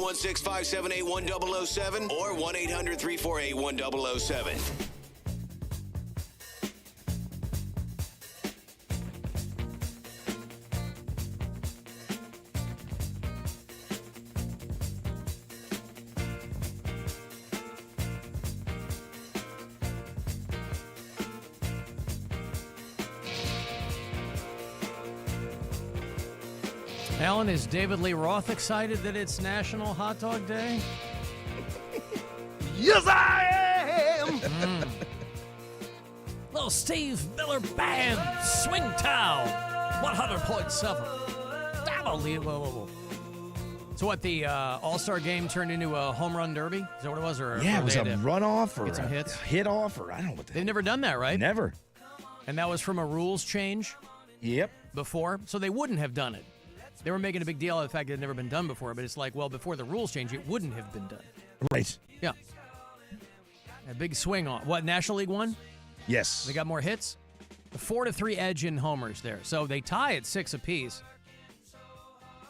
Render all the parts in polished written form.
216-578-1007 or 1-800-348-1007. Alan, is David Lee Roth excited that it's National Hot Dog Day? Yes, I am! Little Steve Miller Band, Swingtown, 100.7. Unbelievable. So what, the All-Star Game turned into a home run derby? Is that what it was? Or Yeah, it was a runoff or some a hits? hit-off or I don't know what the They've never done that, right? Never. And that was from a rules change Yep. before, so they wouldn't have done it. They were making a big deal of the fact that it had never been done before, but it's like, well, before the rules change, it wouldn't have been done. Right. Yeah. A big swing on. What, National League won? Yes. They got more hits? A 4-3 edge in homers there. So they tie at 6 apiece.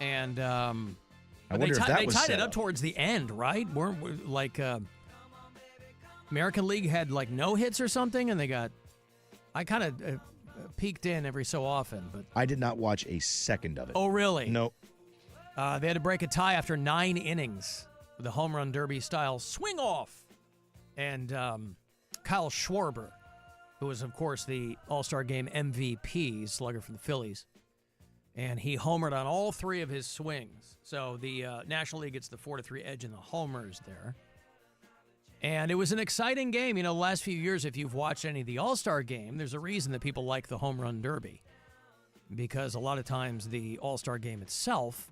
And I wonder if that was they tied set it up towards the end, right? Weren't like American League had like no hits or something, and they got. I kind of peeked in every so often, but I did not watch a second of it. oh really? Nope. They had to break a tie after 9 innings with a home run derby style swing off, and Kyle Schwarber, who was of course the All-Star Game MVP slugger for the Phillies. And he homered on all 3 of his swings. So the National League gets the 4-3 edge in the homers there. And it was an exciting game. You know, the last few years, if you've watched any of the All-Star Game, there's a reason that people like the home run derby. Because a lot of times the All-Star Game itself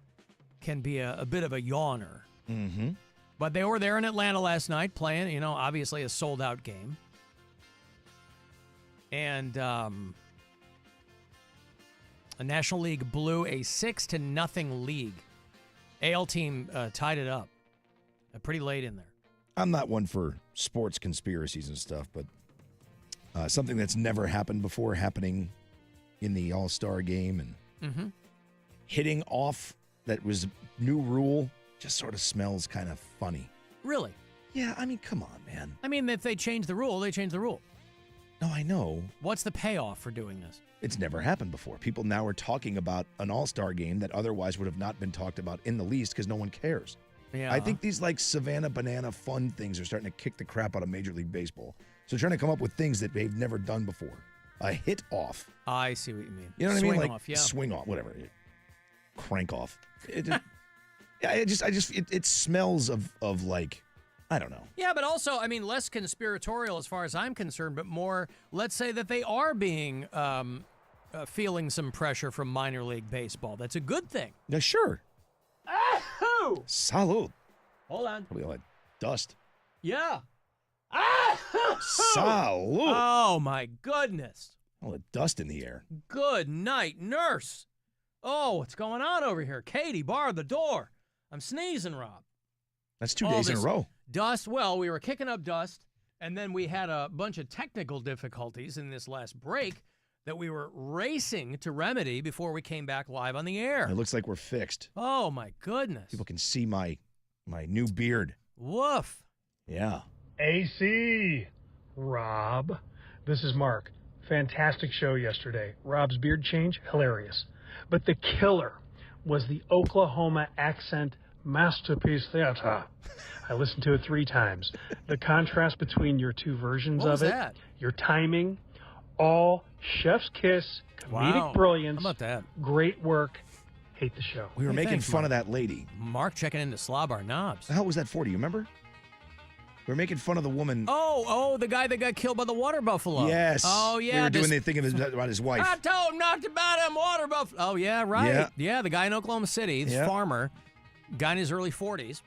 can be a bit of a yawner. Mm-hmm. But they were there in Atlanta last night playing, you know, obviously a sold-out game. And a National League blew a 6-0 lead. AL team tied it up pretty late in there. I'm not one for sports conspiracies and stuff, but something that's never happened before happening in the All-Star Game and hitting off that was new rule just sort of smells kind of funny. Really? Yeah, I mean, come on, man. I mean, if they change the rule, they change the rule. No, I know. What's the payoff for doing this? It's never happened before. People now are talking about an All-Star Game that otherwise would have not been talked about in the least because no one cares. Yeah. I think these like Savannah Banana fun things are starting to kick the crap out of Major League Baseball. So they're trying to come up with ththings that they've never done before. A hit off. I see what you mean. You know what I mean? Like off, yeah. swing off, whatever. Crank off. It smells of like, I don't know. Yeah, but also, I mean, less conspiratorial as far as I'm concerned, but more, let's say that they are being, feeling some pressure from minor league baseball. That's a good thing. Yeah, sure. Ahoo! Salud. Hold on. Probably all that dust. Yeah. Ahoo! Salud. Oh, my goodness. All the dust in the air. Good night, nurse. Oh, what's going on over here? Katie, bar the door. I'm sneezing, Rob. That's 2 days in a row. Dust. Well, we were kicking up dust, and then we had a bunch of technical difficulties in this last break that we were racing to remedy before we came back live on the air. It looks like we're fixed. Oh, my goodness. People can see my new beard. Woof. Yeah. AC. Rob. This is Mark. Fantastic show yesterday. Rob's beard change, hilarious. But the killer was the Oklahoma accent masterpiece theater. I listened to it 3 times. The contrast between your 2 versions What was of it, that? your timing, all chef's kiss, comedic brilliance. How about that? Great work. Hate the show. We were making thanks, fun Mark. of that lady. Mark checking in to slob our knobs. The hell was that for? Do you remember? We were making fun of the woman. Oh, the guy that got killed by the water buffalo. Yes. Oh, yeah. We were doing the thing about his wife. I told him not to buy them water buffalo. Oh, yeah, right. Yeah, the guy in Oklahoma City, this farmer, guy in his early 40s,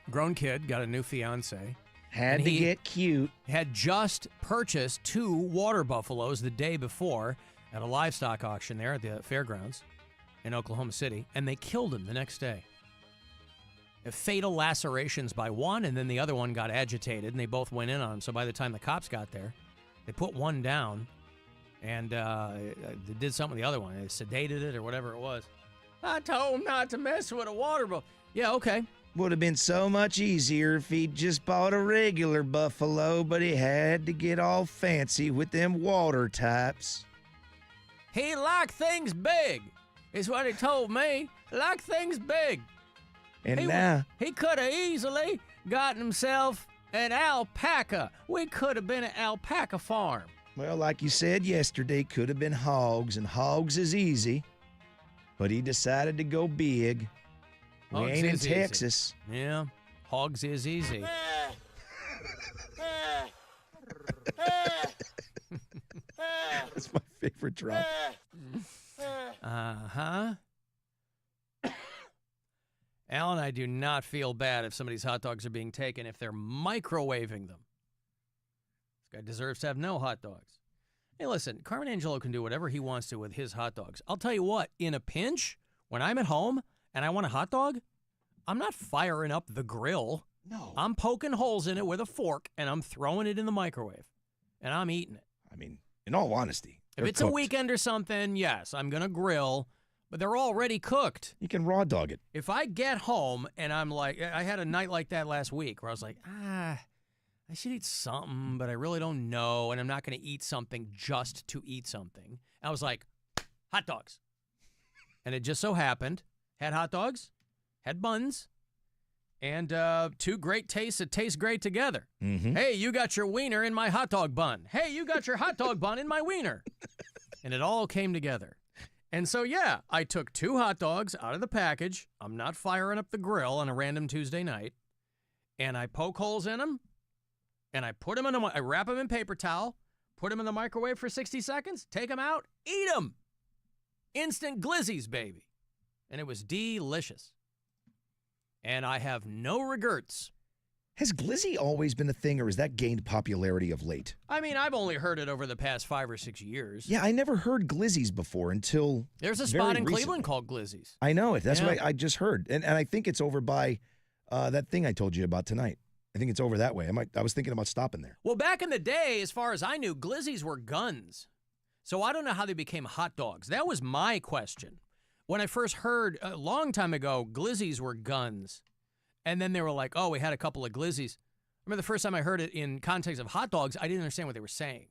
grown kid, got a new fiance. Had to get cute. Had just purchased 2 water buffaloes the day before at a livestock auction there at the fairgrounds in Oklahoma City, and they killed him the next day. Fatal lacerations by one, and then the other one got agitated, and they both went in on him. So by the time the cops got there, they put one down, and they did something with the other one. They sedated it or whatever it was. I told him not to mess with a water buffalo. Yeah, okay. Would have been so much easier if he'd just bought a regular buffalo, but he had to get all fancy with them water types. He liked things big, is what he told me. Like things big. And he could have easily gotten himself an alpaca. We could have been an alpaca farm. Well, like you said yesterday, could have been hogs, and hogs is easy. But he decided to go big. We Hogs ain't in is easy. Texas. Yeah, hogs is easy. That's my favorite drop. Uh-huh. Alan, I do not feel bad if somebody's hot dogs are being taken if they're microwaving them. This guy deserves to have no hot dogs. Hey, listen, Carmen Angelo can do whatever he wants to with his hot dogs. I'll tell you what, in a pinch, when I'm at home and I want a hot dog, I'm not firing up the grill. No. I'm poking holes in it with a fork, and I'm throwing it in the microwave, and I'm eating it. I mean, in all honesty, If it's a weekend or something, yes, I'm going to grill, but they're already cooked. You can raw dog it. If I get home and I'm like, I had a night like that last week where I was like, I should eat something, but I really don't know, and I'm not going to eat something just to eat something. I was like, hot dogs. And it just so happened, had hot dogs, had buns, and two great tastes that taste great together. Mm-hmm. Hey, you got your wiener in my hot dog bun. Hey, you got your hot dog bun in my wiener. And it all came together. And so, yeah, I took 2 hot dogs out of the package. I'm not firing up the grill on a random Tuesday night. And I poke holes in them. And I put them I wrap them in paper towel, put them in the microwave for 60 seconds, take them out, eat them. Instant glizzies, baby. And it was delicious. And I have no regrets. Has glizzy always been a thing, or has that gained popularity of late? I mean, I've only heard it over the past 5 or 6 years. Yeah, I never heard glizzies before until There's a spot in Cleveland called Glizzies. I know it. That's what I just heard. And I think it's over by that thing I told you about tonight. I think it's over that way. I was thinking about stopping there. Well, back in the day, as far as I knew, glizzies were guns. So I don't know how they became hot dogs. That was my question. When I first heard a long time ago, glizzies were guns. And then they were like, oh, we had a couple of glizzies. I remember the first time I heard it in context of hot dogs, I didn't understand what they were saying.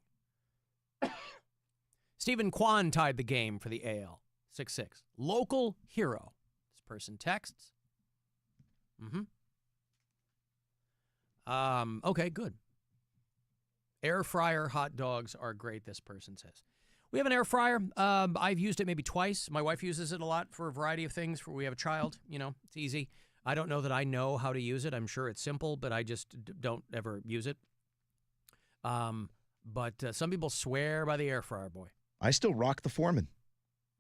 Stephen Kwan tied the game for the AL. 6-6. Local hero. This person texts. Okay, good. Air fryer hot dogs are great, this person says. We have an air fryer. I've used it maybe twice. My wife uses it a lot for a variety of things. We have a child, it's easy. I don't know that I know how to use it. I'm sure it's simple, but I just don't ever use it. But some people swear by the air fryer, boy. I still rock the Foreman.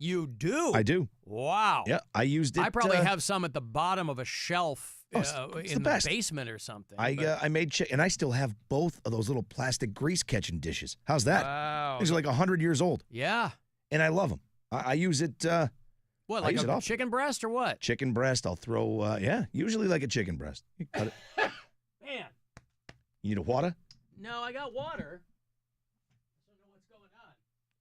You do? I do. Wow. Yeah, I used it. I probably have some at the bottom of a shelf in the basement or something. I made and I still have both of those little plastic grease catching dishes. How's that? Wow. These are like 100 years old. Yeah. And I love them. I use it. What, like a chicken breast or what? Chicken breast. I'll throw, usually like a chicken breast. You cut it. Man. You need a water? No, I got water. I don't know what's going on.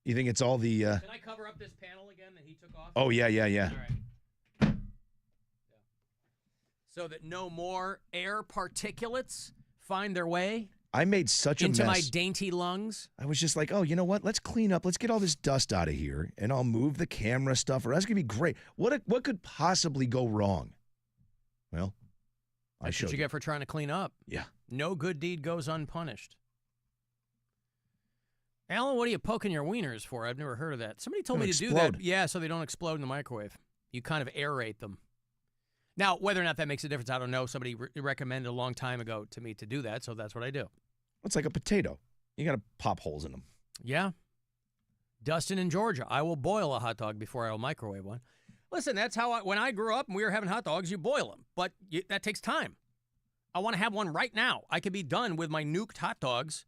You think it's all the... Can I cover up this panel again that he took off? Oh, yeah. All right. Yeah. So that no more air particulates find their way I made such a mess. into my dainty lungs. I was just like, oh, you know what? Let's clean up. Let's get all this dust out of here, and I'll move the camera stuff. That's going to be great. What could possibly go wrong? Well, I showed What you get for trying to clean up. Yeah. No good deed goes unpunished. Alan, what are you poking your wieners for? I've never heard of that. Somebody told me to do that. Yeah, so they don't explode in the microwave. You kind of aerate them. Now, whether or not that makes a difference, I don't know. Somebody recommended a long time ago to me to do that, so that's what I do. It's like a potato. You got to pop holes in them. Yeah. Dustin in Georgia. I will boil a hot dog before I will microwave one. Listen, that's how when I grew up and we were having hot dogs, you boil them. But that takes time. I want to have one right now. I could be done with my nuked hot dogs.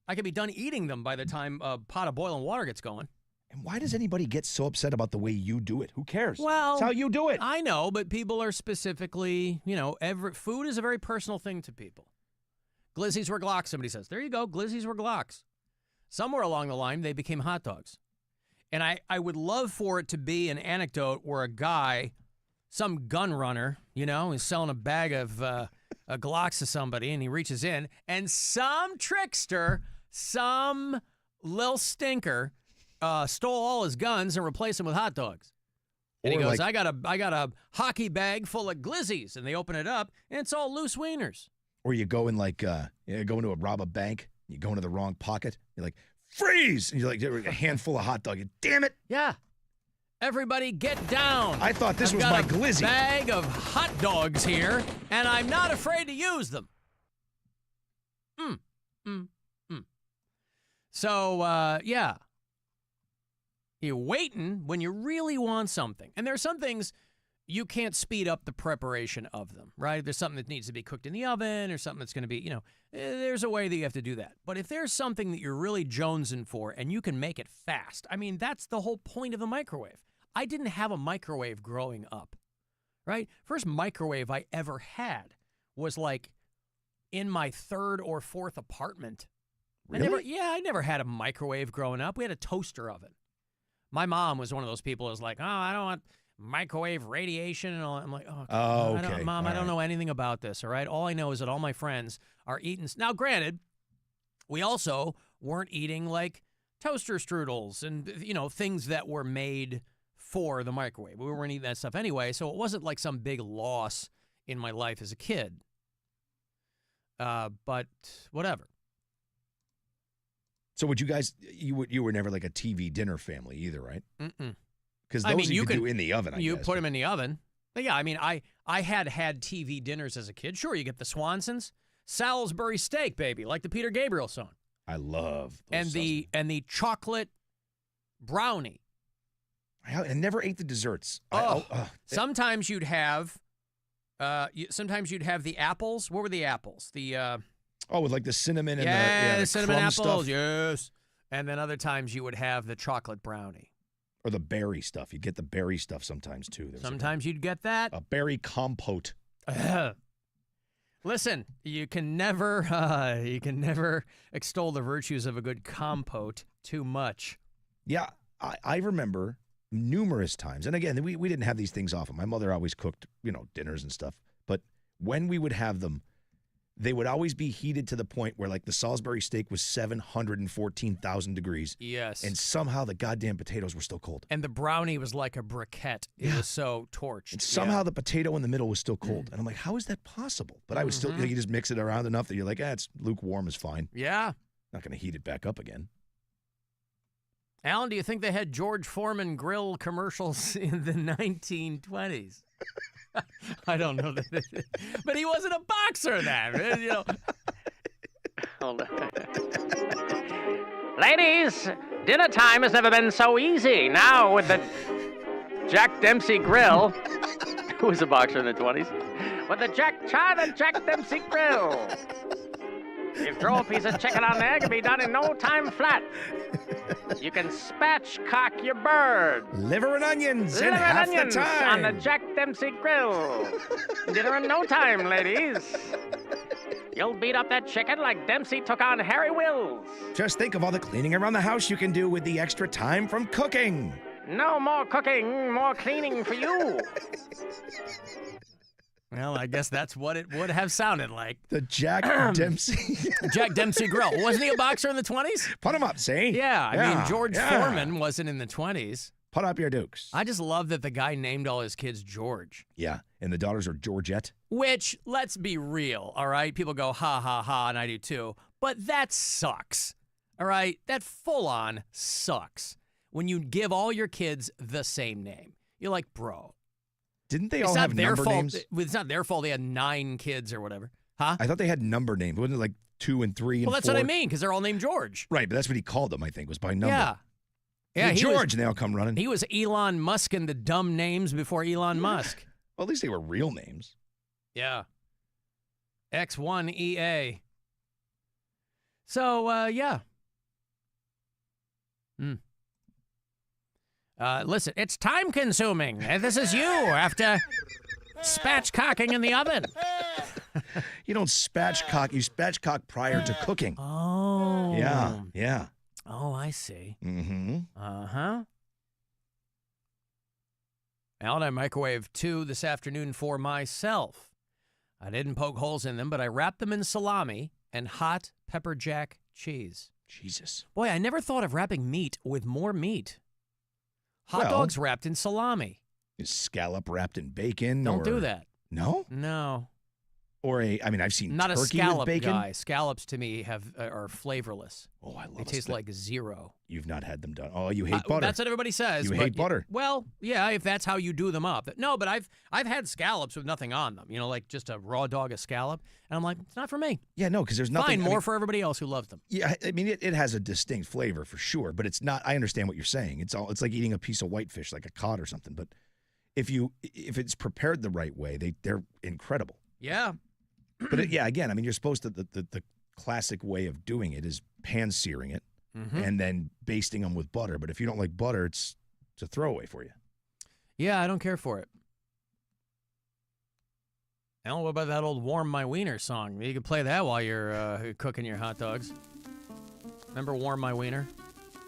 I could be done eating them by the time a pot of boiling water gets going. And why does anybody get so upset about the way you do it? Who cares? Well, it's how you do it. I know, but people are specifically, food is a very personal thing to people. Glizzies were Glocks, somebody says. There you go, glizzies were Glocks. Somewhere along the line, they became hot dogs. And I would love for it to be an anecdote where a guy some gun runner, he's selling a bag of Glocks to somebody, and he reaches in, and some trickster, some lil stinker, stole all his guns and replaced them with hot dogs. And he goes, I got a hockey bag full of glizzies, and they open it up, and it's all loose wieners. Or you go in go into rob a bank, you go into the wrong pocket, you're like, freeze! And you're like, a handful of hot dog. Damn it! Yeah. Everybody get down. I thought this was my glizzy. Bag of hot dogs here, and I'm not afraid to use them. So, yeah. You're waiting when you really want something. And there are some things you can't speed up the preparation of them, right? If there's something that needs to be cooked in the oven or something that's going to be, there's a way that you have to do that. But if there's something that you're really jonesing for and you can make it fast, I mean, that's the whole point of the microwave. I didn't have a microwave growing up, right? First microwave I ever had was like in my third or fourth apartment. Really? I never had a microwave growing up. We had a toaster oven. My mom was one of those people who was like, I don't want microwave radiation and all. I'm like, okay. Mom, I don't know anything about this, all right? All I know is that all my friends are eating. Now, granted, we also weren't eating like toaster strudels and, things that were made for the microwave. We weren't eating that stuff anyway, so it wasn't like some big loss in my life as a kid. But whatever. So would you guys, you were never like a TV dinner family either, right? Mm-mm. Because those you could do in the oven, I You guess. put them in the oven. But yeah, I mean, I had TV dinners as a kid. Sure, you get the Swansons. Salisbury steak, baby, like the Peter Gabriel song. I love those. And the chocolate brownie. I never ate the desserts. Sometimes you'd have the apples. What were the apples? With like the cinnamon and the cinnamon apples, stuff. yes. And then other times you would have the chocolate brownie. Or the berry stuff. You get the berry stuff sometimes too. Sometimes you'd get that. A berry compote. Listen, you can never extol the virtues of a good compote too much. Yeah, I remember numerous times, and again, we didn't have these things often. My mother always cooked, dinners and stuff. But when we would have them, they would always be heated to the point where, like, the Salisbury steak was 714,000 degrees. Yes. And somehow the goddamn potatoes were still cold. And the brownie was like a briquette. It was so torched. And somehow the potato in the middle was still cold. And I'm like, how is that possible? But I was still, you just mix it around enough that you're like, it's lukewarm is fine. Yeah. Not going to heat it back up again. Alan, do you think they had George Foreman grill commercials in the 1920s? I don't know. But he wasn't a boxer then. Hold on. Ladies, dinner time has never been so easy. Now with the Jack Dempsey grill. Who was a boxer in the 20s? With the Jack Dempsey grill. You throw a piece of chicken on there, it can be done in no time flat. You can spatchcock your bird. Liver and onions in half the time. On the Jack Dempsey grill. Dinner in no time, ladies. You'll beat up that chicken like Dempsey took on Harry Wills. Just think of all the cleaning around the house you can do with the extra time from cooking. No more cooking, more cleaning for you. Well, I guess that's what it would have sounded like. The Jack Dempsey. Jack Dempsey grill. Wasn't he a boxer in the 20s? Put him up, see? Yeah, I mean, George Foreman wasn't in the 20s. Put up your dukes. I just love that the guy named all his kids George. Yeah, and the daughters are Georgette. Which, let's be real, all right? People go, ha, ha, ha, and I do too. But that sucks, all right? That full-on sucks when you give all your kids the same name. You're like, bro. Didn't they all have number names? It's not their fault they had 9 kids or whatever. Huh? I thought they had number names. Wasn't it like 2 and 3 and 4? Well, that's what I mean, because they're all named George. Right, but that's what he called them, I think, was by number. Yeah. Yeah, George, and they all come running. He was Elon Musk and the dumb names before Elon Musk. Well, at least they were real names. Yeah. X1EA. So, yeah. Listen, it's time-consuming. This is you after spatchcocking in the oven. You don't spatchcock. You spatchcock prior to cooking. Oh. Yeah. Oh, I see. Mm-hmm. Uh-huh. Alan, I microwaved 2 this afternoon for myself. I didn't poke holes in them, but I wrapped them in salami and hot pepper jack cheese. Jesus. Boy, I never thought of wrapping meat with more meat. Hot Well, dogs wrapped in salami. Is scallop wrapped in bacon? Don't do that. No? No. Or I've seen Not a turkey scallop with bacon. guy. Scallops to me are flavorless. Oh, I love They taste like zero. You've not had them done. Oh, you hate butter. That's what everybody says. You but hate butter. Well, yeah, if that's how you do them up. No, but I've had scallops with nothing on them. Like just a raw dog, a scallop. And I'm like, it's not for me. Yeah, no, because there's nothing. Fine, more for everybody else who loves them. Yeah, I mean, it has a distinct flavor for sure, but it's not. I understand what you're saying. It's like eating a piece of whitefish, like a cod or something. But if it's prepared the right way, they're incredible. Yeah. But again, I mean, you're supposed to. The classic way of doing it is pan searing it and then basting them with butter. But if you don't like butter, it's a throwaway for you. Yeah, I don't care for it. Alan, what about that old Warm My Wiener song? You could play that while you're cooking your hot dogs. Remember Warm My Wiener?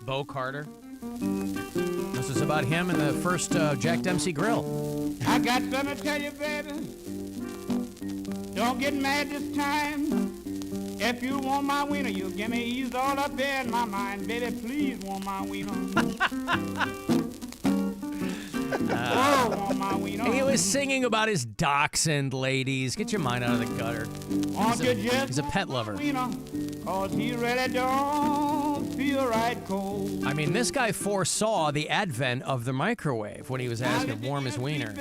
Bo Carter. This is about him and the first Jack Dempsey grill. I got something to tell you, baby. Don't get mad this time. If you want my wiener, you give me ease all up in my mind. Baby, please want my wiener. Oh, want my wiener. He was singing about his dachshund ladies. Get your mind out of the gutter. He's a pet lover. Wiener, 'cause he really don't feel right cold. I mean, this guy foresaw the advent of the microwave when he was asking to warm his wiener.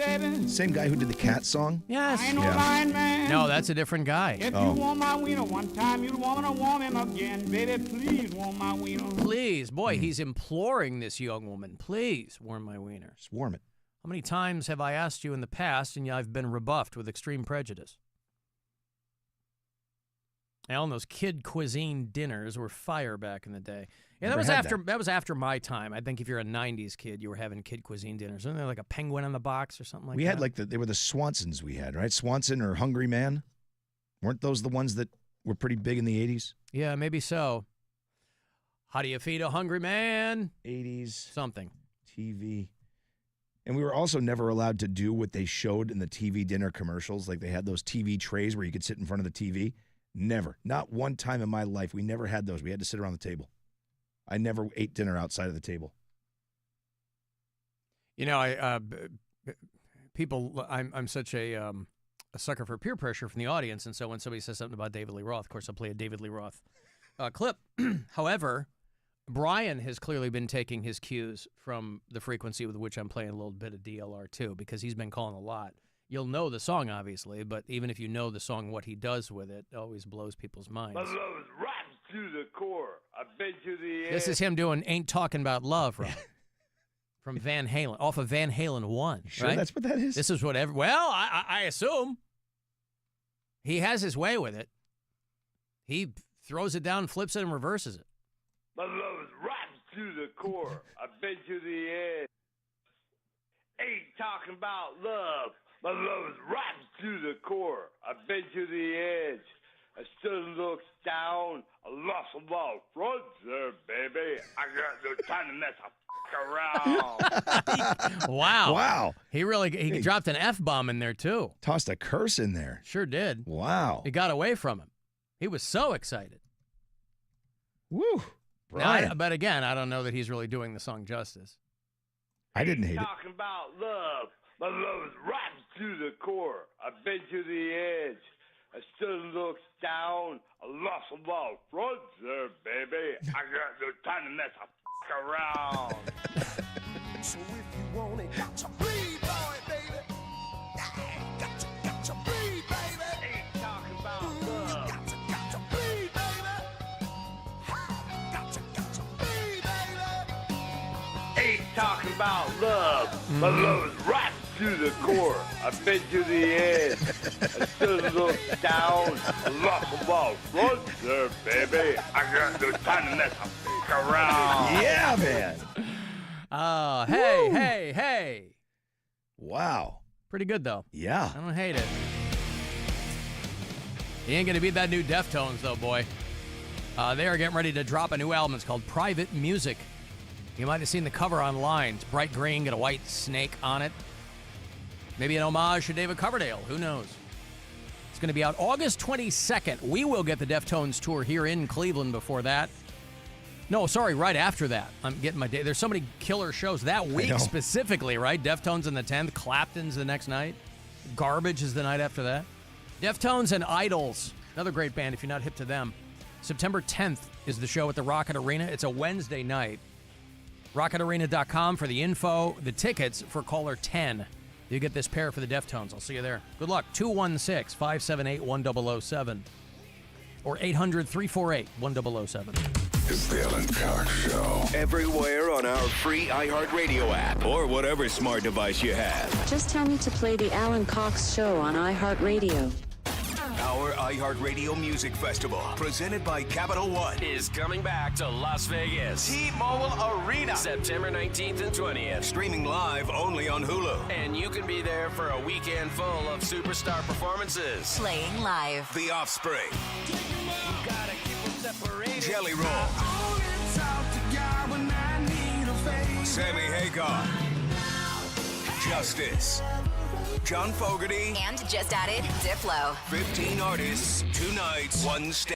Same guy who did the cat song? Yes. I ain't no blind man. No, that's a different guy. If you want my wiener one time, you'd want to warm him again. Baby, please warm my wiener. Please. Boy, he's imploring this young woman. Please warm my wiener. Just warm it. How many times have I asked you in the past and I've been rebuffed with extreme prejudice? Alan, those kid cuisine dinners were fire back in the day. Yeah, that was after my time. I think if you're a 90s kid, you were having kid cuisine dinners. Wasn't there like a penguin on the box or something like that? We had they were the Swansons we had, right? Swanson or Hungry Man? Weren't those the ones that were pretty big in the 80s? Yeah, maybe so. How do you feed a hungry man? 80s. Something. TV. And we were also never allowed to do what they showed in the TV dinner commercials. Like they had those TV trays where you could sit in front of the TV. Never. Not one time in my life. We never had those. We had to sit around the table. I never ate dinner outside of the table. I'm such a sucker for peer pressure from the audience. And so when somebody says something about David Lee Roth, of course, I'll play a David Lee Roth clip. However, Brian has clearly been taking his cues from the frequency with which I'm playing a little bit of DLR too, because he's been calling a lot. You'll know the song, obviously, but even if you know the song, what he does with it always blows people's minds. My love is rotten to the core. I bet you the end. This is him doing Ain't Talking About Love, Rob. From Van Halen, off of Van Halen 1. Sure, right? that's what that is? This is whatever. Well, I assume. He has his way with it. He throws it down, flips it, and reverses it. My love is rotten to the core. I bet you the end. Ain't talking about love. My love is rotten to the core. I bet you the edge. I stood looked down. I lost a lot of front there, baby. I got no time to mess around. Wow. Wow. He dropped an F-bomb in there, too. Tossed a curse in there. Sure did. Wow. It got away from him. He was so excited. Woo. Brian. But again, I don't know that he's really doing the song justice. I didn't hate it. Talking about love. My love is rotten to the core. I bet you the edge. I stood looked down. I lost a lot of front there, baby. I got no time to mess around. So if you want it, got to bleed, boy, baby. Yeah, got to bleed, baby. Ain't talking about love. Got to bleed, baby. Got to bleed, baby. Ain't talking about love. My love is rotten to the core. I bet you the edge. I stood looked down. I lost a lot of front there, baby. I got no time to mess around. Yeah, man. Oh, hey. Wow. Pretty good, though. Yeah. I don't hate it. He ain't going to beat that new Deftones, though, boy. They are getting ready to drop a new album. It's called Private Music. You might have seen the cover online. It's bright green, got a white snake on it. Maybe an homage to David Coverdale. Who knows? It's going to be out August 22nd. We will get the Deftones tour here in Cleveland before that. No, sorry, right after that. I'm getting my day. There's so many killer shows that week specifically, right? Deftones on the 10th, Clapton's the next night, Garbage is the night after that. Deftones and Idols, another great band if you're not hip to them. September 10th is the show at the Rocket Arena. It's a Wednesday night. RocketArena.com for the info, the tickets for caller 10. You get this pair for the Deftones. I'll see you there. Good luck. 216-578-1007 or 800-348-1007. It's the Alan Cox Show. Everywhere on our free iHeartRadio app or whatever smart device you have. Just tell me to play the Alan Cox Show on iHeartRadio. Our iHeartRadio Music Festival, presented by Capital One, is coming back to Las Vegas. T-Mobile Arena, September 19th and 20th. Streaming live only on Hulu. And you can be there for a weekend full of superstar performances. Playing live. The Offspring. Jelly Roll. Sammy Hagar. Justice. John Fogerty. And just added Diplo. 15 artists, 2 nights, 1 stage.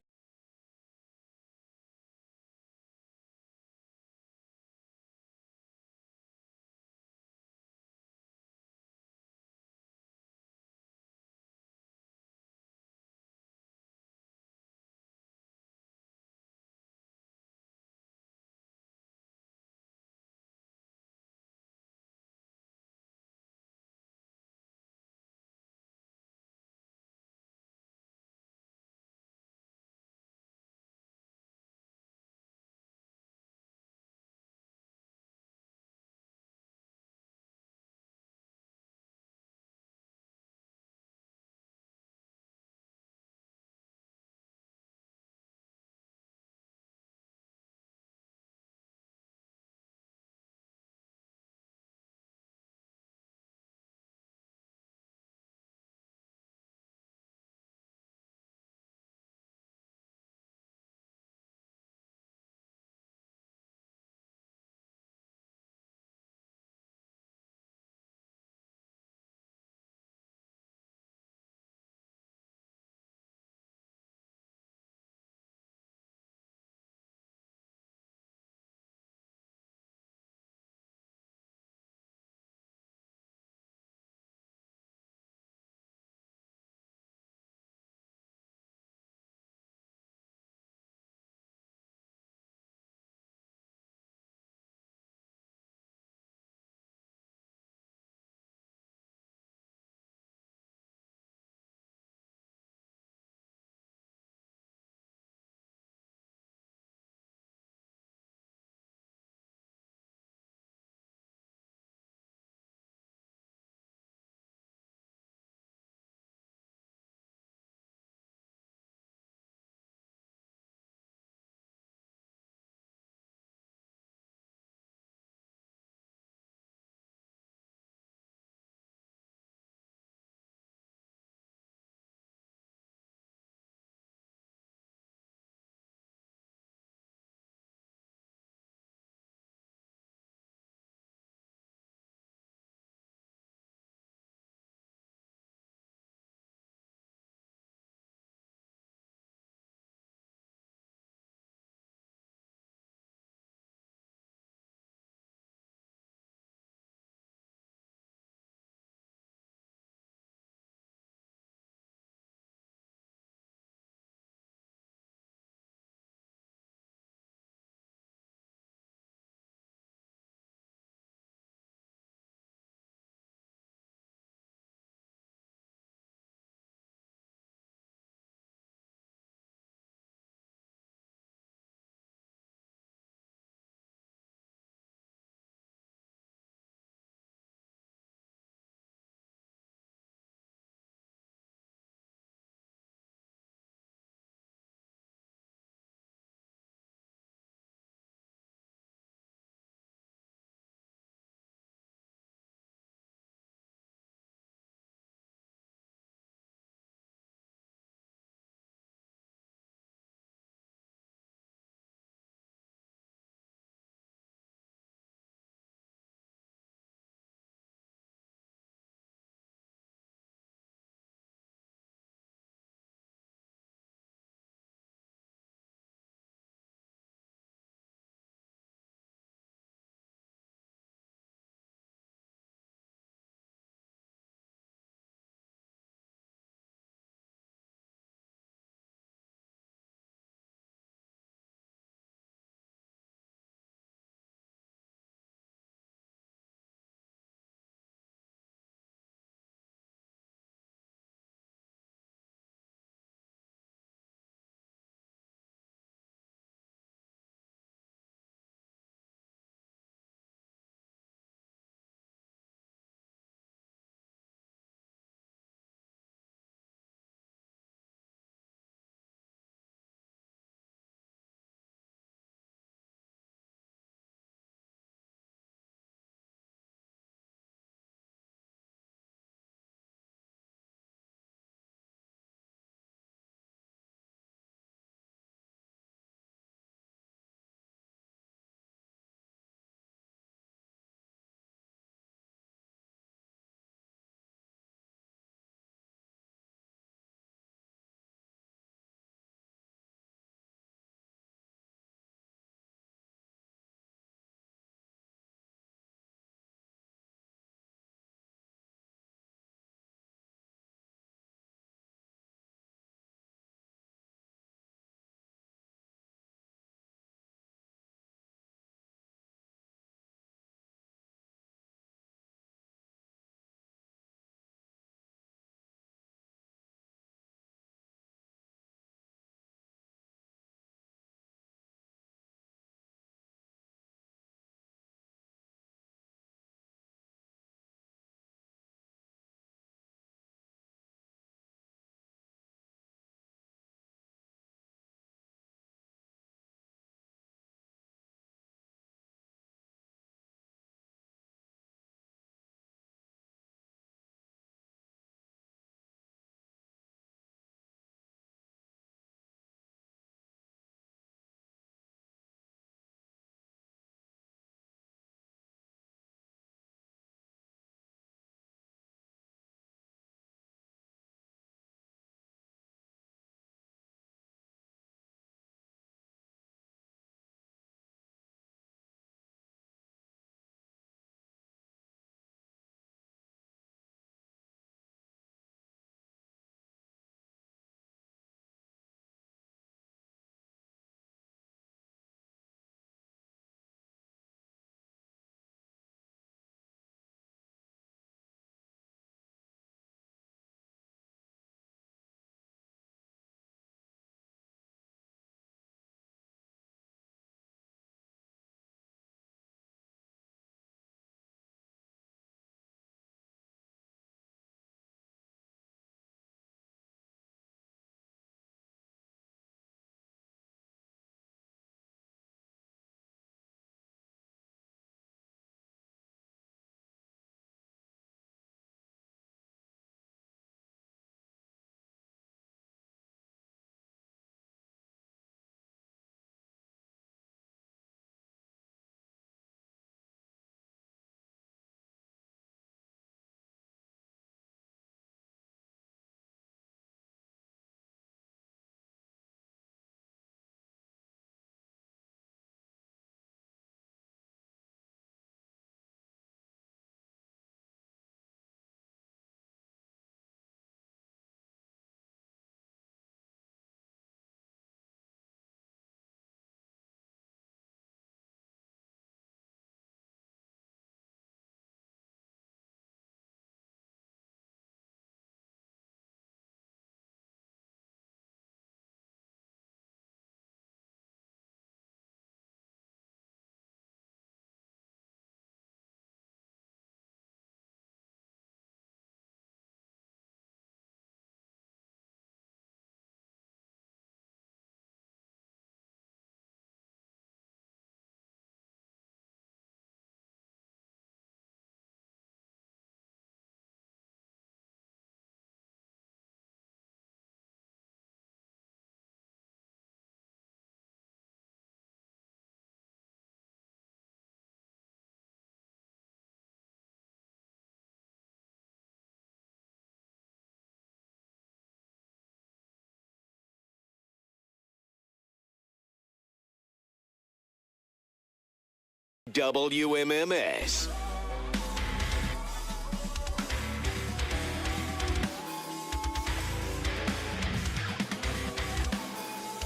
WMMS.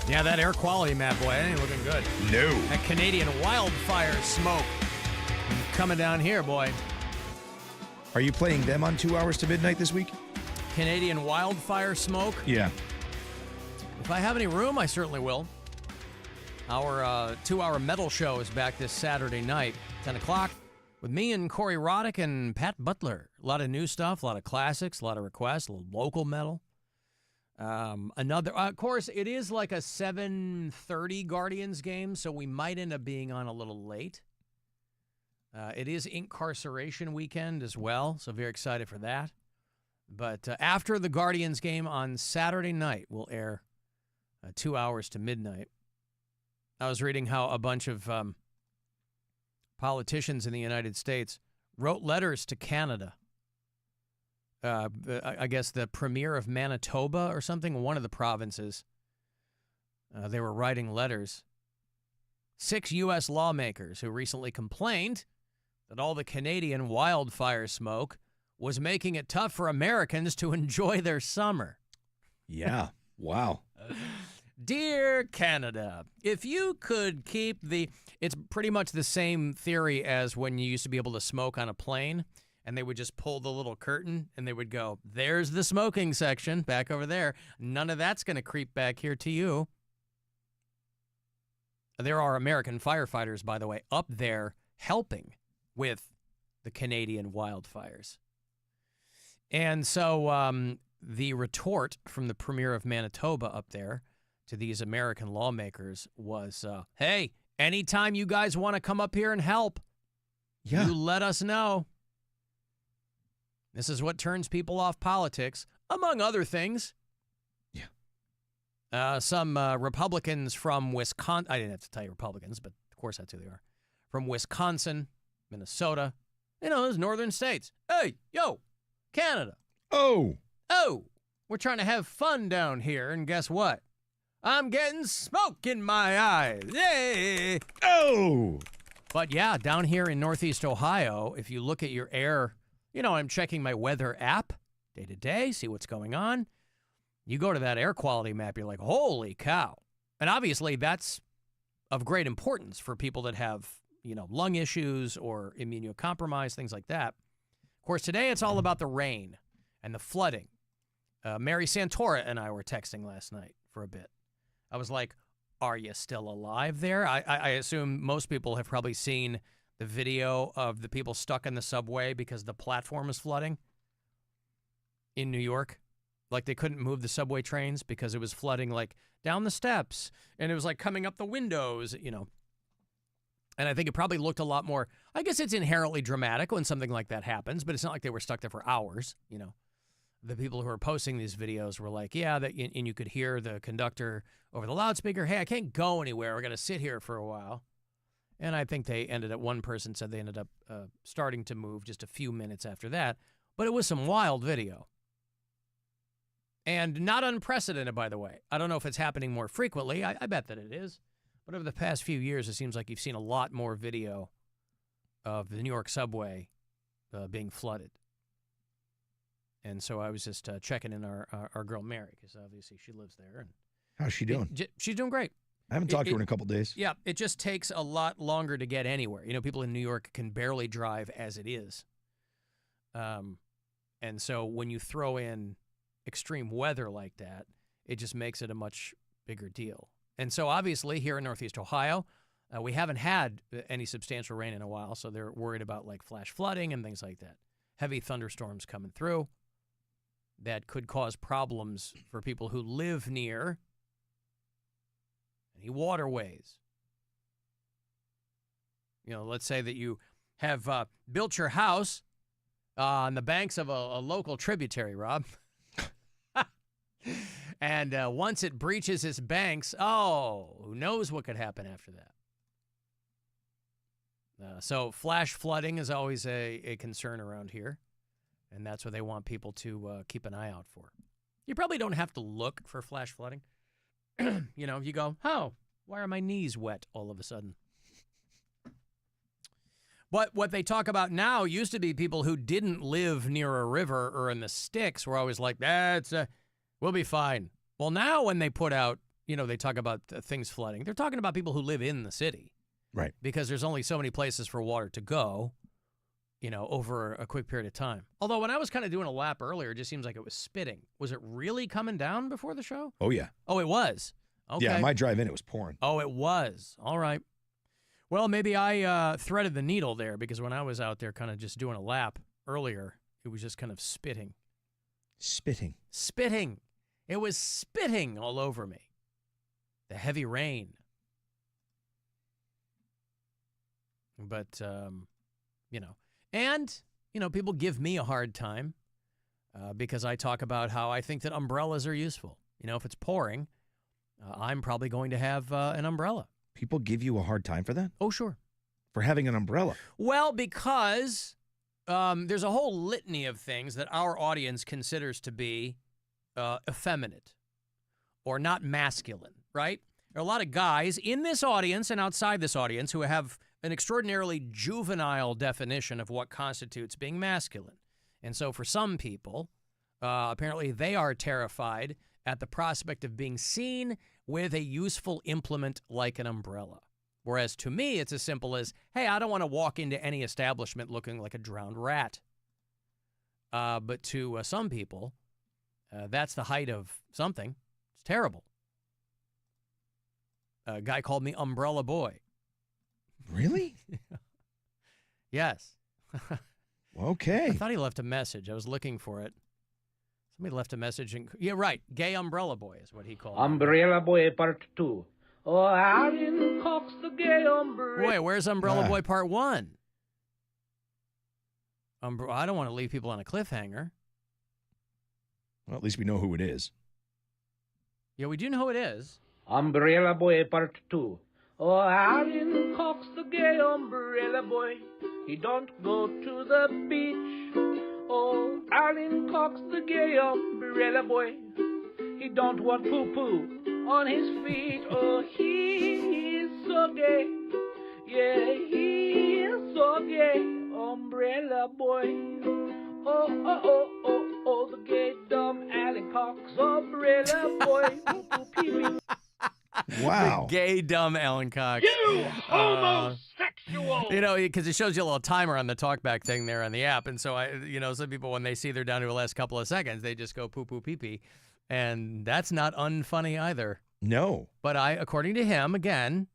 Yeah, that air quality map, boy, that ain't looking good. No. That Canadian wildfire smoke coming down here, boy. Are you playing them on 2 hours to midnight this week? Canadian wildfire smoke? Yeah. If I have any room, I certainly will. Our 2-hour metal show is back this Saturday night, 10 o'clock, with me and Corey Roddick and Pat Butler. A lot of new stuff, a lot of classics, a lot of requests, a little local metal. Of course, it is like a 7:30 Guardians game, so we might end up being on a little late. It is incarceration weekend as well, so very excited for that. But after the Guardians game on Saturday night, we'll air 2 hours to midnight. I was reading how a bunch of politicians in the United States wrote letters to Canada. I guess the premier of Manitoba or something, one of the provinces, they were writing letters. 6 U.S. lawmakers who recently complained that all the Canadian wildfire smoke was making it tough for Americans to enjoy their summer. Yeah. Wow. Dear Canada, if you could keep it's pretty much the same theory as when you used to be able to smoke on a plane. And they would just pull the little curtain, and they would go, there's the smoking section back over there. None of that's going to creep back here to you. There are American firefighters, by the way, up there helping with the Canadian wildfires. And so the retort from the premier of Manitoba up there to these American lawmakers was, hey, anytime you guys want to come up here and help, you let us know. This is what turns people off politics, among other things. Yeah. Some Republicans from Wisconsin. I didn't have to tell you Republicans, but of course that's who they are. From Wisconsin, Minnesota, those northern states. Hey, yo, Canada. Oh, we're trying to have fun down here, and guess what? I'm getting smoke in my eyes. Yay! Oh! But yeah, down here in Northeast Ohio, if you look at your air... I'm checking my weather app day to day, see what's going on. You go to that air quality map, you're like, holy cow. And obviously that's of great importance for people that have, lung issues or immunocompromised, things like that. Of course, today it's all about the rain and the flooding. Mary Santora and I were texting last night for a bit. I was like, are you still alive there? I assume most people have probably seen the video of the people stuck in the subway because the platform is flooding in New York. Like they couldn't move the subway trains because it was flooding like down the steps and it was like coming up the windows, And I think it probably looked a lot more, I guess it's inherently dramatic when something like that happens, but it's not like they were stuck there for hours, The people who were posting these videos were like, yeah, and you could hear the conductor over the loudspeaker, hey, I can't go anywhere. We're going to sit here for a while. And I think one person said they ended up starting to move just a few minutes after that. But it was some wild video. And not unprecedented, by the way. I don't know if it's happening more frequently. I bet that it is. But over the past few years, it seems like you've seen a lot more video of the New York subway being flooded. And so I was just checking in our girl Mary, because obviously she lives there. And how's she doing? She's doing great. I haven't talked to her in a couple days. Yeah, it just takes a lot longer to get anywhere. People in New York can barely drive as it is. And so when you throw in extreme weather like that, it just makes it a much bigger deal. And so obviously here in Northeast Ohio, we haven't had any substantial rain in a while, so they're worried about like flash flooding and things like that. Heavy thunderstorms coming through that could cause problems for people who live near any waterways. Let's say that you have built your house on the banks of a local tributary, Rob. And once it breaches its banks, who knows what could happen after that. So flash flooding is always a concern around here. And that's what they want people to keep an eye out for. You probably don't have to look for flash flooding. You go, why are my knees wet all of a sudden? But what they talk about now used to be people who didn't live near a river or in the sticks were always like, we'll be fine. Well, now when they put out, they talk about things flooding, they're talking about people who live in the city. Right. Because there's only so many places for water to go, over a quick period of time. Although when I was kind of doing a lap earlier, it just seems like it was spitting. Was it really coming down before the show? Oh, yeah. Oh, it was? Okay. Yeah, my drive in, it was pouring. Oh, it was. All right. Well, maybe I threaded the needle there because when I was out there kind of just doing a lap earlier, it was just kind of spitting. Spitting. It was spitting all over me. The heavy rain. But, and, people give me a hard time because I talk about how I think that umbrellas are useful. If it's pouring, I'm probably going to have an umbrella. People give you a hard time for that? Oh, sure. For having an umbrella? Well, because there's a whole litany of things that our audience considers to be effeminate or not masculine, right? There are a lot of guys in this audience and outside this audience who have an extraordinarily juvenile definition of what constitutes being masculine. And so for some people, apparently they are terrified at the prospect of being seen with a useful implement like an umbrella. Whereas to me, it's as simple as, hey, I don't want to walk into any establishment looking like a drowned rat. But to some people, that's the height of something. It's terrible. A guy called me Umbrella Boy. Really? Yes. Okay. I thought he left a message. I was looking for it. Somebody left a message. Yeah, right. Gay Umbrella Boy is what he called Umbrella Boy Part 2. Oh, Alan Cox, the gay umbrella. Wait, where's Umbrella Boy Part 1? I don't want to leave people on a cliffhanger. Well, at least we know who it is. Yeah, we do know who it is. Umbrella Boy Part 2. Oh, Alan Cox, the gay umbrella boy. He don't go to the beach. Oh, Alan Cox, the gay umbrella boy. He don't want poo-poo on his feet. Oh, he is so gay. Yeah, he is so gay. Umbrella boy. Oh, oh, oh, oh, oh, the gay dumb Alan Cox umbrella boy. Poo-poo-pee-pee. Wow. The gay, dumb Alan Cox. You homosexual! Because it shows you a little timer on the talkback thing there on the app. And so, some people, when they see they're down to the last couple of seconds, they just go poo-poo pee-pee. And that's not unfunny either. No. But according to him, again,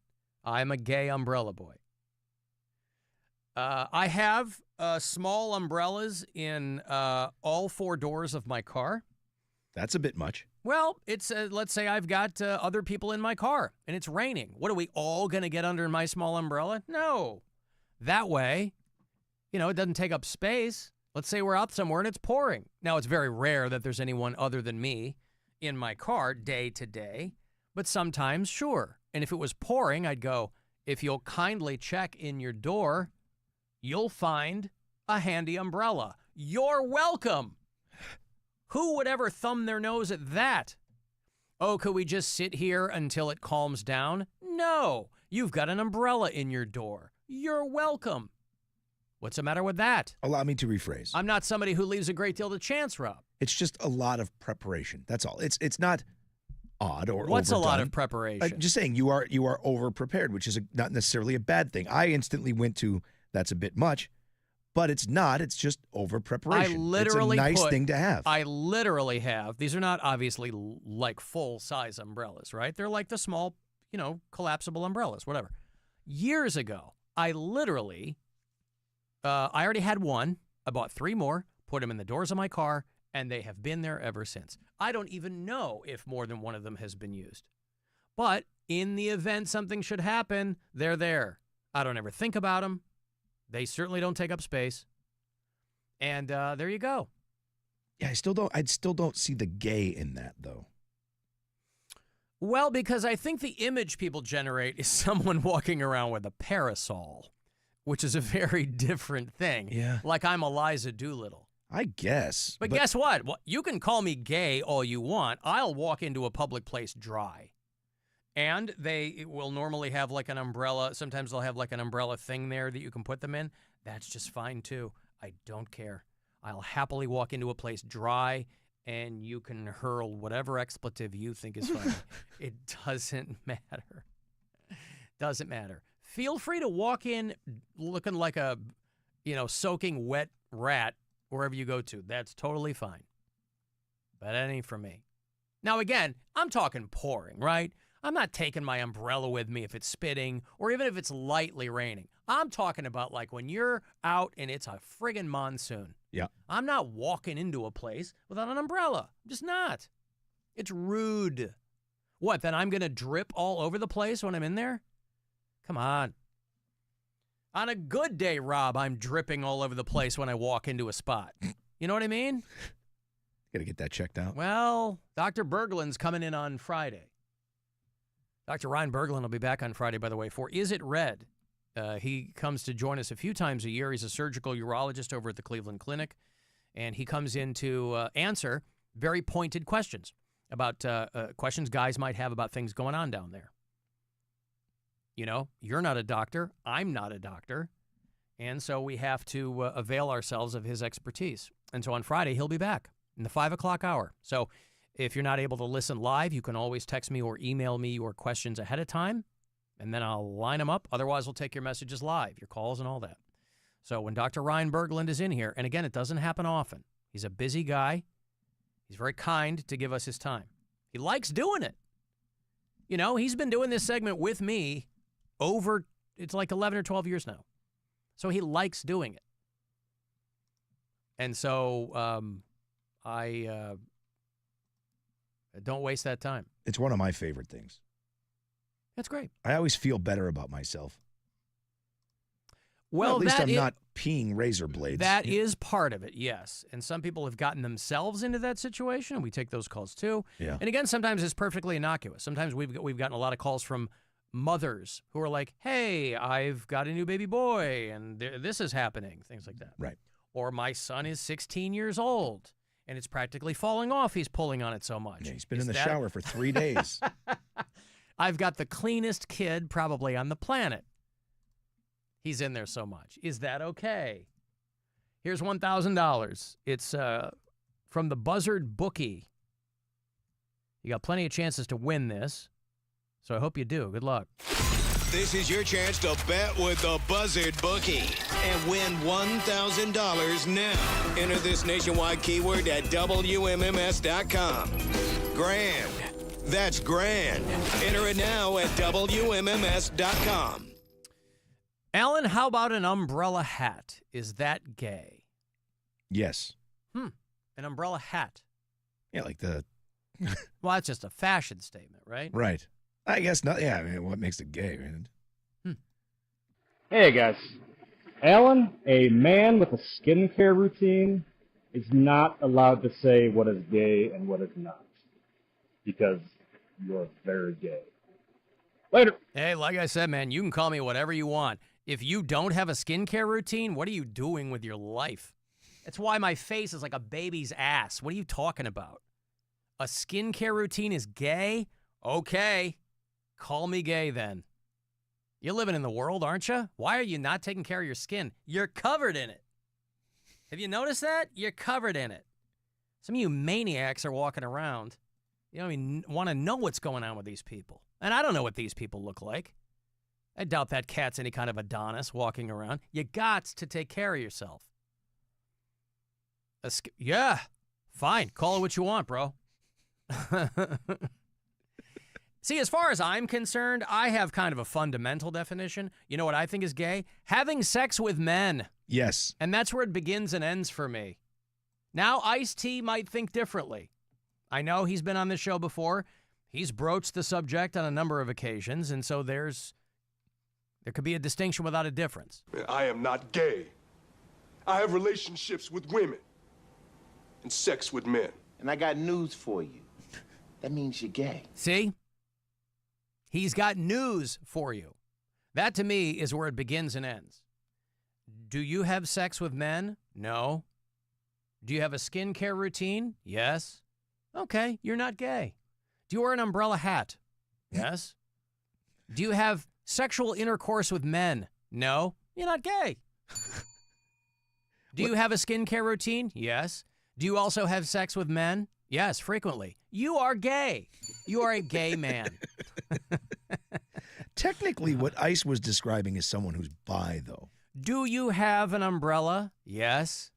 I'm a gay umbrella boy. I have small umbrellas in all four doors of my car. That's a bit much. Well, it's let's say I've got other people in my car and it's raining. What, are we all going to get under my small umbrella? No. That way, it doesn't take up space. Let's say we're out somewhere and it's pouring. Now, it's very rare that there's anyone other than me in my car day to day, but sometimes, sure. And if it was pouring, I'd go, if you'll kindly check in your door, you'll find a handy umbrella. You're welcome. Who would ever thumb their nose at that? Oh, could we just sit here until it calms down? No, you've got an umbrella in your door. You're welcome. What's the matter with that? Allow me to rephrase. I'm not somebody who leaves a great deal to chance, Rob. It's just a lot of preparation. That's all. It's not odd or What's overdone. A lot of preparation? I'm just saying you are over prepared, which is not necessarily a bad thing. I instantly went to that's a bit much. But it's not. It's just over preparation. I literally it's a nice thing to have. I literally have. These are not obviously like full-size umbrellas, right? They're like the small, collapsible umbrellas, whatever. Years ago, I literally, I already had one. I bought 3 more, put them in the doors of my car, and they have been there ever since. I don't even know if more than one of them has been used. But in the event something should happen, they're there. I don't ever think about them. They certainly don't take up space. And there you go. Yeah, I still don't see the gay in that, though. Well, because I think the image people generate is someone walking around with a parasol, which is a very different thing. Yeah. Like I'm Eliza Doolittle. I guess. But guess what? You can call me gay all you want. I'll walk into a public place dry. And they will normally have like an umbrella. Sometimes they'll have like an umbrella thing there that you can put them in. That's just fine, too. I don't care. I'll happily walk into a place dry, and you can hurl whatever expletive you think is funny. It doesn't matter. Doesn't matter. Feel free to walk in looking like a, soaking wet rat wherever you go to. That's totally fine. But that ain't for me. Now, again, I'm talking pouring, right? I'm not taking my umbrella with me if it's spitting or even if it's lightly raining. I'm talking about like when you're out and it's a friggin' monsoon. Yeah. I'm not walking into a place without an umbrella. I'm just not. It's rude. What, then I'm going to drip all over the place when I'm in there? Come on. On a good day, Rob, I'm dripping all over the place when I walk into a spot. You know what I mean? Got to get that checked out. Well, Dr. Berglund's coming in on Friday. Dr. Ryan Berglund will be back on Friday, by the way, for Is It Red? He comes to join us a few times a year. He's a surgical urologist over at the Cleveland Clinic, and he comes in to answer very pointed questions about questions guys might have about things going on down there. You're not a doctor. I'm not a doctor. And so we have to avail ourselves of his expertise. And so on Friday, he'll be back in the 5 o'clock hour. So if you're not able to listen live, you can always text me or email me your questions ahead of time, and then I'll line them up. Otherwise, we'll take your messages live, your calls and all that. So when Dr. Ryan Berglund is in here, and again, it doesn't happen often. He's a busy guy. He's very kind to give us his time. He likes doing it. He's been doing this segment with me it's like 11 or 12 years now. So he likes doing it. And so I don't waste that time. It's one of my favorite things. That's great. I always feel better about myself. Well, at least I'm not peeing razor blades. That is part of it, yes. And some people have gotten themselves into that situation, and we take those calls too. Yeah. And again, sometimes it's perfectly innocuous. Sometimes we've gotten a lot of calls from mothers who are like, hey, I've got a new baby boy, and this is happening, things like that. Right. Or my son is 16 years old, and it's practically falling off. He's pulling on it so much. Yeah, he's been in the shower for 3 days. I've got the cleanest kid probably on the planet. He's in there so much. Is that okay? Here's $1,000. It's from the Buzzard Bookie. You got plenty of chances to win this, so I hope you do. Good luck. This is your chance to bet with the Buzzard Bookie and win $1,000 now. Enter this nationwide keyword at WMMS.com. Grand. That's grand. Enter it now at WMMS.com. Alan, how about an umbrella hat? Is that gay? Yes. An umbrella hat. Yeah, like the... Well, that's just a fashion statement, right? Right. I guess not. Yeah, I mean, what makes it gay, man? Hey, guys. Alan, a man with a skincare routine, is not allowed to say what is gay and what is not. Because you're very gay. Later. Hey, like I said, man, you can call me whatever you want. If you don't have a skincare routine, what are you doing with your life? That's why my face is like a baby's ass. What are you talking about? A skincare routine is gay? Okay. Call me gay then. You're living in the world, aren't you? Why are you not taking care of your skin? You're covered in it. Have you noticed that? You're covered in it. Some of you maniacs are walking around. You don't even want to know what's going on with these people. And I don't know what these people look like. I doubt that cat's any kind of Adonis walking around. You got to take care of yourself. Yeah, fine. Call it what you want, bro. See, as far as I'm concerned, I have kind of a fundamental definition. You know what I think is gay? Having sex with men. Yes. And that's where it begins and ends for me. Now, Ice-T might think differently. I know he's been on this show before. He's broached the subject on a number of occasions, and so there could be a distinction without a difference. I am not gay. I have relationships with women and sex with men. And I got news for you. That means you're gay. See? He's got news for you. That, to me, is where it begins and ends. Do you have sex with men? No. Do you have a skincare routine? Yes. Okay, you're not gay. Do you wear an umbrella hat? Yes. Do you have sexual intercourse with men? No, you're not gay. Do you have a skincare routine? Yes. Do you also have sex with men? Yes, frequently. You are gay. You are a gay man. Technically, what Ice was describing is someone who's bi, though. Do you have an umbrella? Yes.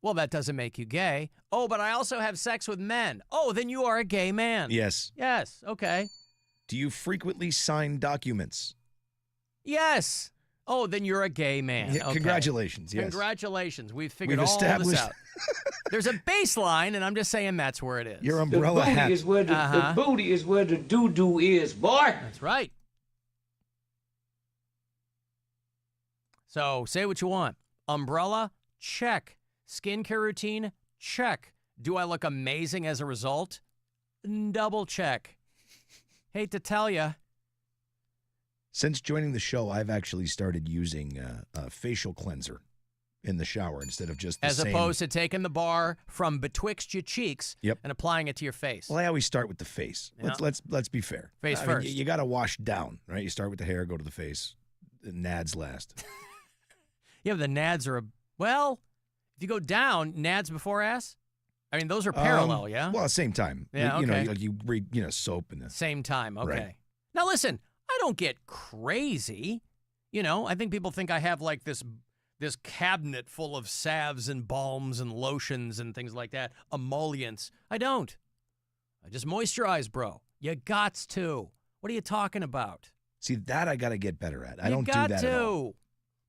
Well, that doesn't make you gay. Oh, but I also have sex with men. Oh, then you are a gay man. Yes. Yes, okay. Do you frequently sign documents? Yes. Oh, then you're a gay man. Yeah, okay. Congratulations. Yes. Congratulations. We've figured We've all established this out. There's a baseline, and I'm just saying that's where it is. Your umbrella hat. The booty is where the doo-doo is, boy. That's right. So say what you want. Umbrella, check. Skincare routine, check. Do I look amazing as a result? Double check. Hate to tell you. Since joining the show, I've actually started using a facial cleanser in the shower instead of just the As same. opposed to taking the bar from betwixt your cheeks and applying it to your face. Well, I always start with the face. Yeah. Let's be fair. Face I mean, first. you got to wash down, right? You start with the hair, go to the face. The nads last. Yeah, the nads are well, if you go down, nads before ass? I mean, those are parallel, yeah? Well, same time. Yeah, you know, okay. like you read, soap and the Same time, okay. Right. Now listen, I don't get crazy. I think people think I have like this cabinet full of salves and balms and lotions and things like that, emollients. I don't. I just moisturize, bro. You gots to. What are you talking about? See, that I got to get better at. I You don't do got that to. at all.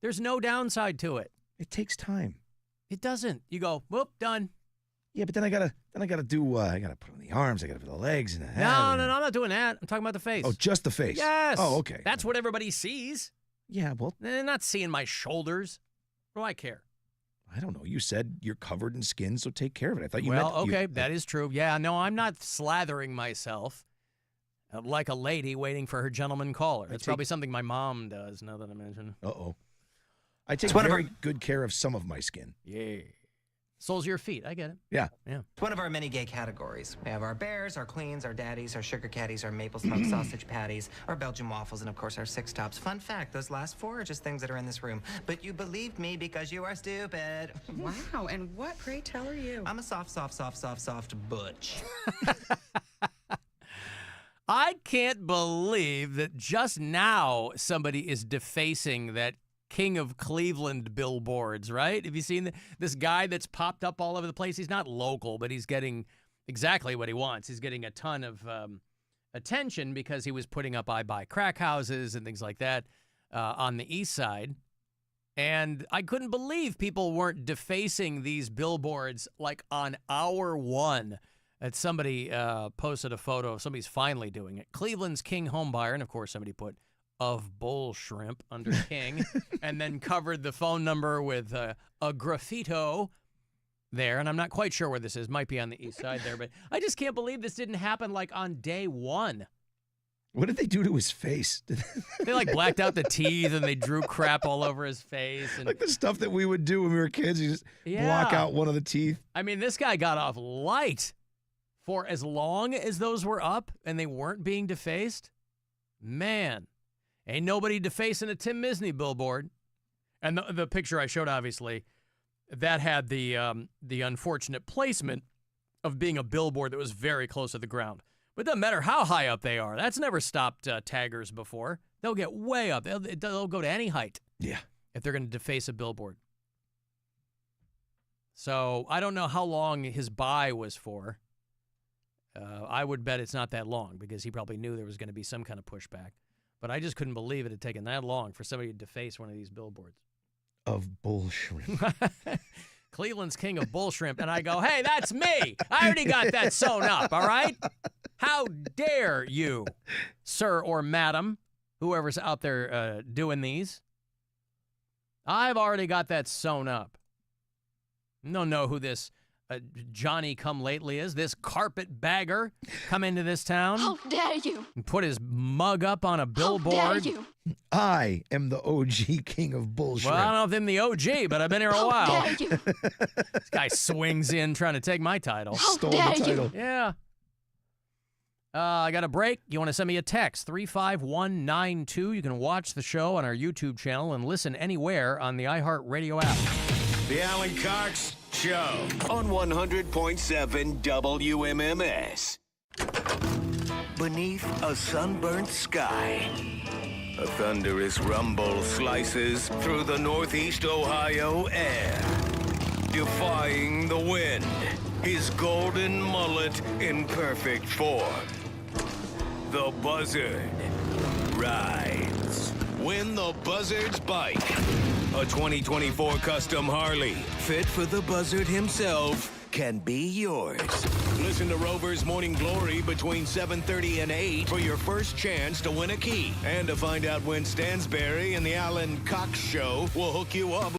There's no downside to it. It takes time. It doesn't. You go, whoop, done. Yeah, but then I gotta do. I gotta put on the arms. I gotta put the legs and the head. No, and- I'm not doing that. I'm talking about the face. Oh, just the face. Yes. Oh, okay. That's what everybody sees. Yeah, well, They're not seeing my shoulders. What do I care? I don't know. You said you're covered in skin, so take care of it. I thought you Well, meant okay, that is true. Yeah, no, I'm not slathering myself like a lady waiting for her gentleman caller. It's probably something my mom does, now that I mention. Uh-oh. I take very good care of some of my skin. Yeah. Soles of your feet. I get it. Yeah. Yeah. It's one of our many gay categories. We have our bears, our queens, our daddies, our sugar caddies, our maple smoked sausage patties, our Belgian waffles, and of course our six tops. Fun fact, those last four are just things that are in this room. But you believed me because you are stupid. Wow, and what, pray tell, are you? I'm a soft butch. I can't believe that just now somebody is defacing that King of Cleveland billboards, right? Have you seen this guy that's popped up all over the place? He's not local, but he's getting exactly what he wants. He's getting a ton of attention because he was putting up I Buy Crack houses and things like that on the east side. And I couldn't believe people weren't defacing these billboards like on hour one. That somebody posted a photo of somebody's finally doing it. Cleveland's King homebuyer, and of course somebody put of bull shrimp under King, and then covered the phone number with a graffito there. And I'm not quite sure where this is. Might be on the east side there, but I just can't believe this didn't happen like on day one. What did they do to his face? They like blacked out the teeth and they drew crap all over his face. And like the stuff that we would do when we were kids. You just block out one of the teeth. I mean, this guy got off light for as long as those were up and they weren't being defaced. Man. Ain't nobody defacing a Tim Misney billboard. And the picture I showed, obviously, that had the unfortunate placement of being a billboard that was very close to the ground. But it doesn't matter how high up they are. That's never stopped taggers before. They'll get way up. They'll go to any height. Yeah. If they're going to deface a billboard. So I don't know how long his buy was for. I would bet it's not that long because he probably knew there was going to be some kind of pushback. But I just couldn't believe it had taken that long for somebody to deface one of these billboards. Of bull shrimp. Cleveland's King of Bull Shrimp. And I go, hey, that's me. I already got that sewn up, all right? How dare you, sir or madam, whoever's out there doing these? I've already got that sewn up. Don't know who this Johnny come lately is, this carpetbagger come into this town. How dare you? And put his mug up on a billboard. How dare you? I am the OG King of Bull Shrimp. Well, I don't know if I'm the OG, but I've been here a How while. dare you? This guy swings in trying to take my title. How dare you? Yeah. I got a break. You want to send me a text, 35192. You can watch the show on our YouTube channel and listen anywhere on the iHeartRadio app. The Alan Cox Show on 100.7 WMMS. Beneath a sunburnt sky, a thunderous rumble slices through the northeast Ohio air, defying the wind, his golden mullet in perfect form. The Buzzard rides. Win the Buzzard's bike. A 2024 custom Harley, fit for the Buzzard himself, can be yours. Listen to Rover's Morning Glory between 7:30 and 8 for your first chance to win a key. And to find out when Stansberry and the Alan Cox Show will hook you up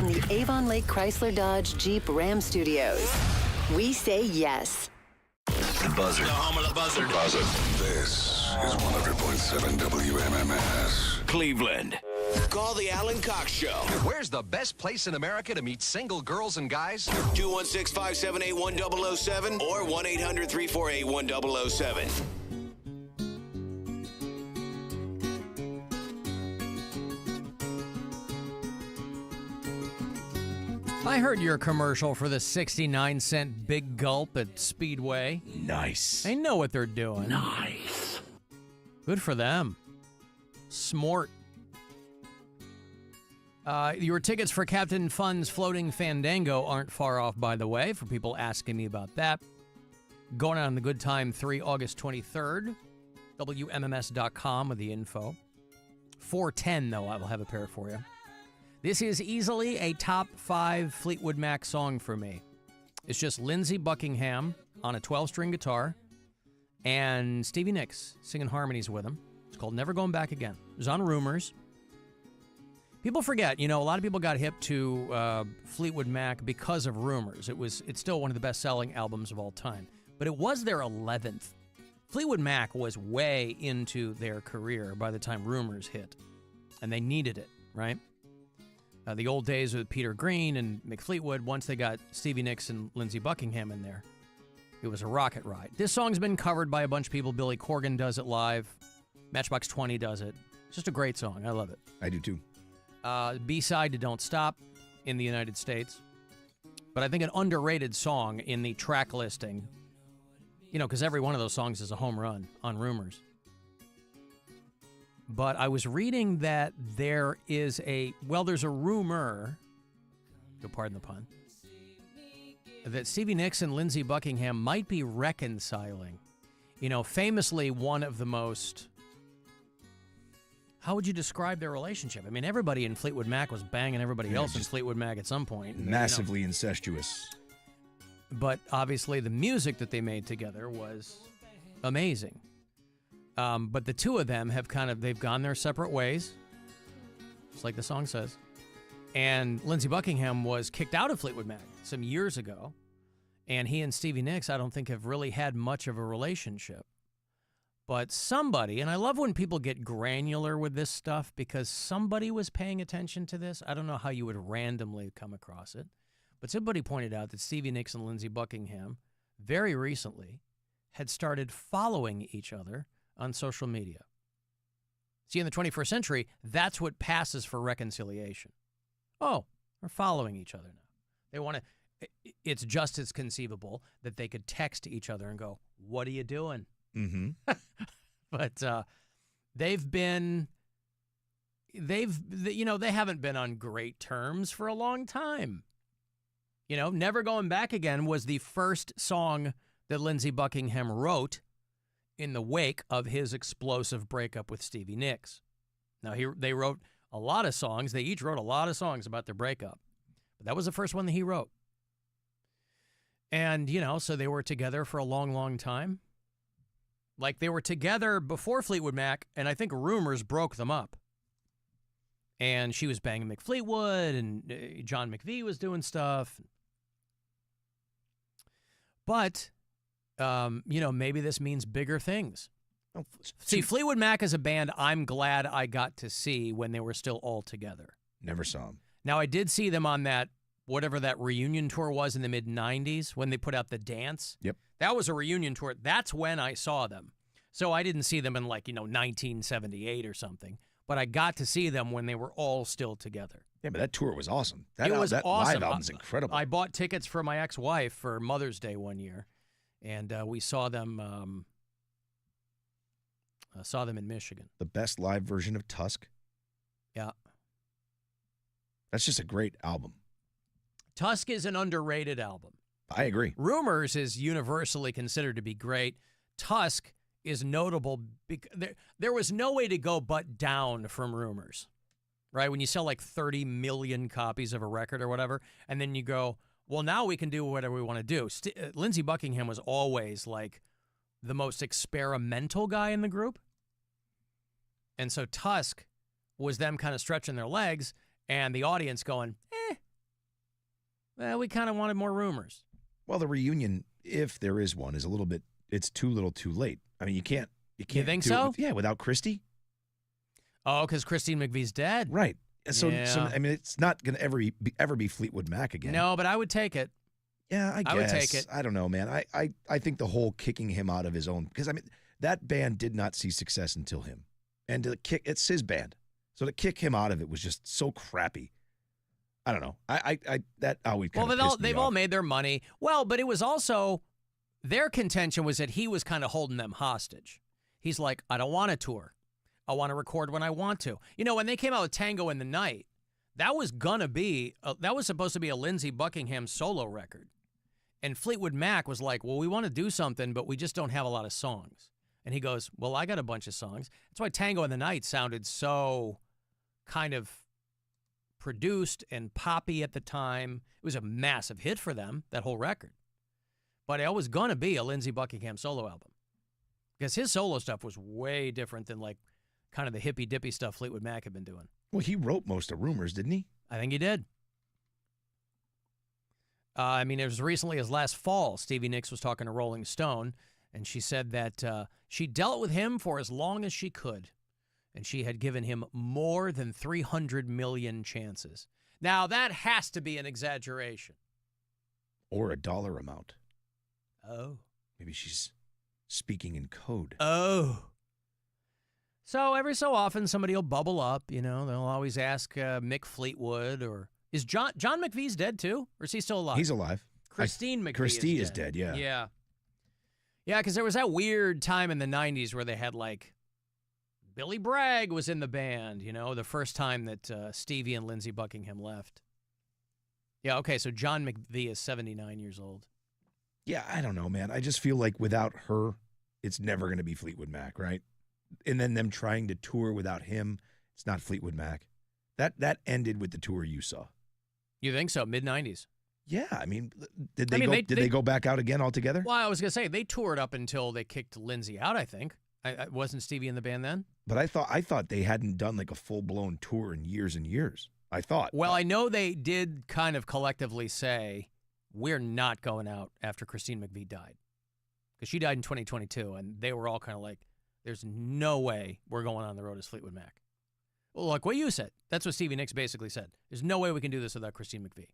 from the Avon Lake Chrysler Dodge Jeep Ram Studios. We say yes. The Buzzard. The home of the Buzzard. Buzzard. This is 100.7 WMMS. Cleveland. Call the Alan Cox Show. Where's the best place in America to meet single girls and guys? 216-578-1007 or 1-800-348-1007. I heard your commercial for the 69-cent Big Gulp at Speedway. Nice. They know what they're doing. Nice. Good for them. Smart. Your tickets for Captain Fun's Floating Fandango aren't far off, by the way, for people asking me about that. Going on the Good Time 3, August 23rd. WMMS.com with the info. 410, though, I will have a pair for you. This is easily a top 5 Fleetwood Mac song for me. It's just Lindsey Buckingham on a 12-string guitar and Stevie Nicks singing harmonies with him. It's called Never Going Back Again. It was on Rumors. People forget, a lot of people got hip to Fleetwood Mac because of Rumors. It's still one of the best-selling albums of all time. But it was their 11th. Fleetwood Mac was way into their career by the time Rumors hit. And they needed it, right? The old days with Peter Green and Mick Fleetwood, once they got Stevie Nicks and Lindsey Buckingham in there, it was a rocket ride. This song's been covered by a bunch of people. Billy Corgan does it live. Matchbox 20 does it. It's just a great song. I love it. I do too. B-side to Don't Stop in the United States. But I think an underrated song in the track listing, because every one of those songs is a home run on Rumors. But I was reading that there's a rumor, pardon the pun, that Stevie Nicks and Lindsey Buckingham might be reconciling. Famously one of the most, how would you describe their relationship? I mean, everybody in Fleetwood Mac was banging everybody else in Fleetwood Mac at some point. Massively incestuous. But obviously the music that they made together was amazing. But the two of them they've gone their separate ways, just like the song says. And Lindsey Buckingham was kicked out of Fleetwood Mac some years ago, and he and Stevie Nicks, I don't think, have really had much of a relationship. But somebody, and I love when people get granular with this stuff, because somebody was paying attention to this. I don't know how you would randomly come across it, but somebody pointed out that Stevie Nicks and Lindsey Buckingham very recently had started following each other on social media. See, in the 21st century, that's what passes for reconciliation. Oh, we're following each other now. They want to, it's just as conceivable that they could text each other and go, "What are you doing?" Mm-hmm. But they haven't been on great terms for a long time. Never Going Back Again was the first song that Lindsey Buckingham wrote in the wake of his explosive breakup with Stevie Nicks. Now, they wrote a lot of songs. They each wrote a lot of songs about their breakup. But that was the first one that he wrote. And, so they were together for a long, long time. Like, they were together before Fleetwood Mac, and I think Rumors broke them up. And she was banging Mick Fleetwood, and John McVie was doing stuff. But maybe this means bigger things. See, Fleetwood Mac is a band I'm glad I got to see when they were still all together. Never saw them. Now, I did see them on whatever that reunion tour was in the mid-'90s when they put out The Dance. Yep. That was a reunion tour. That's when I saw them. So I didn't see them in 1978 or something. But I got to see them when they were all still together. Yeah, but that tour was awesome. That awesome. live album's incredible. I bought tickets for my ex-wife for Mother's Day one year. And we saw them in Michigan. The best live version of Tusk. Yeah. That's just a great album. Tusk is an underrated album. I agree. Rumors is universally considered to be great. Tusk is notable because there was no way to go but down from Rumors, right? When you sell 30 million copies of a record or whatever, and then you go, well, now we can do whatever we want to do. Lindsey Buckingham was always the most experimental guy in the group. And so Tusk was them kind of stretching their legs and the audience going, Well, we kind of wanted more rumors. Well, the reunion, if there is one, is a little bit. It's too little, too late. I mean, you can't. You think do so? It without Christy. Oh, because Christine McVie's dead. Right. So Yeah. I mean, it's not going to ever be Fleetwood Mac again. No, but I would take it. Yeah, I guess. I would take it. I don't know, man. I think the whole kicking him out of his own, because I mean that band did not see success until him, and it's his band, so to kick him out of it was just so crappy. I don't know. That always kind of pissed me they've off. all made their money. Well, but it was also their contention was that he was kind of holding them hostage. He's like, I don't want to tour. I want to record when I want to. You know, when they came out with Tango in the Night, that was supposed to be a Lindsey Buckingham solo record. And Fleetwood Mac was like, well, we want to do something, but we just don't have a lot of songs. And he goes, well, I got a bunch of songs. That's why Tango in the Night sounded so kind of produced and poppy at the time. It was a massive hit for them, that whole record. But it was going to be a Lindsey Buckingham solo album. Because his solo stuff was way different than like kind of the hippy-dippy stuff Fleetwood Mac had been doing. Well, he wrote most of Rumors, didn't he? I think he did. I mean, it was recently as last fall, Stevie Nicks was talking to Rolling Stone, and she said that she dealt with him for as long as she could, and she had given him more than 300 million chances. Now, that has to be an exaggeration. Or a dollar amount. Oh. Maybe she's speaking in code. Oh. So every so often, somebody will bubble up, you know. They'll always ask Mick Fleetwood or... Is John McVie's dead, too? Or is he still alive? He's alive. Christine McVie Christy is is dead, yeah. Yeah. Yeah, because there was that weird time in the 90s where they had, like, Billy Bragg was in the band, you know, the first time that Stevie and Lindsey Buckingham left. Yeah, okay, so John McVie is 79 years old. Yeah, I don't know, man. I just feel like without her, it's never going to be Fleetwood Mac, right? And then them trying to tour without him, it's not Fleetwood Mac. That ended with the tour you saw. You think so? Mid-90s? Yeah, I mean, did they go back out again altogether? Well, I was going to say, they toured up until they kicked Lindsey out, I think. Wasn't Stevie in the band then? But I thought they hadn't done like a full-blown tour in years and years. I thought. Well, I know they did kind of collectively say, we're not going out after Christine McVie died. Because she died in 2022, and they were all kind of like, there's no way we're going on the road as Fleetwood Mac. Well, like what you said. That's what Stevie Nicks basically said. There's no way we can do this without Christine McVie.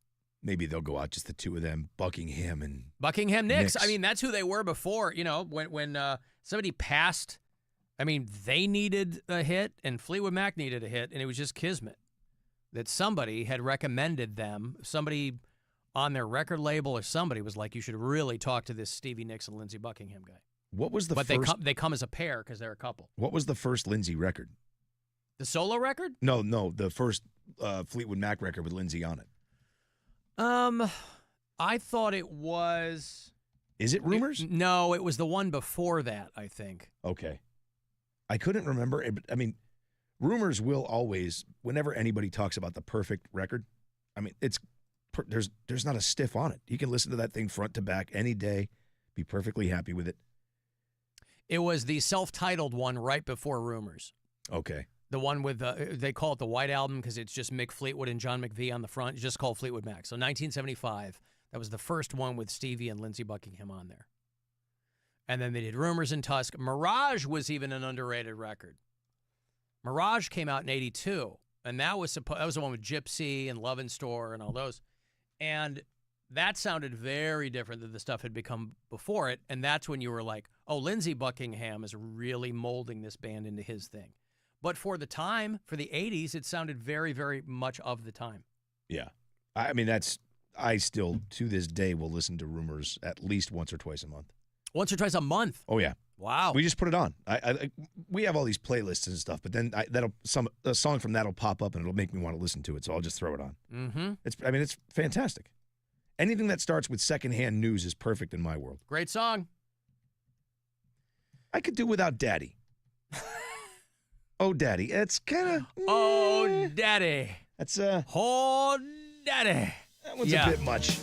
Maybe they'll go out, just the two of them, Buckingham Nicks. I mean, that's who they were before. You know, when somebody passed, I mean, they needed a hit, and Fleetwood Mac needed a hit, and it was just kismet that somebody had recommended them. Somebody on their record label or somebody was like, you should really talk to this Stevie Nicks and Lindsey Buckingham guy. What was the but first? They come as a pair because they're a couple. What was the first Lindsey record? The solo record? No, the first Fleetwood Mac record with Lindsey on it. I thought it was... Is it Rumors? No, it was the one before that, I think. Okay. I couldn't remember. I mean, Rumors will always, whenever anybody talks about the perfect record, I mean, there's not a stiff on it. You can listen to that thing front to back any day, be perfectly happy with it. It was the self-titled one right before Rumors. Okay. The one with, they call it the White Album because it's just Mick Fleetwood and John McVie on the front. It's just called Fleetwood Mac. So 1975, that was the first one with Stevie and Lindsey Buckingham on there. And then they did Rumors in Tusk. Mirage was even an underrated record. Mirage came out in 82, and that was the one with Gypsy and Love in Store and all those. And that sounded very different than the stuff had become before it, and that's when you were like, oh, Lindsey Buckingham is really molding this band into his thing. But for the time, for the 80s, it sounded very, very much of the time. Yeah. I mean, I still, to this day, will listen to Rumors at least once or twice a month. Once or twice a month? Oh, yeah. Wow. We just put it on. We have all these playlists and stuff, but then a song from that'll pop up and it'll make me want to listen to it, so I'll just throw it on. Mm-hmm. It's fantastic. Anything that starts with secondhand news is perfect in my world. Great song. I could do without Daddy. Oh, Daddy. It's kind of... Oh, Daddy. That's Oh, Daddy. That one's a bit much.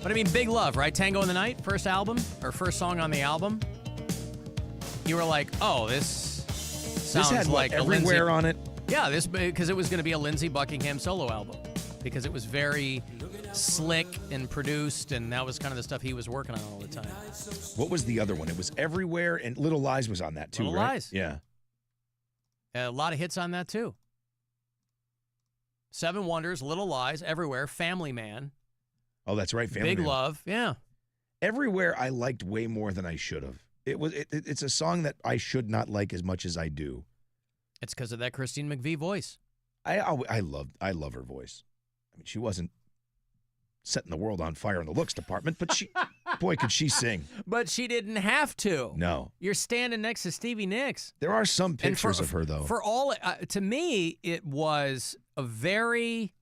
But I mean, Big Love, right? Tango in the Night, first album, or first song on the album. You were like, oh, this sounds had like Everywhere on it. Yeah, this because it was going to be a Lindsey Buckingham solo album. because it was very slick and produced, and that was kind of the stuff he was working on all the time. What was the other one? It was Everywhere, and Little Lies was on that too, Little right? Lies. Yeah. A lot of hits on that too. Seven Wonders, Little Lies, Everywhere, Family Man. Oh, that's right. Family Big Man. Love. Yeah. Everywhere I liked way more than I should have. It's a song that I should not like as much as I do. It's because of that Christine McVie voice. I love her voice. I mean, she wasn't setting the world on fire in the looks department, but boy, could she sing. But she didn't have to. No. You're standing next to Stevie Nicks. There are some pictures of her, though. For all, to me, it was a very,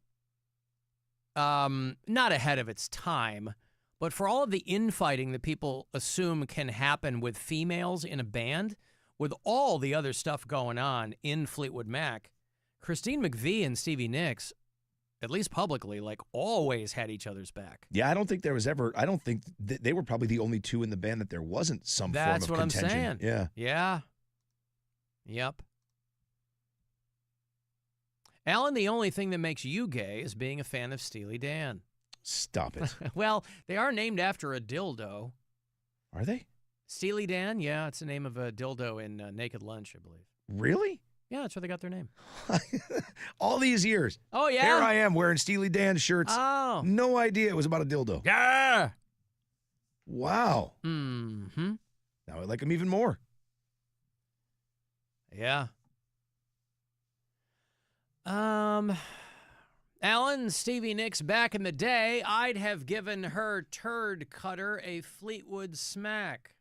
not ahead of its time, but for all of the infighting that people assume can happen with females in a band, with all the other stuff going on in Fleetwood Mac, Christine McVie and Stevie Nicks, at least publicly, like always had each other's back. Yeah, I don't think they were probably the only two in the band that there wasn't some That's form of what contention. I'm saying. Yeah. Yeah. Yep. Alan, the only thing that makes you gay is being a fan of Steely Dan. Stop it. Well, they are named after a dildo. Are they? Steely Dan? Yeah, it's the name of a dildo in Naked Lunch, I believe. Really? Yeah, that's where they got their name. All these years. Oh, yeah? Here I am wearing Steely Dan shirts. Oh. No idea it was about a dildo. Yeah. Wow. Mm-hmm. Now I like him even more. Yeah. Alan, Stevie Nicks back in the day, I'd have given her turd cutter a Fleetwood smack.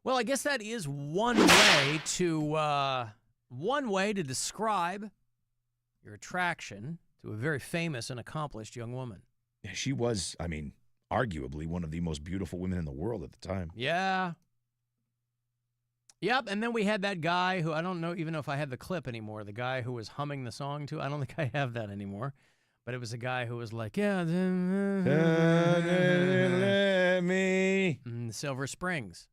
Well, I guess that is one way to describe your attraction to a very famous and accomplished young woman. Yeah, she was, I mean, arguably one of the most beautiful women in the world at the time. Yeah. Yep, and then we had that guy who, I don't know even know if I have the clip anymore, the guy who was humming the song to, I don't think I have that anymore, but it was a guy who was like, yeah, me. Silver Springs.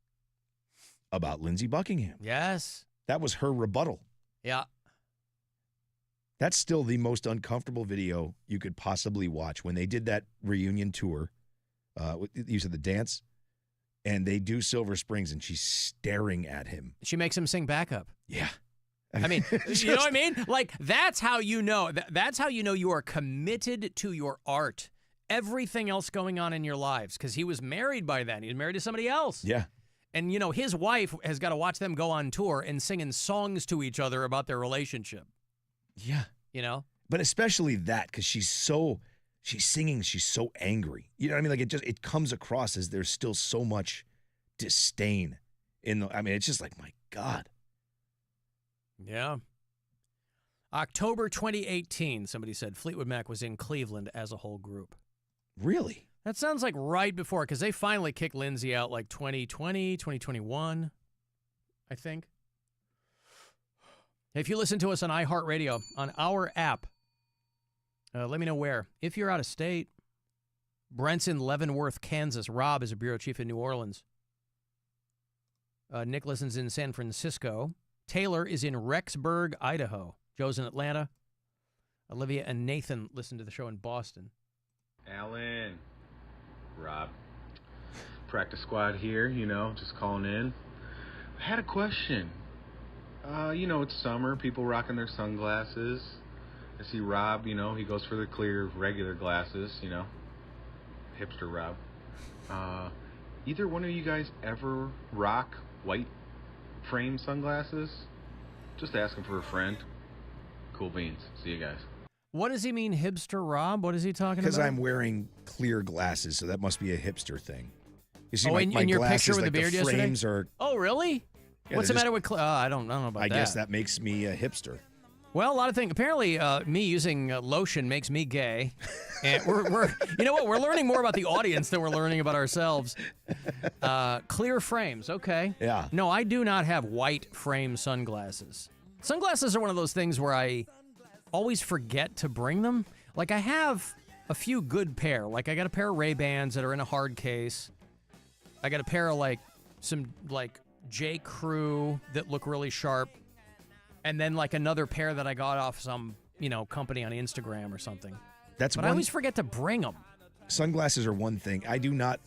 About Lindsey Buckingham. Yes. That was her rebuttal. Yeah. That's still the most uncomfortable video you could possibly watch. When they did that reunion tour, you said the dance, and they do Silver Springs, and she's staring at him. She makes him sing backup. Yeah. I mean, you know what I mean? Like, that's how you know. That's how you know you are committed to your art. Everything else going on in your lives, because he was married by then. He was married to somebody else. Yeah. And, you know, his wife has got to watch them go on tour and singing songs to each other about their relationship. Yeah. You know? But especially that, because she's singing, she's so angry. You know what I mean? Like, it comes across as there's still so much disdain I mean, it's just like, my God. Yeah. October 2018, somebody said Fleetwood Mac was in Cleveland as a whole group. Really? That sounds like right before, because they finally kicked Lindsay out like 2020, 2021, I think. If you listen to us on iHeartRadio, on our app, let me know where. If you're out of state, Brent's in Leavenworth, Kansas. Rob is a bureau chief in New Orleans. Nick listens in San Francisco. Taylor is in Rexburg, Idaho. Joe's in Atlanta. Olivia and Nathan listen to the show in Boston. Alan, Rob, practice squad here, just calling in. I had a question. It's summer, people rocking their sunglasses. I see Rob, he goes for the clear, regular glasses, hipster Rob. Either one of you guys ever rock white frame sunglasses? Just asking for a friend. Cool beans. See you guys. What does he mean, hipster Rob? What is he talking about? Because I'm wearing clear glasses, so that must be a hipster thing. You see, my in your glasses, picture with like the beard the frames yesterday? are. Oh, really? Yeah, What's the matter with? I don't know about that. I guess that makes me a hipster. Well, a lot of things. Apparently, me using lotion makes me gay, and we're you know what? We're learning more about the audience than we're learning about ourselves. Clear frames, okay? Yeah. No, I do not have white frame sunglasses. Sunglasses are one of those things where I always forget to bring them. Like, I have a few good pair. Like, I got a pair of Ray-Bans that are in a hard case. I got a pair of some J. Crew that look really sharp. And then like another pair that I got off some, company on Instagram or something. But I always forget to bring them. Sunglasses are one thing. I do not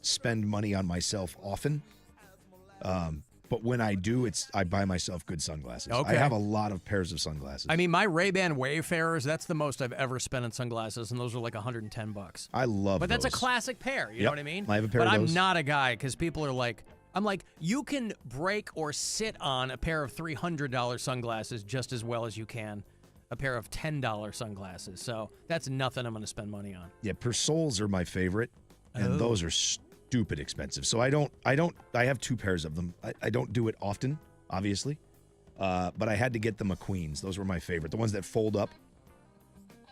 spend money on myself often. But when I do, I buy myself good sunglasses. Okay. I have a lot of pairs of sunglasses. I mean, my Ray-Ban Wayfarers, that's the most I've ever spent on sunglasses, and those are like $110. I love But that's those. a classic pair, you know what I mean? I have a pair but of I'm those. not a guy, because people are like, you can break or sit on a pair of $300 sunglasses just as well as you can a pair of $10 sunglasses. So that's nothing I'm going to spend money on. Yeah, Persols are my favorite, and those are stupid expensive. So I have 2 pairs of them. I don't do it often, obviously, but I had to get the McQueens. Those were my favorite, the ones that fold up.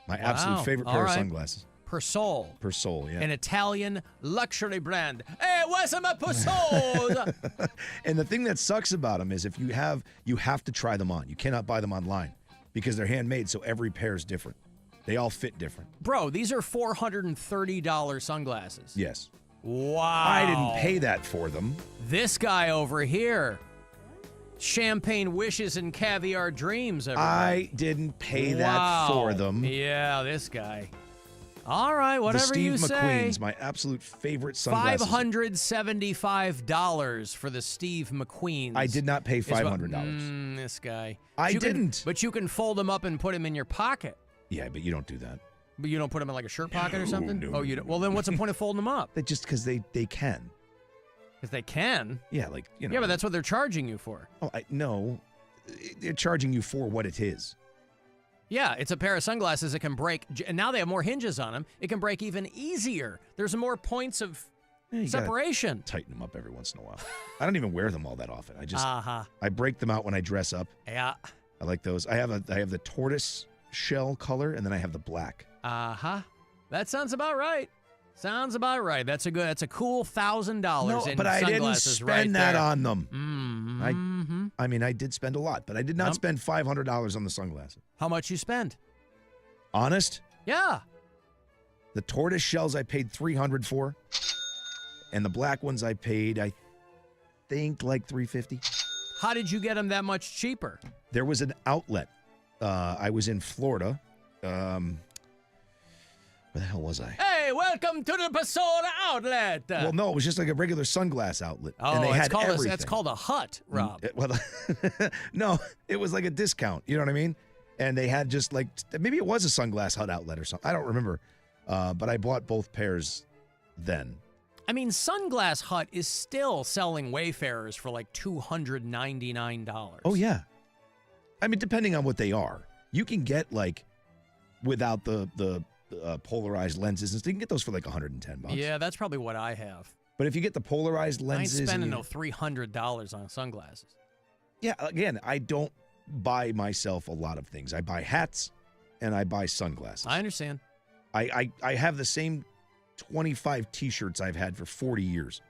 My absolute favorite pair of sunglasses. Persol, yeah. An Italian luxury brand. Hey, what's my Persols? And the thing that sucks about them is you have to try them on. You cannot buy them online because they're handmade, so every pair is different. They all fit different. Bro, these are $430 sunglasses. Yes. Wow. I didn't pay that for them. This guy over here. Champagne wishes and caviar dreams. Everybody. I didn't pay that for them. Yeah, this guy. All right, whatever you say. The Steve McQueen's, my absolute favorite sunglasses. $575 for the Steve McQueen's. I did not pay $500. This guy. I didn't. But you can fold them up and put them in your pocket. Yeah, but you don't do that. But you don't put them in like a shirt pocket or something? No, oh, you don't? Well, then what's the point of folding them up? Just because they can. Because they can? Yeah, Yeah, but that's what they're charging you for. Oh, no. They're charging you for what it is. Yeah, it's a pair of sunglasses that can break, and now they have more hinges on them. It can break even easier. There's more points of separation. Tighten them up every once in a while. I don't even wear them all that often. I just I break them out when I dress up. Yeah. I like those. I have the tortoise shell color, and then I have the black. That sounds about right. Sounds about right. That's a cool $1,000 No, in but I didn't sunglasses spend right that there. on them. I mean, I did spend a lot, but I did not spend $500 on the sunglasses. How much you spend? Honest? Yeah. The tortoise shells I paid $300 for, and the black ones I paid, I think, like $350. How did you get them that much cheaper? There was an outlet. I was in Florida. Where the hell was I? Hey, welcome to the Pasora outlet. Well, no, it was just like a regular sunglass outlet. Oh, and they had everything. That's called a hut, Rob. No, it was like a discount. You know what I mean? And they had just like, maybe it was a Sunglass Hut outlet or something. I don't remember. But I bought both pairs then. I mean, Sunglass Hut is still selling Wayfarers for like $299. Oh, yeah. I mean, depending on what they are. You can get like, without the polarized lenses, and you can get those for like $110. Yeah, that's probably what I have. But if you get the polarized lenses, I ain't spending no $300 on sunglasses. Yeah, again, I don't buy myself a lot of things. I buy hats and I buy sunglasses. I understand. I have the same 25 T-shirts I've had for 40 years.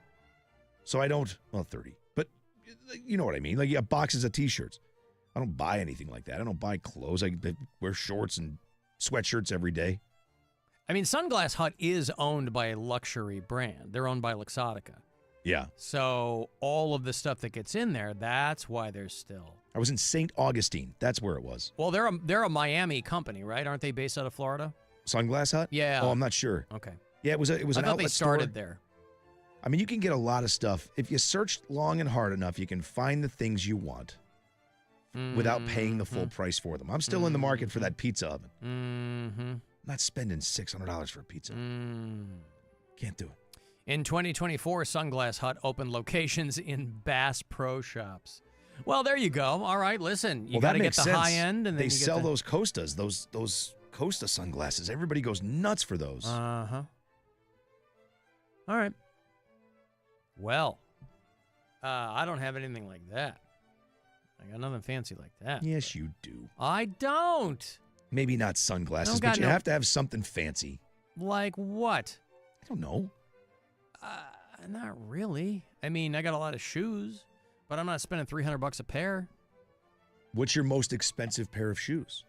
So I don't, 30. But you know what I mean? Like, you have boxes of T-shirts. I don't buy anything like that. I don't buy clothes. I wear shorts and sweatshirts every day. I mean, Sunglass Hut is owned by a luxury brand. They're owned by Luxottica. Yeah. So all of the stuff that gets in there, that's why they're still. I was in St. Augustine. That's where it was. Well, they're a Miami company, right? Aren't they based out of Florida? Sunglass Hut? Yeah. Oh, I'm not sure. Okay. Yeah, it was an outlet store. I thought they started there. I mean, you can get a lot of stuff. If you search long and hard enough, you can find the things you want without paying the full price for them. I'm still in the market for that pizza oven. I'm not spending $600 for a pizza. Can't do it. In 2024, Sunglass Hut opened locations in Bass Pro Shops. Well, there you go. All right, listen, you got to get the high end, and then they you sell get those Costas, those Costa sunglasses. Everybody goes nuts for those. All right. Well, I don't have anything like that. I got nothing fancy like that. Yes, you do. I don't. Maybe not sunglasses, but you have to have something fancy. Like what? I don't know. Not really. I mean, I got a lot of shoes, but I'm not spending $300 a pair. What's your most expensive pair of shoes?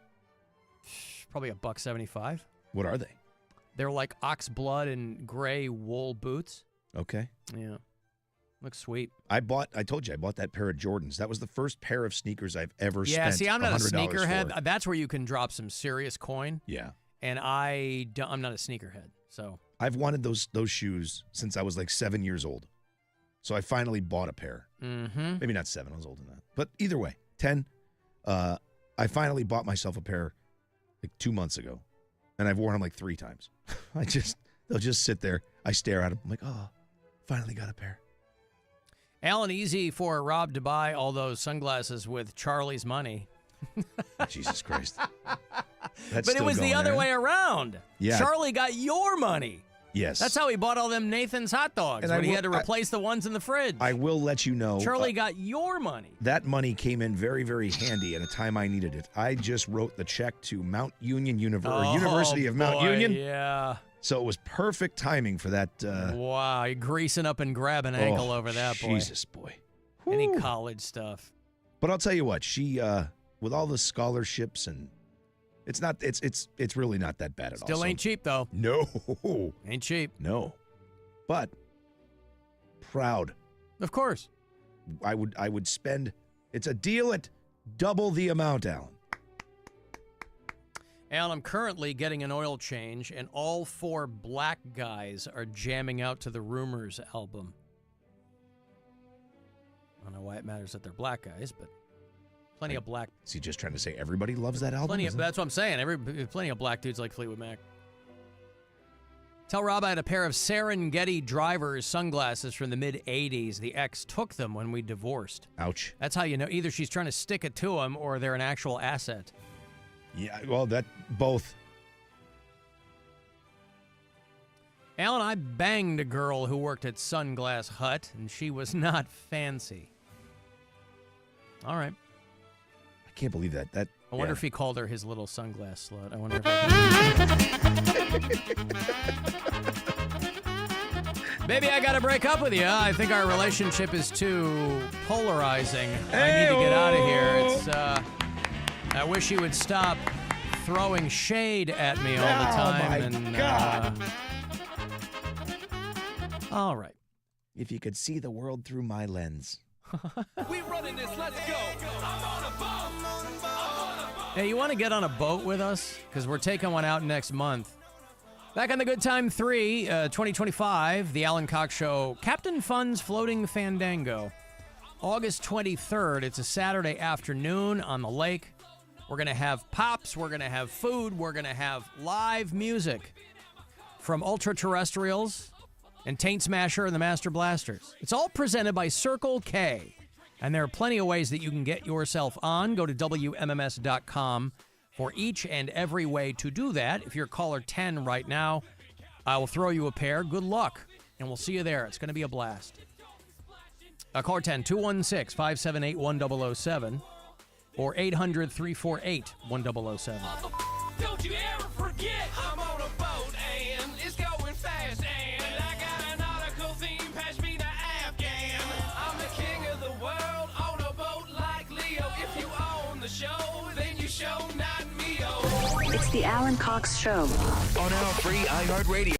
Probably $175. What are they? They're like ox blood and gray wool boots. Okay. Yeah. Looks sweet. I told you, I bought that pair of Jordans. That was the first pair of sneakers I've ever spent. Yeah, see, I'm not a $100 sneakerhead. for. That's where you can drop some serious coin. Yeah. And I'm not a sneakerhead, so. I've wanted those shoes since I was like 7 years old. So I finally bought a pair. Mm-hmm. Maybe not 7, I was older than that. But either way, 10. I finally bought myself a pair like 2 months ago. And I've worn them like 3 times. They'll just sit there. I stare at them. I'm like, oh, finally got a pair. Alan, easy for Rob to buy all those sunglasses with Charlie's money. Jesus Christ. But it was the other way around. Yeah. Charlie got your money. Yes. That's how he bought all them Nathan's hot dogs, And when I he will- had to replace the ones in the fridge. I will let you know. Charlie got your money. That money came in very, very handy at a time I needed it. I just wrote the check to University of Mount boy, Union. Yeah. So it was perfect timing for that. Wow, you're greasing up and grabbing ankle over that, boy. Jesus, boy. Any college stuff. But I'll tell you what, she with all the scholarships and it's really not that bad at all. Still ain't cheap though. No. Ain't cheap. No. But proud. Of course. I would spend, it's a deal at double the amount, Alan. Alan, I'm currently getting an oil change, and all 4 black guys are jamming out to the Rumors album. I don't know why it matters that they're black guys, but plenty of black. Is he just trying to say everybody loves that album? That's what I'm saying. Plenty of black dudes like Fleetwood Mac. Tell Rob I had a pair of Serengeti Drivers sunglasses from the mid-'80s. The ex took them when we divorced. Ouch. That's how you know either she's trying to stick it to him or they're an actual asset. Yeah, well, both. Alan, I banged a girl who worked at Sunglass Hut, and she was not fancy. All right. I can't believe that. I wonder if he called her his little sunglass slut. I wonder if Baby, I gotta break up with you. I think our relationship is too polarizing. I need to get out of here. It's I wish you would stop throwing shade at me all the time. Oh, my God. All right. If you could see the world through my lens. We running this, let's go. I'm on a boat. Hey, you want to get on a boat with us? Because we're taking one out next month. Back on the Good Time 3, 2025, the Alan Cox Show, Captain Fun's Floating Fandango. August 23rd, it's a Saturday afternoon on the lake. We're going to have pops, we're going to have food, we're going to have live music from Ultra Terrestrials and Taint Smasher and the Master Blasters. It's all presented by Circle K. And there are plenty of ways that you can get yourself on. Go to WMMS.com for each and every way to do that. If you're caller 10 right now, I will throw you a pair. Good luck. And we'll see you there. It's going to be a blast. Caller 10, 216-578-1007 or 800-348-1007. Don't you ever forget I'm on a boat and it's going fast and I got an article theme, pass me the Afghan. I'm the king of the world on a boat like Leo. If you own the show, then you show not me-o. It's the Alan Cox Show. On our free iHeartRadio.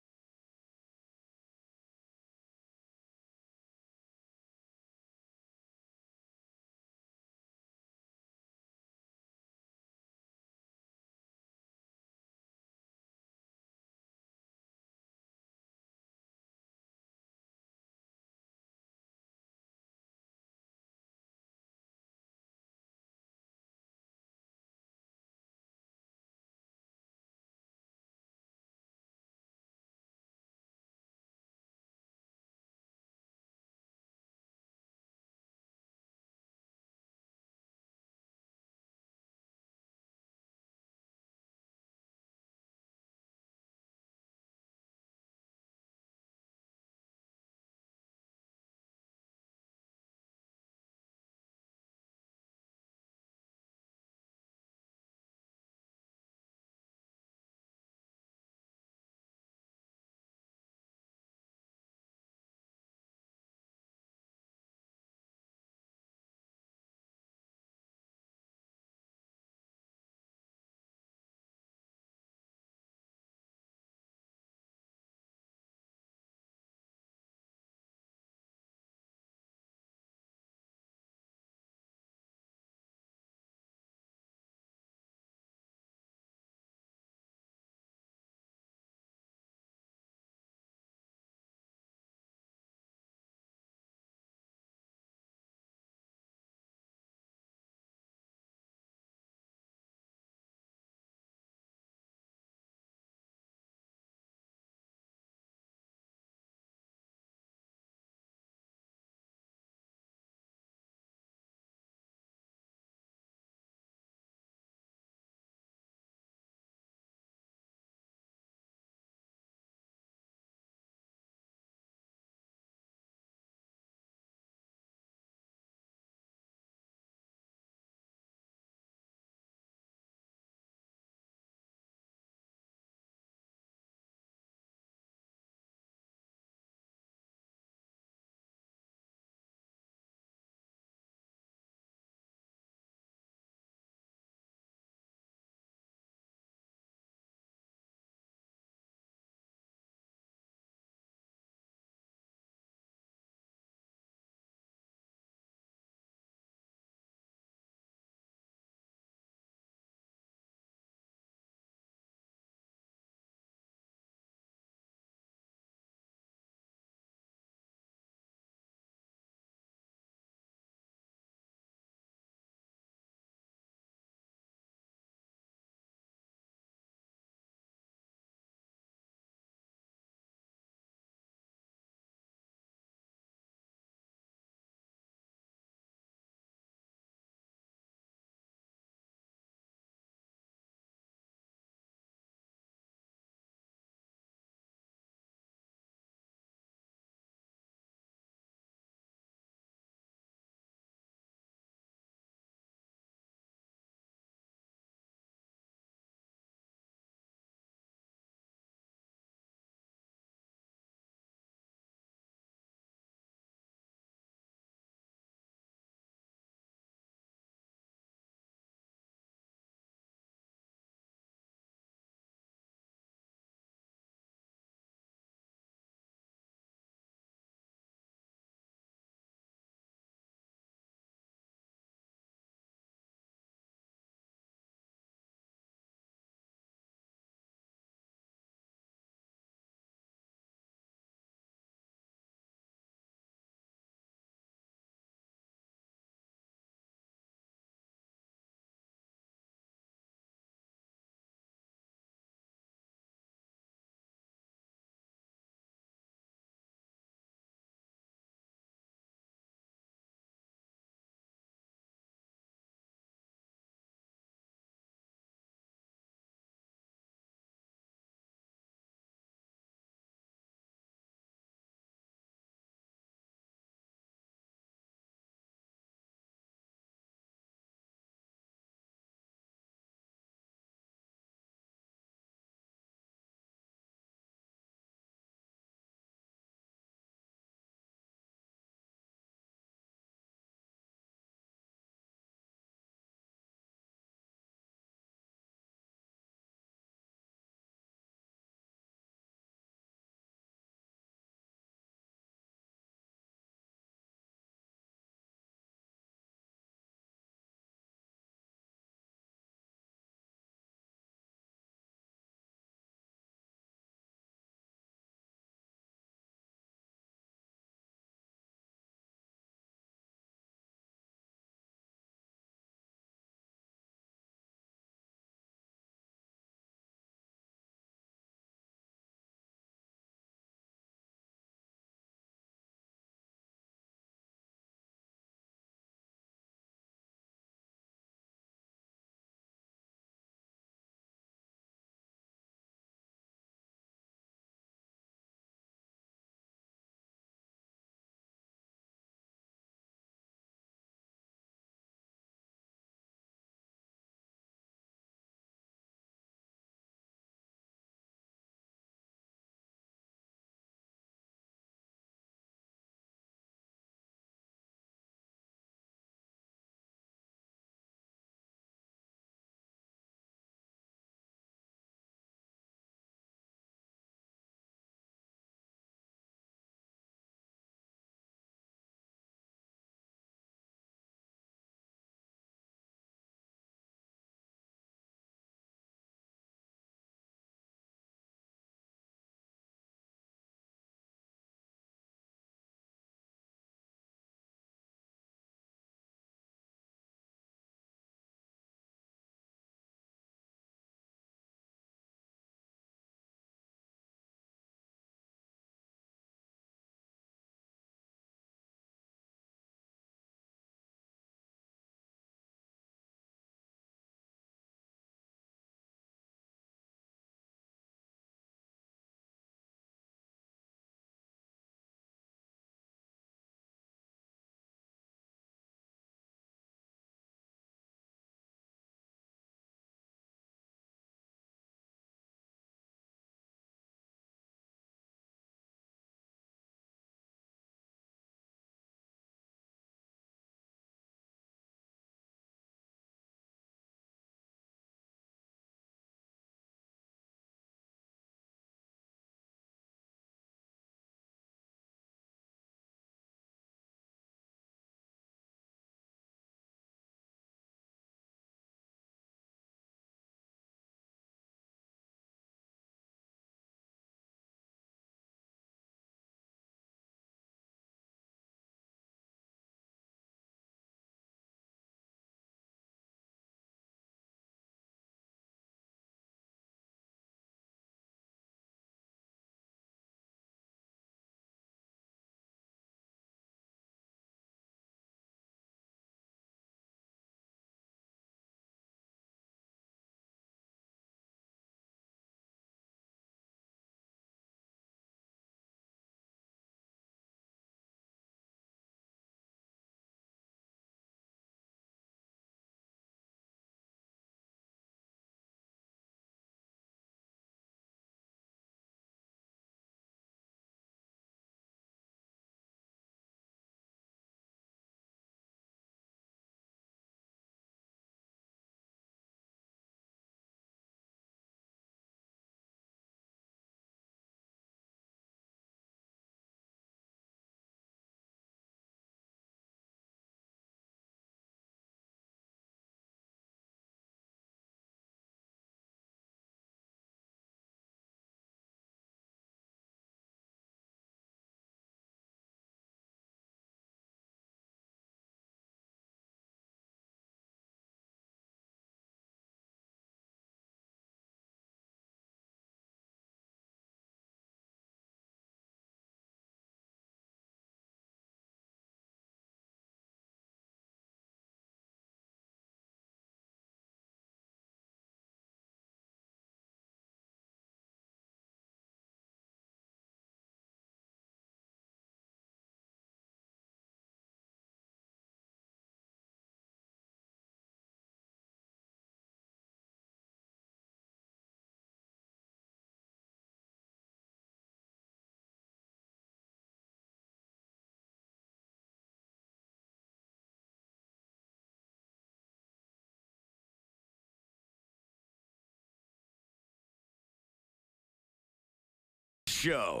Show.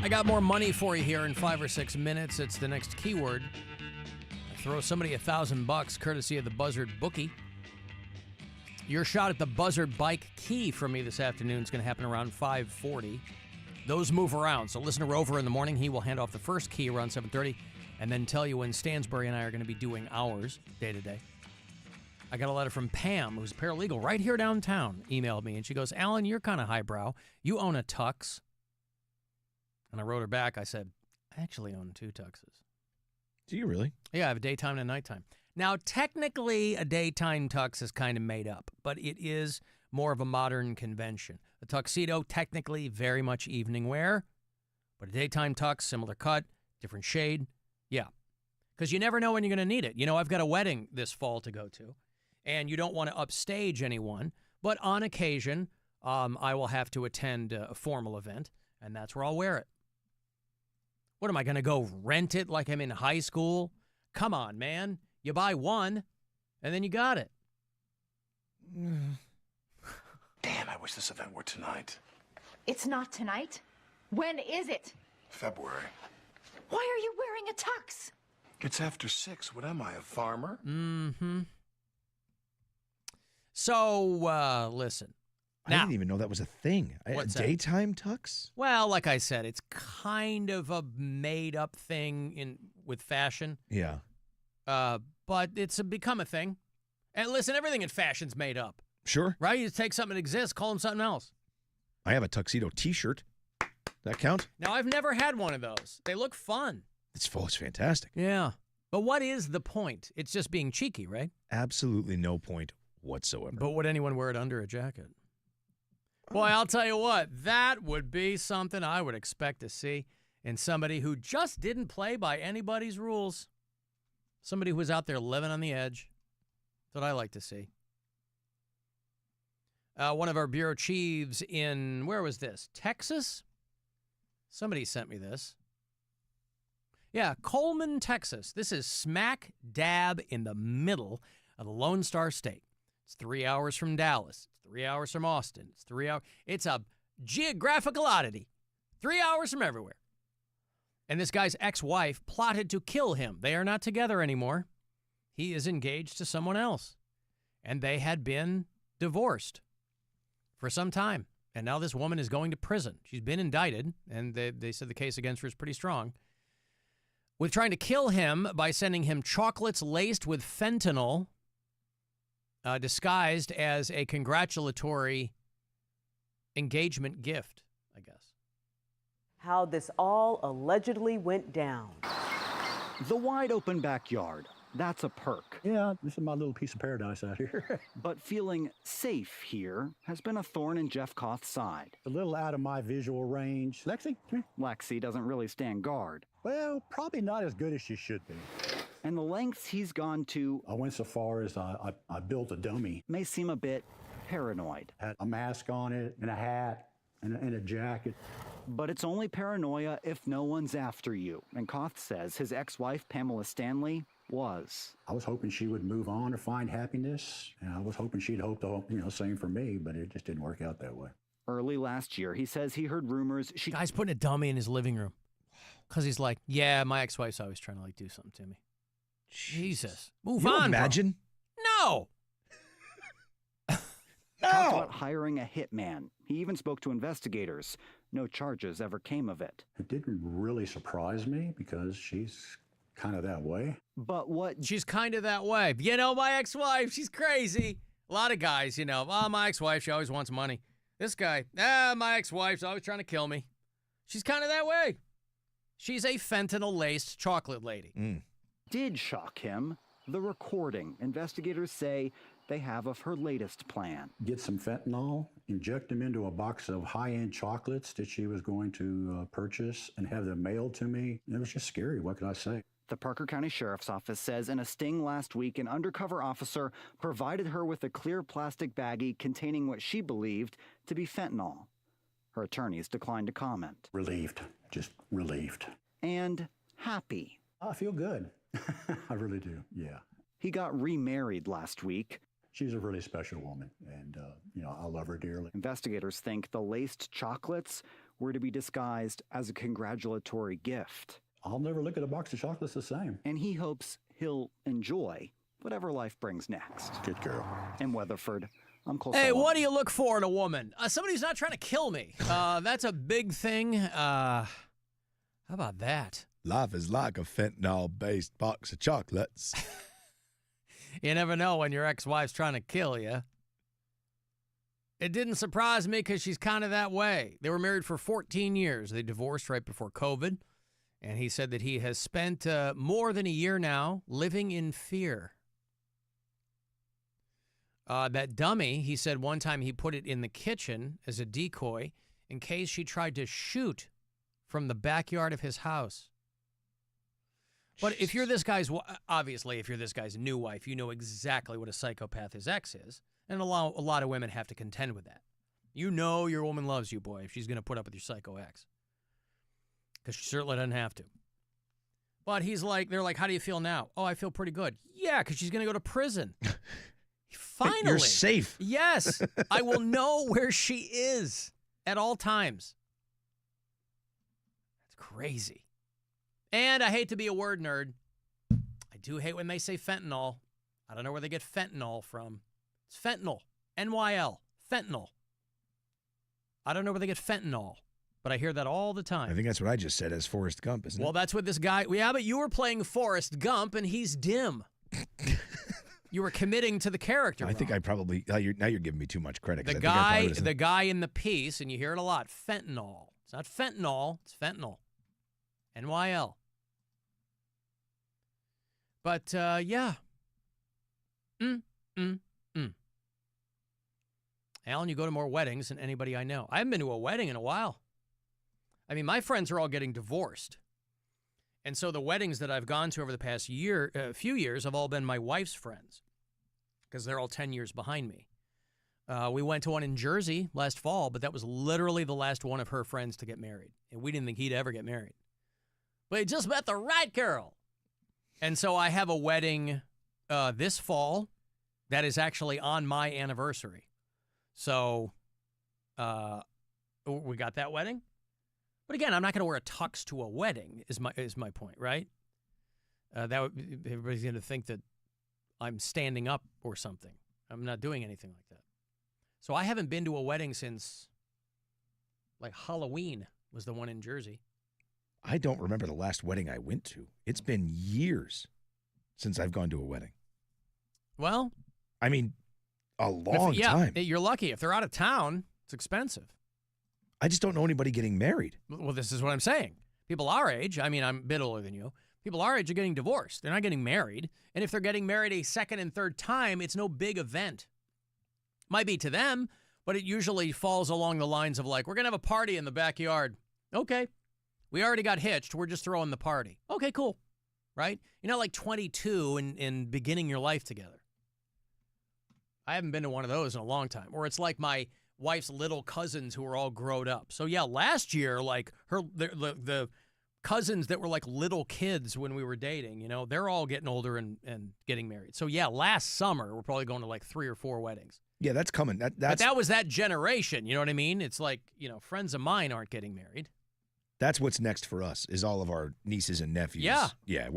I got more money for you here in 5 or 6 minutes. It's the next keyword. Throw somebody $1,000 courtesy of the Buzzard Bookie. Your shot at the Buzzard Bike key from me this afternoon is going to happen around 5:40. Those move around, so listen to Rover in the morning. He will hand off the first key around 7:30 and then tell you when Stansbury and I are going to be doing ours day to day. I got a letter from Pam, who's a paralegal right here downtown, emailed me, and she goes, Alan, you're kind of highbrow. You own a tux. And I wrote her back. I said, I actually own 2 tuxes. Do you really? Yeah, I have a daytime and a nighttime. Now, technically, a daytime tux is kind of made up, but it is more of a modern convention. A tuxedo, technically, very much evening wear, but a daytime tux, similar cut, different shade. Yeah, because you never know when you're going to need it. You know, I've got a wedding this fall to go to, and you don't want to upstage anyone, but on occasion, I will have to attend a formal event, and that's where I'll wear it. What am I going to go rent it like I'm in high school? Come on, man. You buy one, and then you got it. Damn, I wish this event were tonight. It's not tonight. When is it? February. Why are you wearing a tux? It's after 6. What am I, a farmer? Mm-hmm. So, listen. I didn't even know that was a thing. What's a that? daytime tux? Well, like I said, it's kind of a made-up thing with fashion. Yeah. But it's become a thing. And listen, everything in fashion's made up. Sure. Right? You just take something that exists, call them something else. I have a tuxedo T-shirt. That count? Now, I've never had one of those. They look fun. It's fantastic. Yeah. But what is the point? It's just being cheeky, right? Absolutely no point whatsoever. But would anyone wear it under a jacket? Boy, I'll tell you what, that would be something I would expect to see in somebody who just didn't play by anybody's rules. Somebody who was out there living on the edge. That's what I like to see. One of our bureau chiefs in, where was this? Texas? Somebody sent me this. Yeah, Coleman, Texas. This is smack dab in the middle of the Lone Star State. It's 3 hours from Dallas. It's 3 hours from Austin. It's 3 hours. It's a geographical oddity. 3 hours from everywhere. And this guy's ex-wife plotted to kill him. They are not together anymore. He is engaged to someone else. And they had been divorced for some time. And now this woman is going to prison. She's been indicted, and they said the case against her is pretty strong, with trying to kill him by sending him chocolates laced with fentanyl, disguised as a congratulatory engagement gift, I guess. How this all allegedly went down. The wide open backyard. That's a perk. Yeah, this is my little piece of paradise out here. But feeling safe here has been a thorn in Jeff Koth's side. A little out of my visual range. Lexi, come here. Lexi doesn't really stand guard. Well, probably not as good as she should be. And the lengths he's gone to... I went so far as I built a dummy. ...may seem a bit paranoid. Had a mask on it, and a hat, and a jacket. But it's only paranoia if no one's after you. And Koth says his ex-wife, Pamela Stanley, was. I was hoping she would move on to find happiness, and I was hoping she'd hope the same for me, but it just didn't work out that way. Early last year, he says he heard rumors she... Guy's putting a dummy in his living room. Because he's like, yeah, my ex-wife's always trying to, do something to me. Jesus. Move on, imagine? Bro. No! Talked about hiring a hitman. He even spoke to investigators. No charges ever came of it. It didn't really surprise me because she's kind of that way. But what... She's kind of that way. You know, my ex-wife, she's crazy. A lot of guys, my ex-wife, she always wants money. This guy, my ex-wife's always trying to kill me. She's kind of that way. She's a fentanyl-laced chocolate lady. Did shock him. The recording. Investigators say they have of her latest plan. Get some fentanyl, inject them into a box of high-end chocolates that she was going to purchase and have them mailed to me. It was just scary. What could I say? The Parker County Sheriff's Office says in a sting last week, an undercover officer provided her with a clear plastic baggie containing what she believed to be fentanyl. Her attorneys declined to comment. Relieved. Just relieved. And happy. I feel good. I really do, yeah. He got remarried last week. she's a really special woman, and I love her dearly. Investigators think the laced chocolates were to be disguised as a congratulatory gift. I'll never look at a box of chocolates the same. And he hopes he'll enjoy whatever life brings next. Good girl. In Weatherford, I'm Cole. Hey, what do you look for in a woman? Somebody who's not trying to kill me. That's a big thing. How about that? Life is like a fentanyl-based box of chocolates. You never know when your ex-wife's trying to kill you. It didn't surprise me because she's kind of that way. They were married for 14 years. They divorced right before COVID. And he said that he has spent more than a year now living in fear. That dummy, he said one time he put it in the kitchen as a decoy in case she tried to shoot from the backyard of his house. But if you're this guy's, obviously, if you're this guy's new wife, you know exactly what a psychopath his ex is. And a lot of women have to contend with that. You know your woman loves you, boy, if she's going to put up with your psycho ex. Because she certainly doesn't have to. But they're like, how do you feel now? Oh, I feel pretty good. Yeah, because she's going to go to prison. Finally. You're safe. Yes. I will know where she is at all times. That's crazy. And I hate to be a word nerd. I do hate when they say fentanyl. I don't know where they get fentanyl from. It's fentanyl. NYL. Fentanyl. I don't know where they get fentanyl, but I hear that all the time. I think that's what I just said as Forrest Gump, isn't it? Well, that's what this guy... Yeah, but you were playing Forrest Gump, and he's dim. You were committing to the character. I think I probably... Now you're giving me too much credit. The guy in the piece, and you hear it a lot, fentanyl. It's not fentanyl, it's fentanyl. NYL. But, yeah. Alan, you go to more weddings than anybody I know. I haven't been to a wedding in a while. I mean, my friends are all getting divorced. And so the weddings that I've gone to over the past few years have all been my wife's friends because they're all 10 years behind me. We went to one in Jersey last fall, but that was literally the last one of her friends to get married. And we didn't think he'd ever get married. But he just met the right girl. And so I have a wedding this fall that is actually on my anniversary. So we got that wedding. But again, I'm not going to wear a tux to a wedding is my point, right? Everybody's going to think that I'm standing up or something. I'm not doing anything like that. So I haven't been to a wedding since like Halloween was the one in Jersey. I don't remember the last wedding I went to. It's been years since I've gone to a wedding. Well, I mean, a long time. You're lucky. If they're out of town, it's expensive. I just don't know anybody getting married. Well, this is what I'm saying. People our age, I mean, I'm a bit older than you. People our age are getting divorced. They're not getting married. And if they're getting married a second and third time, it's no big event. Might be to them, but it usually falls along the lines of like, we're going to have a party in the backyard. Okay. We already got hitched. We're just throwing the party. Okay, cool. Right? You're not like 22 and beginning your life together. I haven't been to one of those in a long time. Or it's like my wife's little cousins who are all grown up. So yeah, last year, like the cousins that were like little kids when we were dating, they're all getting older and getting married. So yeah, last summer, we're probably going to like 3 or 4 weddings. Yeah, that's coming. But that was that generation. You know what I mean? It's like, friends of mine aren't getting married. That's what's next for us is all of our nieces and nephews. Yeah. Yeah,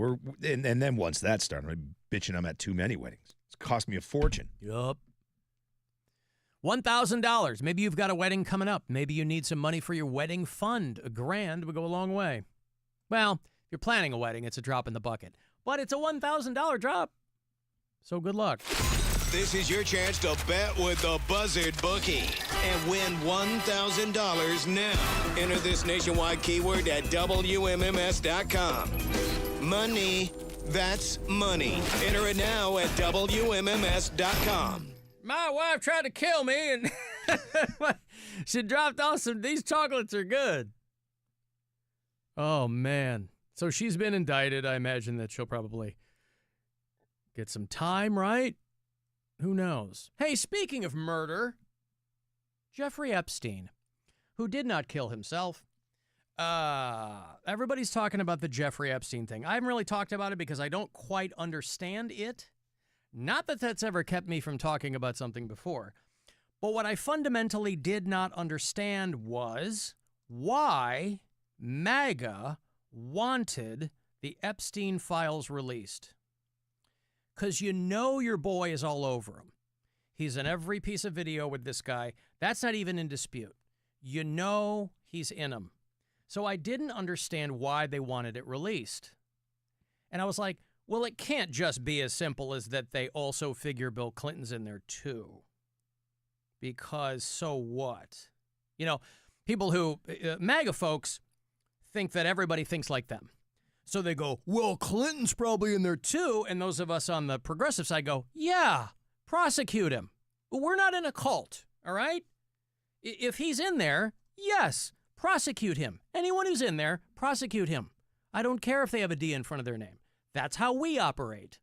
and then once that started, I'm bitching I'm at too many weddings. It's cost me a fortune. Yup. $1,000. Maybe you've got a wedding coming up. Maybe you need some money for your wedding fund. $1,000 would go a long way. Well, if you're planning a wedding, it's a drop in the bucket. But it's a $1,000 drop. So good luck. This is your chance to bet with the Buzzard Bookie and win $1,000 now. Enter this nationwide keyword at WMMS.com. Money, that's money. Enter it now at WMMS.com. My wife tried to kill me, and she dropped off these chocolates are good. Oh, man. So she's been indicted. I imagine that she'll probably get some time, right? Who knows? Hey, speaking of murder, Jeffrey Epstein, who did not kill himself. Everybody's talking about the Jeffrey Epstein thing. I haven't really talked about it because I don't quite understand it. Not that that's ever kept me from talking about something before. But what I fundamentally did not understand was why MAGA wanted the Epstein files released. Because you know your boy is all over him. He's in every piece of video with this guy. That's not even in dispute. You know he's in them. So I didn't understand why they wanted it released. And I was like, well, it can't just be as simple as that they also figure Bill Clinton's in there too. Because so what? You know, people who, MAGA folks, think that everybody thinks like them. So they go, well, Clinton's probably in there too. And those of us on the progressive side go, yeah, prosecute him. But we're not in a cult, all right? If he's in there, yes, prosecute him. Anyone who's in there, prosecute him. I don't care if they have a D in front of their name. That's how we operate.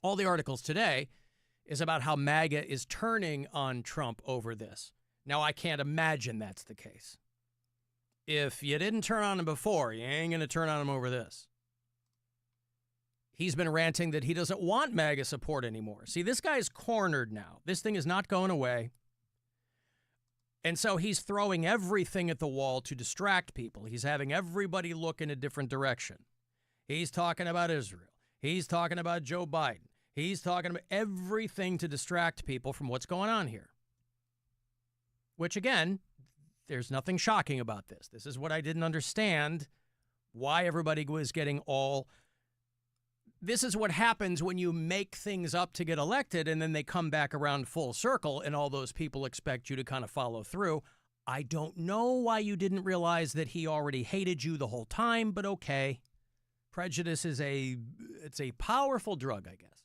All the articles today is about how MAGA is turning on Trump over this. Now, I can't imagine that's the case. If you didn't turn on him before, you ain't going to turn on him over this. He's been ranting that he doesn't want MAGA support anymore. See, this guy's cornered now. This thing is not going away. And so he's throwing everything at the wall to distract people. He's having everybody look in a different direction. He's talking about Israel. He's talking about Joe Biden. He's talking about everything to distract people from what's going on here. Which, again, there's nothing shocking about this. This is what I didn't understand, why everybody was getting all... This is what happens when you make things up to get elected and then they come back around full circle and all those people expect you to kind of follow through. I don't know why you didn't realize that he already hated you the whole time, but okay. Prejudice is it's a powerful drug, I guess.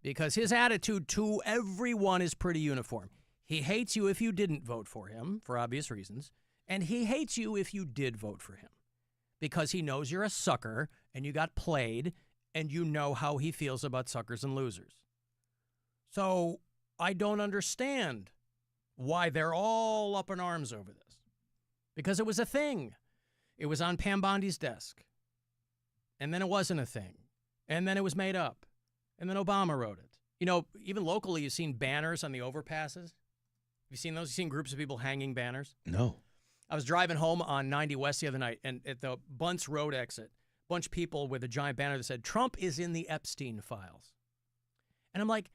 Because his attitude to everyone is pretty uniform. He hates you if you didn't vote for him, for obvious reasons, and he hates you if you did vote for him. Because he knows you're a sucker and you got played and you know how he feels about suckers and losers. So I don't understand why they're all up in arms over this. Because it was a thing. It was on Pam Bondi's desk. And then it wasn't a thing. And then it was made up. And then Obama wrote it. You know, even locally, you've seen banners on the overpasses. Have you seen those? You've seen groups of people hanging banners? No. I was driving home on 90 West the other night, and at the Bunce Road exit, a bunch of people with a giant banner that said, Trump is in the Epstein files. And I'm like,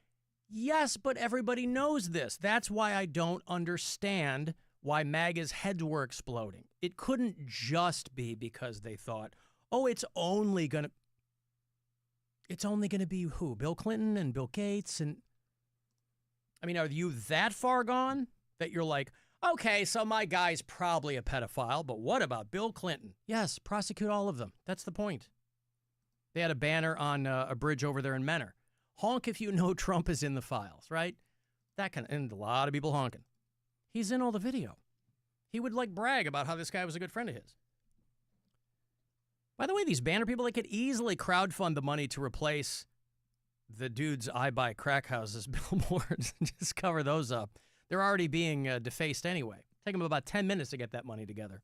yes, but everybody knows this. That's why I don't understand why MAGA's heads were exploding. It couldn't just be because they thought, oh, it's only going to be who? Bill Clinton and Bill Gates? And I mean, are you that far gone that you're like, okay, so my guy's probably a pedophile, but what about Bill Clinton? Yes, prosecute all of them. That's the point. They had a banner on a bridge over there in Menor. Honk if you know Trump is in the files, right? And a lot of people honking. He's in all the video. He would brag about how this guy was a good friend of his. By the way, these banner people, they could easily crowdfund the money to replace the dude's I Buy Crack Houses billboards and just cover those up. They're already being defaced anyway. Take them about 10 minutes to get that money together.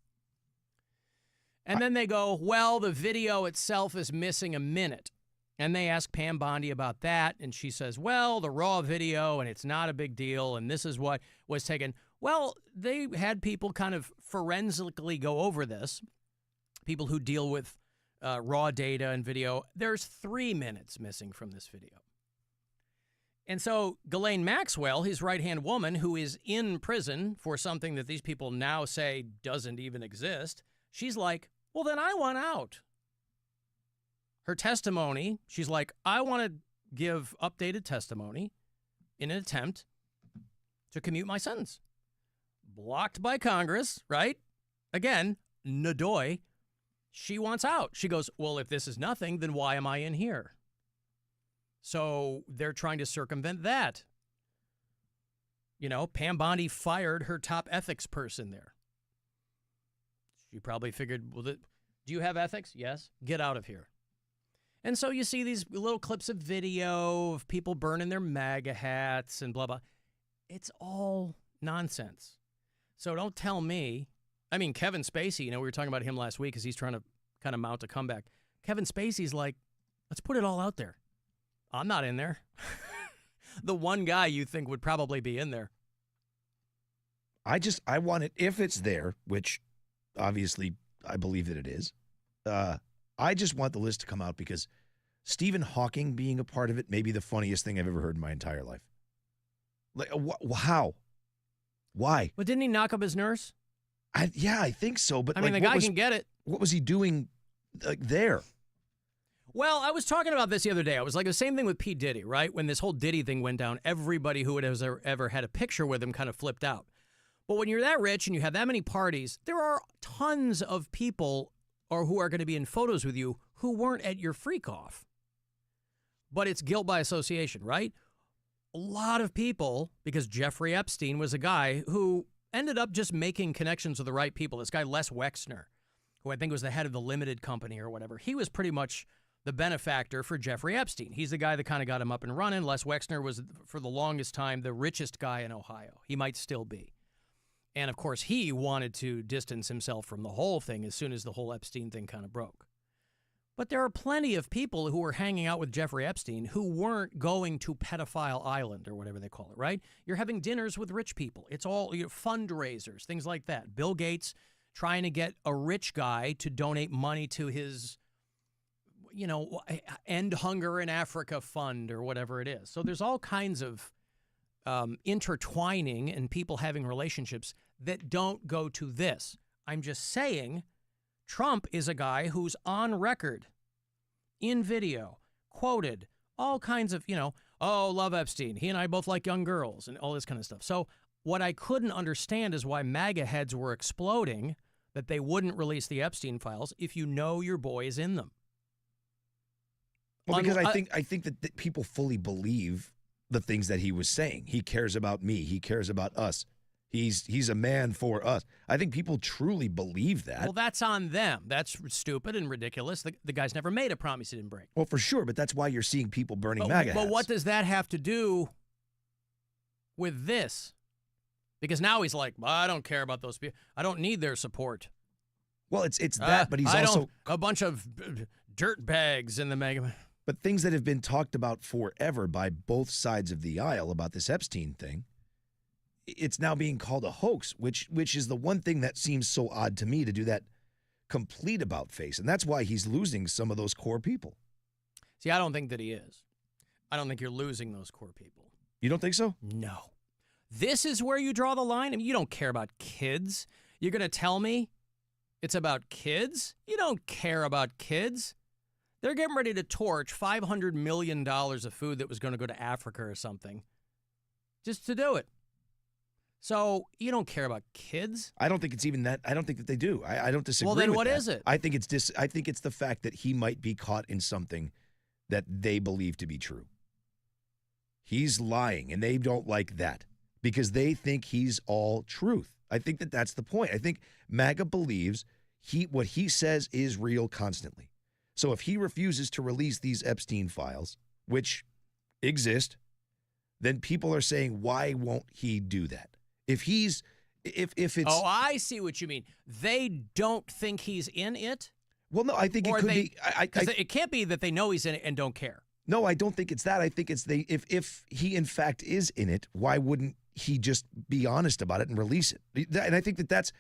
And then they go, well, the video itself is missing a minute. And they ask Pam Bondi about that. And she says, well, the raw video, and it's not a big deal. And this is what was taken. Well, they had people kind of forensically go over this. People who deal with raw data and video. There's 3 minutes missing from this video. And so Ghislaine Maxwell, his right-hand woman, who is in prison for something that these people now say doesn't even exist, she's like, well, then I want out. Her testimony, she's like, I want to give updated testimony in an attempt to commute my sentence. Blocked by Congress, right? Again, Nadoy. She wants out. She goes, well, if this is nothing, then why am I in here? So they're trying to circumvent that. You know, Pam Bondi fired her top ethics person there. She probably figured, well, do you have ethics? Yes. Get out of here. And so you see these little clips of video of people burning their MAGA hats and blah, blah. It's all nonsense. So don't tell me. I mean, Kevin Spacey, we were talking about him last week because he's trying to kind of mount a comeback. Kevin Spacey's like, let's put it all out there. I'm not in there. The one guy you think would probably be in there. I want it, if it's there, which obviously I believe that it is. I just want the list to come out because Stephen Hawking being a part of it may be the funniest thing I've ever heard in my entire life. Like, how? Why? Well, didn't he knock up his nurse? I think so. But I mean, the guy can get it. What was he doing there? Well, I was talking about this the other day. I was like the same thing with P. Diddy, right? When this whole Diddy thing went down, everybody who had ever had a picture with him kind of flipped out. But when you're that rich and you have that many parties, there are tons of people or who are going to be in photos with you who weren't at your freak off. But it's guilt by association, right? A lot of people, because Jeffrey Epstein was a guy who ended up just making connections with the right people. This guy, Les Wexner, who I think was the head of the Limited Company or whatever, he was pretty much the benefactor for Jeffrey Epstein. He's the guy that kind of got him up and running. Les Wexner was, for the longest time, the richest guy in Ohio. He might still be. And, of course, he wanted to distance himself from the whole thing as soon as the whole Epstein thing kind of broke. But there are plenty of people who were hanging out with Jeffrey Epstein who weren't going to Pedophile Island or whatever they call it, right? You're having dinners with rich people. It's all fundraisers, things like that. Bill Gates trying to get a rich guy to donate money to his, End Hunger in Africa fund or whatever it is. So there's all kinds of intertwining and people having relationships that don't go to this. I'm just saying Trump is a guy who's on record, in video, quoted, all kinds of, love Epstein. He and I both like young girls and all this kind of stuff. So what I couldn't understand is why MAGA heads were exploding, that they wouldn't release the Epstein files if you know your boy is in them. Well, because I think that people fully believe the things that he was saying. He cares about me. He cares about us. He's a man for us. I think people truly believe that. Well, that's on them. That's stupid and ridiculous. The guy's never made a promise he didn't break. Well, for sure, but that's why you're seeing people burning MAGA hats. But what does that have to do with this? Because now he's like, I don't care about those people. I don't need their support. Well, it's that, but he's also a bunch of dirt bags in the MAGA. But things that have been talked about forever by both sides of the aisle about this Epstein thing, it's now being called a hoax, which is the one thing that seems so odd to me, to do that complete about face. And that's why he's losing some of those core people. See, I don't think that he is. I don't think you're losing those core people. You don't think so? No. This is where you draw the line. I mean, you don't care about kids. You're going to tell me it's about kids? You don't care about kids. They're getting ready to torch $500 million of food that was going to go to Africa or something just to do it. So you don't care about kids? I don't think it's even that. I don't think that they do. I don't disagree with that. Well, then what is it? I think it's the fact that he might be caught in something that they believe to be true. He's lying, and they don't like that because they think he's all truth. I think that that's the point. I think MAGA believes what he says is real constantly. So if he refuses to release these Epstein files, which exist, then people are saying, why won't he do that? If it's... Oh, I see what you mean. They don't think he's in it? Well, no, I think it could be... It can't be that they know he's in it and don't care. No, I don't think it's that. I think it's if he in fact is in it, why wouldn't he just be honest about it and release it? And I think that's...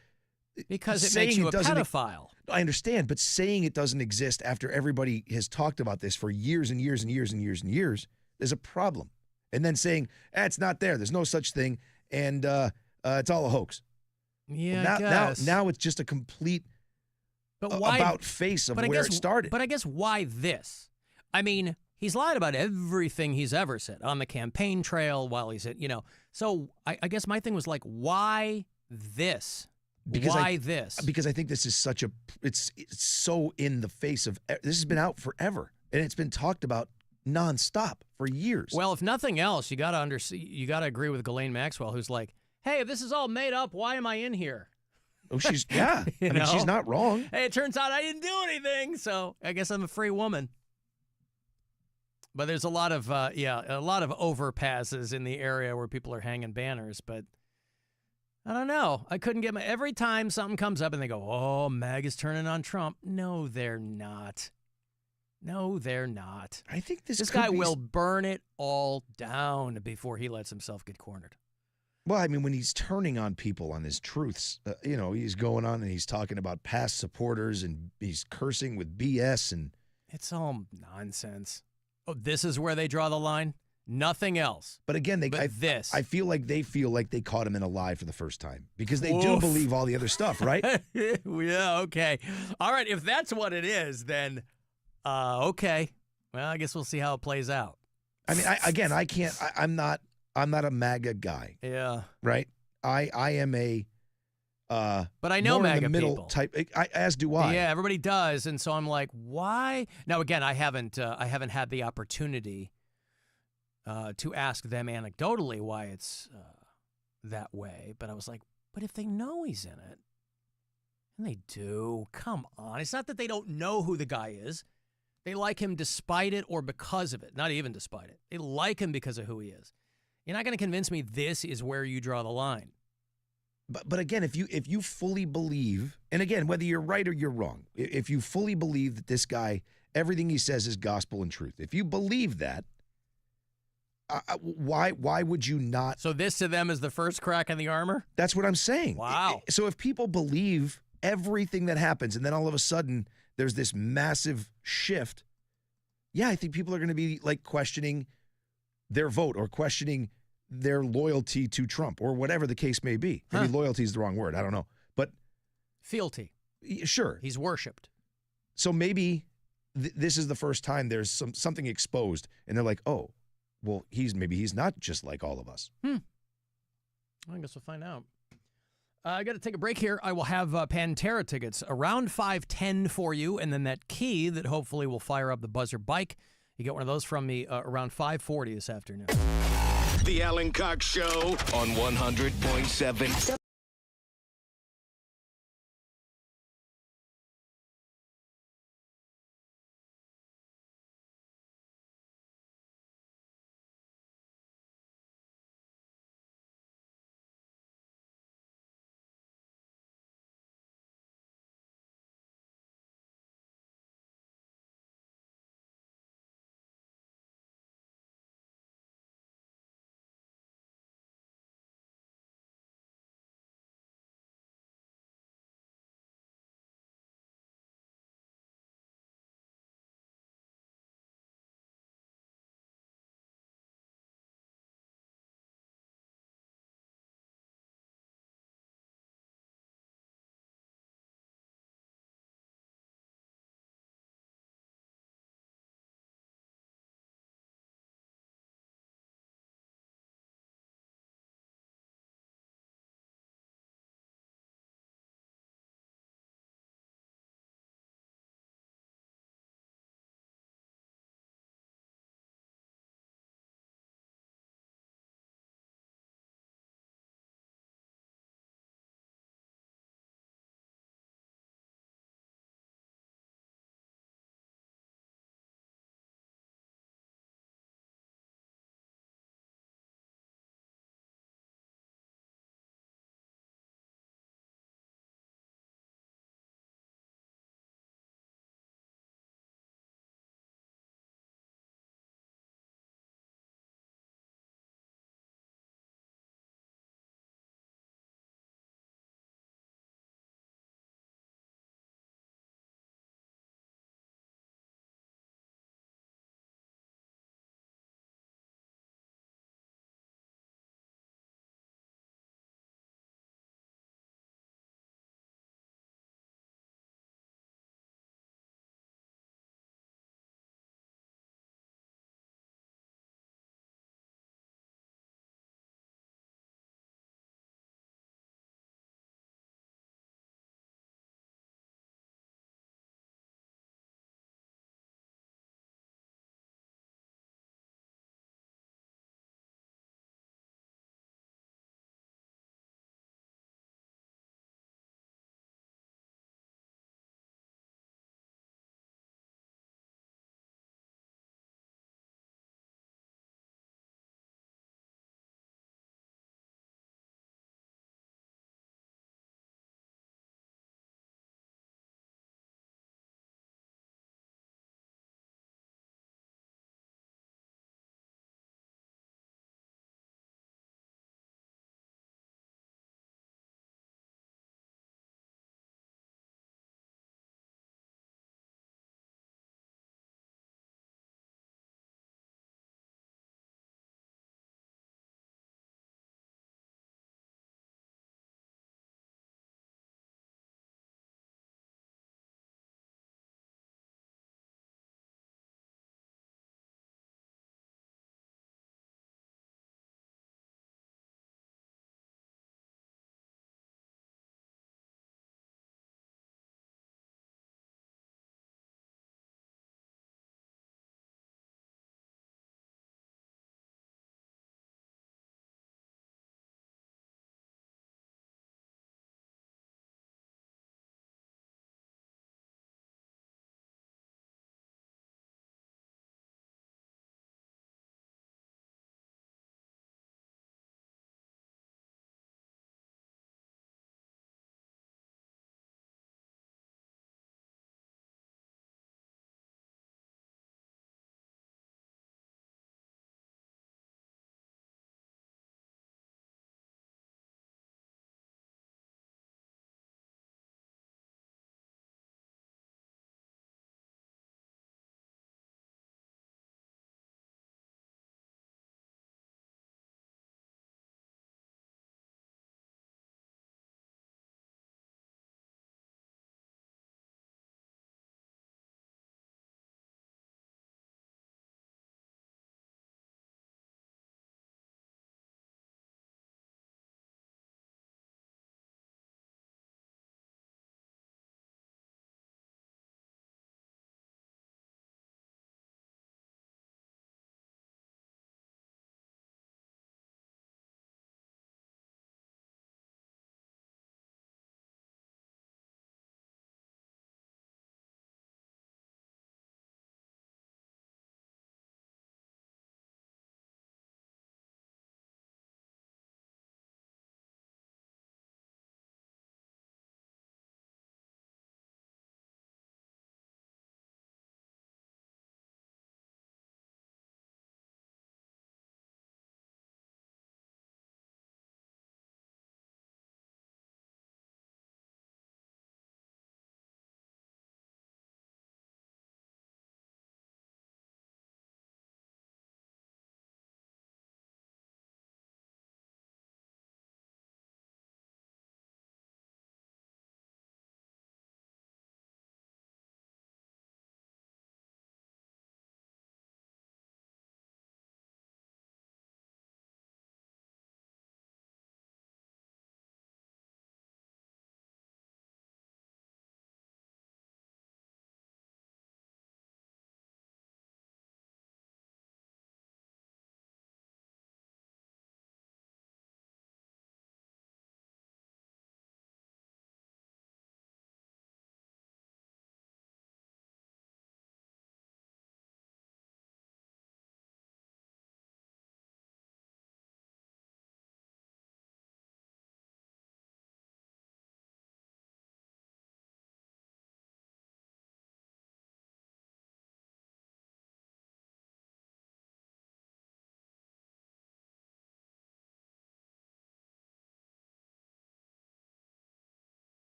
Because it makes you a pedophile. I understand, but saying it doesn't exist after everybody has talked about this for years and years and years and years and years is a problem. And then saying, it's not there, there's no such thing, and it's all a hoax. Yeah, I guess. Now it's just a complete about face of where it started. But I guess why this? I mean, he's lied about everything he's ever said on the campaign trail while he's at, So I guess my thing was like, why this? Why this? Because I think this is it's so in the face of, this has been out forever, and it's been talked about nonstop for years. Well, if nothing else, you got to agree with Ghislaine Maxwell, who's like, hey, if this is all made up, why am I in here? Oh, she's she's not wrong. Hey, it turns out I didn't do anything, so I guess I'm a free woman. But there's a lot of overpasses in the area where people are hanging banners, but I don't know. I couldn't get every time something comes up and they go, oh, MAGA's turning on Trump. No, they're not. No, they're not. I think this This could guy be will burn it all down before he lets himself get cornered. Well, I mean, when he's turning on people on his truths, he's going on and he's talking about past supporters and he's cursing with BS and It's all nonsense. Oh, this is where they draw the line? Nothing else. But again, I feel like they caught him in a lie for the first time because they do believe all the other stuff, right? Yeah, okay. All right, if that's what it is, then okay. Well, I guess we'll see how it plays out. I mean, I can't. I'm not a MAGA guy. Yeah. Right. I am a. But I know more MAGA in the middle people. type. As do I. Yeah, everybody does, and so I'm like, why? Now, again, I haven't had the opportunity to ask them anecdotally why it's that way. But I was like, but if they know he's in it, and they do, come on. It's not that they don't know who the guy is. They like him despite it or because of it. Not even despite it. They like him because of who he is. You're not going to convince me this is where you draw the line. But again, if you fully believe, and again, whether you're right or you're wrong, if you fully believe that this guy, everything he says is gospel and truth, if you believe that, why would you not? So this to them is the first crack in the armor? That's what I'm saying. Wow. So if people believe everything that happens and then all of a sudden there's this massive shift, yeah, I think people are going to be like questioning their vote or questioning their loyalty to Trump or whatever the case may be. Maybe loyalty is the wrong word. I don't know. But fealty. Sure. He's worshipped. So maybe this is the first time there's something exposed and they're like, oh, well, he's not just like all of us. I guess we'll find out. I got to take a break here. I will have Pantera tickets around 5:10 for you, and then that key that hopefully will fire up the buzzer bike. You get one of those from me around 5:40 this afternoon. The Alan Cox Show on 100.7.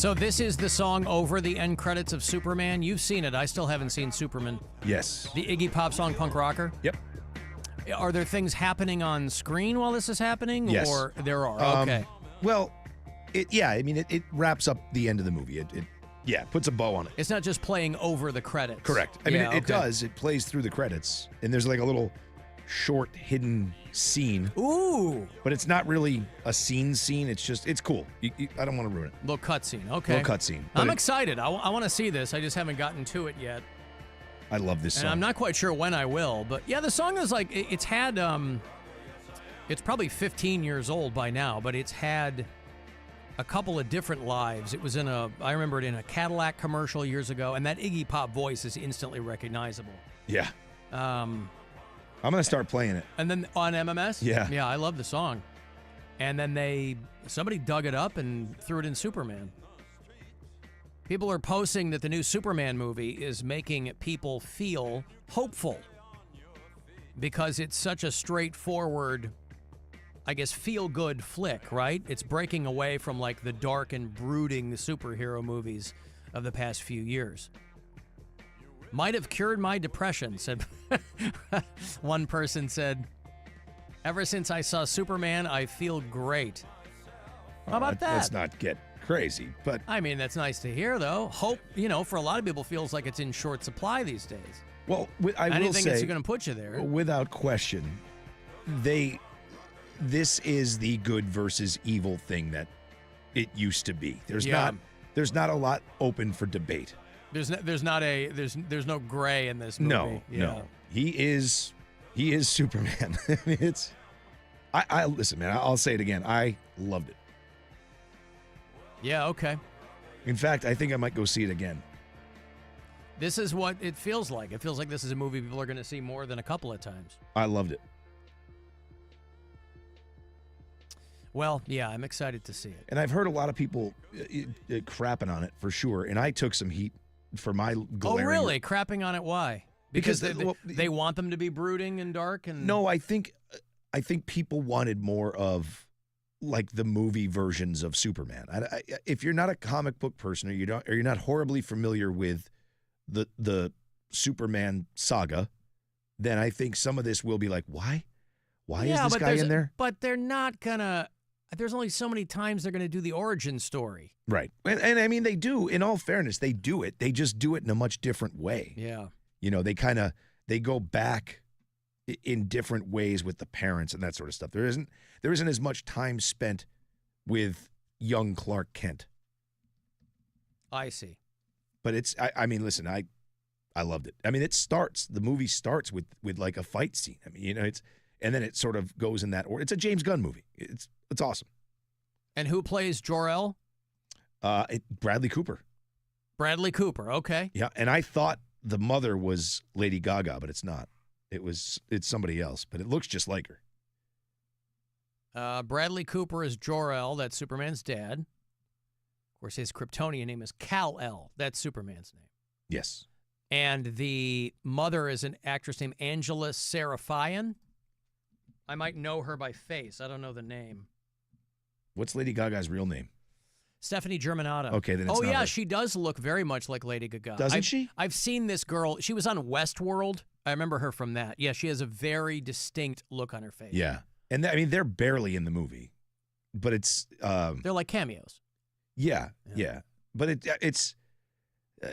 So this is the song over the end credits of Superman. You've seen it. I still haven't seen Superman. Yes. The Iggy Pop song Punk Rocker? Yep. Are there things happening on screen while this is happening? Yes. Or there are? Okay. Well, it wraps up the end of the movie. It puts a bow on it. It's not just playing over the credits. Correct. I mean, it does. It plays through the credits, and there's like a little short hidden scene. Ooh. But it's not really a scene. It's cool. I don't want to ruin it. Little cutscene. Okay. Little cutscene. I'm excited. I want to see this. I just haven't gotten to it yet. I love this song. And I'm not quite sure when I will, but yeah, the song is like, it's had, it's probably 15 years old by now, but it's had a couple of different lives. It was I remember it in a Cadillac commercial years ago, and that Iggy Pop voice is instantly recognizable. Yeah. I'm going to start playing it. And then on MMS? Yeah. Yeah, I love the song. And then somebody dug it up and threw it in Superman. People are posting that the new Superman movie is making people feel hopeful because it's such a straightforward, I guess, feel-good flick, right? It's breaking away from like the dark and brooding superhero movies of the past few years. Might have cured my depression, said one person said. Ever since I saw Superman, I feel great. How about that? Let's not get crazy, but I mean, that's nice to hear, though. Hope, for a lot of people feels like it's in short supply these days. Well, I will Anything say, that's going to put you there. Without question, this is the good versus evil thing that it used to be. There's not a lot open for debate. There's no gray in this movie. No. He is Superman. I mean, I listen, man. I'll say it again. I loved it. Yeah. Okay. In fact, I think I might go see it again. This is what it feels like. It feels like this is a movie people are going to see more than a couple of times. I loved it. Well, yeah, I'm excited to see it. And I've heard a lot of people crapping on it for sure. And I took some heat for my glaring. Oh, really? Crapping on it? Why? Because they want them to be brooding and dark? And no, I think people wanted more of like the movie versions of Superman. If you're not a comic book person or you're not horribly familiar with the Superman saga, then I think some of this will be like, why? Why is this guy in there? But they're not gonna. There's only so many times they're gonna do the origin story. Right. And I mean, they do. In all fairness, they do it. They just do it in a much different way. Yeah. They go back in different ways with the parents and that sort of stuff. There isn't as much time spent with young Clark Kent. I see. But I mean, listen, I loved it. I mean, the movie starts with like a fight scene. I mean, and then it sort of goes in that order. It's a James Gunn movie. It's awesome. And who plays Jor-El? Bradley Cooper. Bradley Cooper, okay. Yeah, and I thought the mother was Lady Gaga, but it's not. It's somebody else, but it looks just like her. Bradley Cooper is Jor-El. That's Superman's dad. Of course, his Kryptonian name is Kal-El. That's Superman's name. Yes. And the mother is an actress named Angela Serafian. I might know her by face. I don't know the name. What's Lady Gaga's real name? Stephanie Germanotta. Okay, then it's not her. She does look very much like Lady Gaga. Doesn't she? I've seen this girl. She was on Westworld. I remember her from that. Yeah, she has a very distinct look on her face. Yeah. And I mean, they're barely in the movie, but it's... they're like cameos. Yeah. But it's...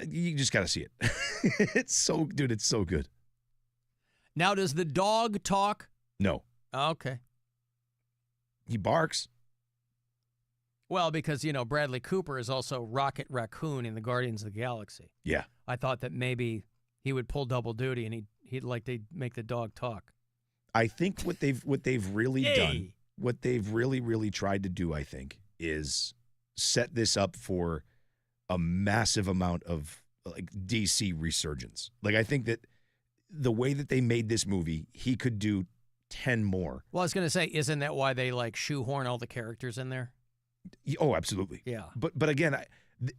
you just got to see it. It's so good. Now, does the dog talk? No. Okay. He barks. Well, because, Bradley Cooper is also Rocket Raccoon in the Guardians of the Galaxy. Yeah. I thought that maybe he would pull double duty and he'd like to make the dog talk. I think what they've really done, what they've really tried to do, I think, is set this up for a massive amount of like DC resurgence. Like, I think that the way that they made this movie, he could do 10 more. Well, I was going to say, isn't that why they like shoehorn all the characters in there? Oh, absolutely. Yeah. But again,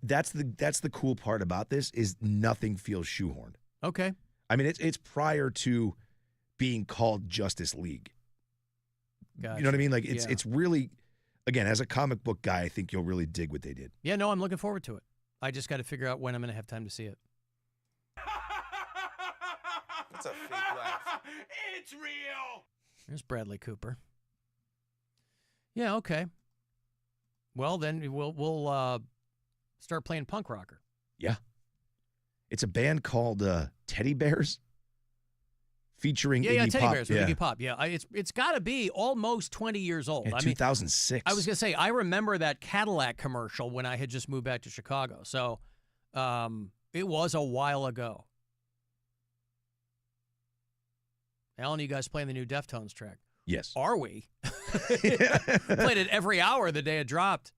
that's the cool part about this is nothing feels shoehorned. Okay. I mean, it's prior to being called Justice League. Gotcha. You know what I mean? Like it's really again, as a comic book guy, I think you'll really dig what they did. Yeah, no, I'm looking forward to it. I just got to figure out when I'm going to have time to see it. That's a fake laugh. It's real. There's Bradley Cooper. Yeah, okay. Well, then we'll start playing punk rocker. Yeah. It's a band called Teddy Bears featuring Iggy Teddy Pop. Bears with Iggy Pop. Yeah, it's got to be almost 20 years old. In 2006. I was going to say, I remember that Cadillac commercial when I had just moved back to Chicago. So it was a while ago. Alan, you guys playing the new Deftones track? Yes. Are we? Played it every hour the day it dropped.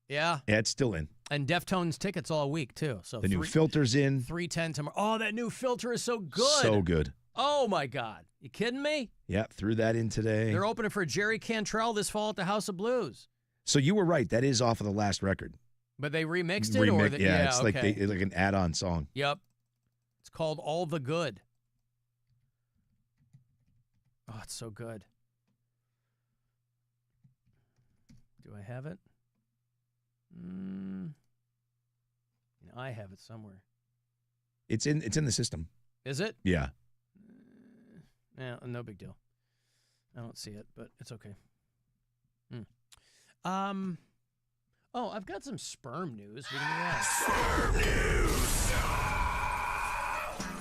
Yeah. Yeah, it's still in. And Deftones tickets all week, too. So the new filter's in. 310 tomorrow. Oh, that new filter is so good. So good. Oh, my God. You kidding me? Yeah, threw that in today. They're opening for Jerry Cantrell this fall at the House of Blues. So you were right. That is off of the last record. But they remixed it? Yeah, it's okay. like an add-on song. Yep. It's called All the Good. Oh, it's so good. Do I have it? I have it somewhere. It's in the system. Is it? Yeah. Yeah, no big deal. I don't see it, but it's okay. Oh, I've got some sperm news. We can do that. Sperm news.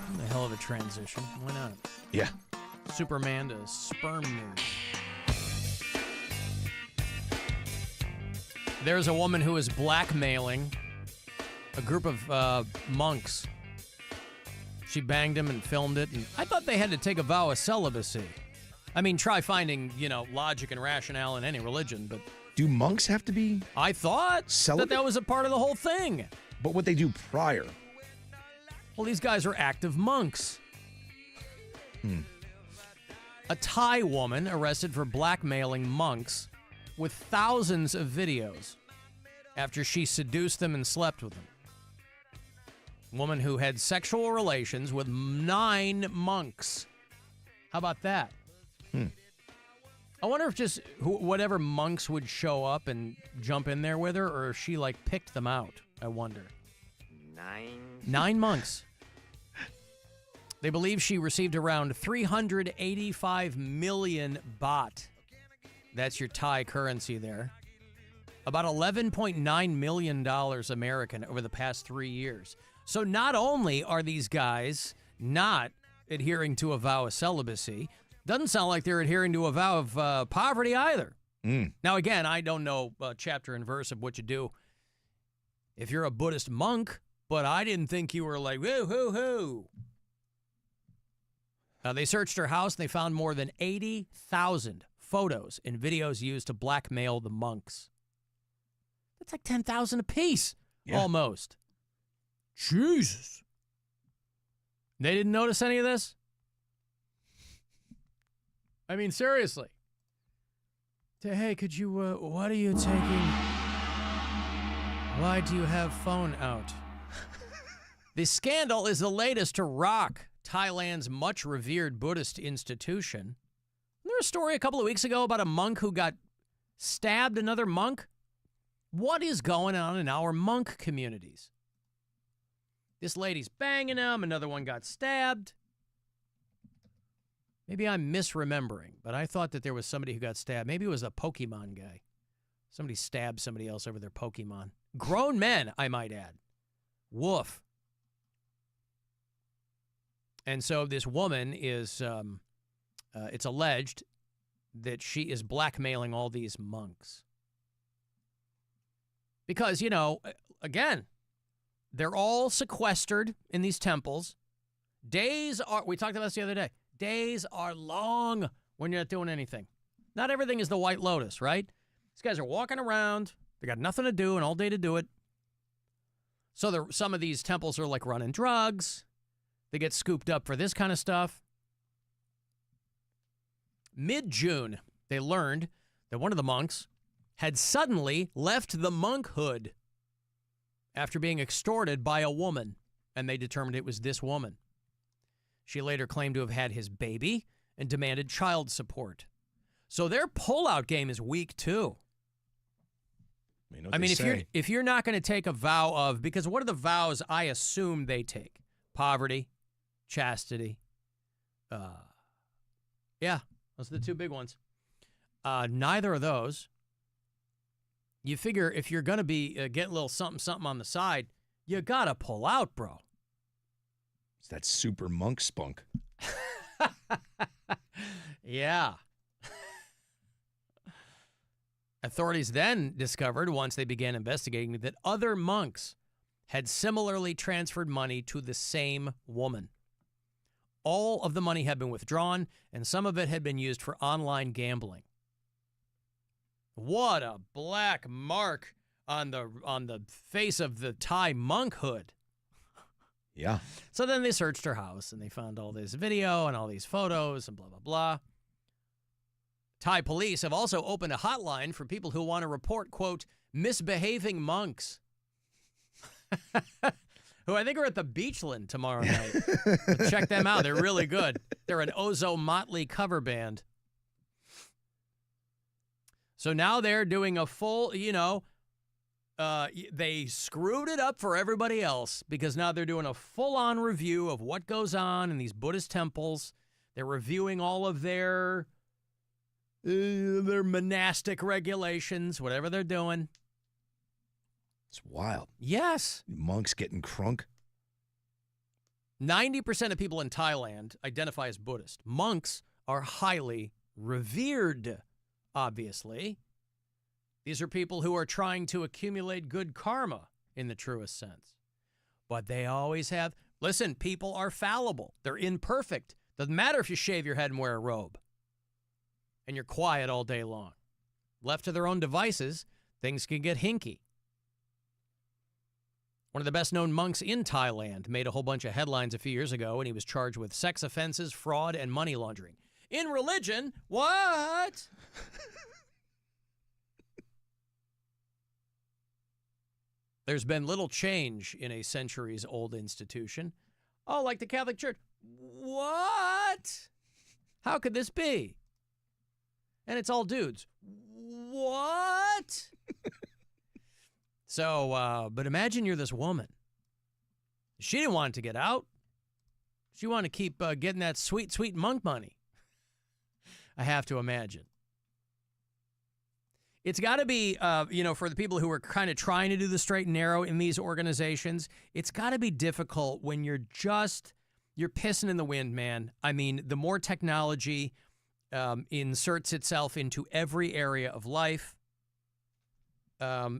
What the hell of a transition. Why not? Yeah. Superman to sperm news. There's a woman who is blackmailing a group of monks. She banged him and filmed it, and I thought they had to take a vow of celibacy. I mean, try finding, logic and rationale in any religion, but... Do monks have to be I thought celibate? that was a part of the whole thing. But what they do prior? Well, these guys are active monks. A Thai woman arrested for blackmailing monks with thousands of videos after she seduced them and slept with them. Woman who had sexual relations with 9 monks. How about that? I wonder if just whatever monks would show up and jump in there with her, or if she, picked them out. I wonder. 9 monks. They believe she received around 385 million baht. That's your Thai currency there. About $11.9 million American over the past 3 years. So not only are these guys not adhering to a vow of celibacy, doesn't sound like they're adhering to a vow of poverty either. Now, again, I don't know chapter and verse of what you do if you're a Buddhist monk, but I didn't think you were like, woo, hoo, hoo. They searched her house and they found more than 80,000 photos and videos used to blackmail the monks. That's like 10,000 apiece, almost. Jesus. They didn't notice any of this? I mean, seriously. Hey, could you, what are you taking? Why do you have phone out? The scandal is the latest to rock Thailand's much revered Buddhist institution. Wasn't there a story a couple of weeks ago about a monk who got stabbed another monk? What is going on in our monk communities? This lady's banging him, another one got stabbed. Maybe I'm misremembering, but I thought that there was somebody who got stabbed. Maybe it was a Pokemon guy. Somebody stabbed somebody else over their Pokemon. Grown men, I might add. Woof. And so this woman is, it's alleged that she is blackmailing all these monks. Because, again, they're all sequestered in these temples. We talked about this the other day. Days are long when you're not doing anything. Not everything is the White Lotus, right? These guys are walking around. They got nothing to do and all day to do it. So some of these temples are like running drugs. They get scooped up for this kind of stuff. Mid-June, they learned that one of the monks had suddenly left the monkhood after being extorted by a woman, and they determined it was this woman. She later claimed to have had his baby and demanded child support. So their pullout game is weak, too. I mean, if you're not going to take a vow of, because what are the vows I assume they take? Poverty, chastity. Yeah, those are the two big ones. Neither of those. You figure if you're going to be getting a little something on the side, you got to pull out, bro. It's that super monk spunk. Yeah. Authorities then discovered, once they began investigating, that other monks had similarly transferred money to the same woman. All of the money had been withdrawn, and some of it had been used for online gambling. What a black mark on the face of the Thai monkhood. Yeah. So then they searched her house, and they found all this video and all these photos and blah, blah, blah. Thai police have also opened a hotline for people who want to report, quote, misbehaving monks. Who I think are at the Beachland tomorrow night. Check them out. They're really good. They're an Ozo Motley cover band. So now they're doing a full, they screwed it up for everybody else because now they're doing a full-on review of what goes on in these Buddhist temples. They're reviewing all of their monastic regulations, whatever they're doing. It's wild. Yes. Monks getting crunk. 90% of people in Thailand identify as Buddhist. Monks are highly revered, obviously. These are people who are trying to accumulate good karma in the truest sense. But they always have, listen, people are fallible. They're imperfect. Doesn't matter if you shave your head and wear a robe. And you're quiet all day long. Left to their own devices, things can get hinky. One of the best-known monks in Thailand made a whole bunch of headlines a few years ago, and he was charged with sex offenses, fraud, and money laundering. In religion, what? There's been little change in a centuries-old institution. Oh, like the Catholic Church. What? How could this be? And it's all dudes. What? So, but imagine you're this woman. She didn't want it to get out. She wanted to keep getting that sweet, sweet monk money. I have to imagine. It's got to be, for the people who are kind of trying to do the straight and narrow in these organizations, it's got to be difficult when you're pissing in the wind, man. I mean, the more technology inserts itself into every area of life,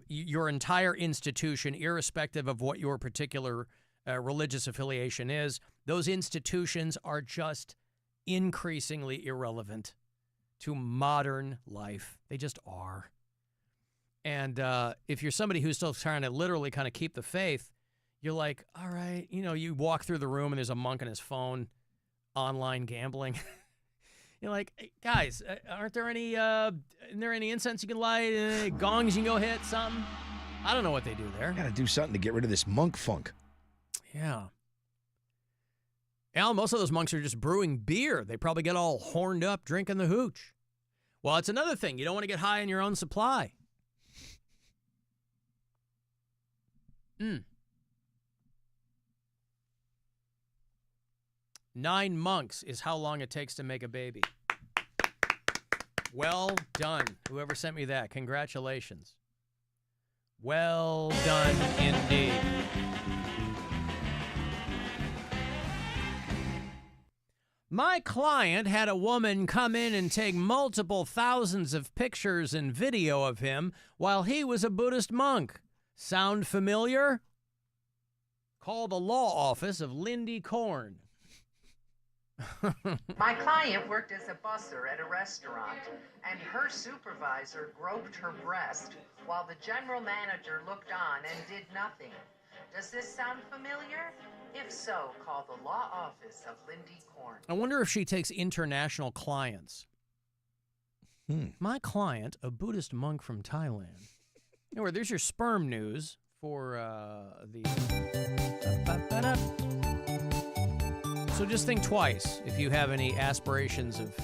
your entire institution, irrespective of what your particular religious affiliation is, those institutions are just increasingly irrelevant to modern life. They just are. And if you're somebody who's still trying to literally kind of keep the faith, you're like, all right, you walk through the room and there's a monk on his phone, online gambling. You're like, hey, guys, aren't there any, isn't there any incense you can light, gongs you can go hit, something? I don't know what they do there. Got to do something to get rid of this monk funk. Yeah. Al, most of those monks are just brewing beer. They probably get all horned up drinking the hooch. Well, it's another thing. You don't want to get high on your own supply. 9 monks is how long it takes to make a baby. Well done. Whoever sent me that, congratulations. Well done indeed. My client had a woman come in and take multiple thousands of pictures and video of him while he was a Buddhist monk. Sound familiar? Call the law office of Lindy Korn. My client worked as a busser at a restaurant, and her supervisor groped her breast while the general manager looked on and did nothing. Does this sound familiar? If so, call the law office of Lindy Korn. I wonder if she takes international clients. My client, a Buddhist monk from Thailand. Anyway, there's your sperm news for the... So just think twice if you have any aspirations of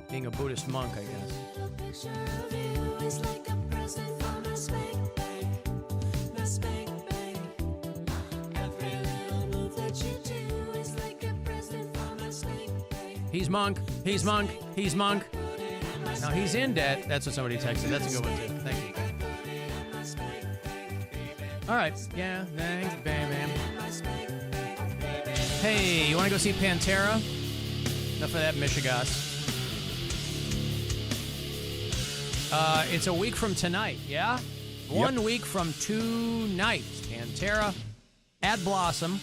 being a Buddhist monk, I guess. He's Monk. He's Monk. He's Monk. Now he's in debt. That's what somebody texted. That's a good one, too. Thank you. All right. Yeah, thanks, bam. Hey, you want to go see Pantera? Enough of that Michigas. It's a week from tonight, yeah? Yep. 1 week from tonight. Pantera at Blossom.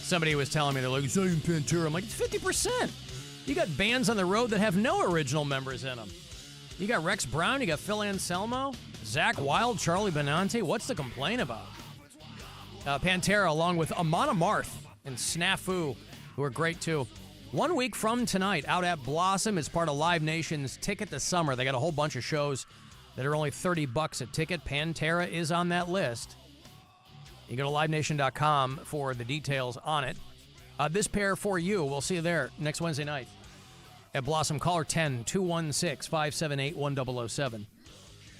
Somebody was telling me, they're like, it's not even Pantera. I'm like, it's 50%. You got bands on the road that have no original members in them. You got Rex Brown, you got Phil Anselmo, Zach Wilde, Charlie Benante. What's to complain about? Pantera, along with Amon Amarth and Snafu, who are great too. 1 week from tonight, out at Blossom, is part of Live Nation's Ticket to Summer. They got a whole bunch of shows that are only $30 a ticket. Pantera is on that list. You go to livenation.com for the details on it. This pair for you. We'll see you there next Wednesday night at Blossom. Caller 10-216-578-1007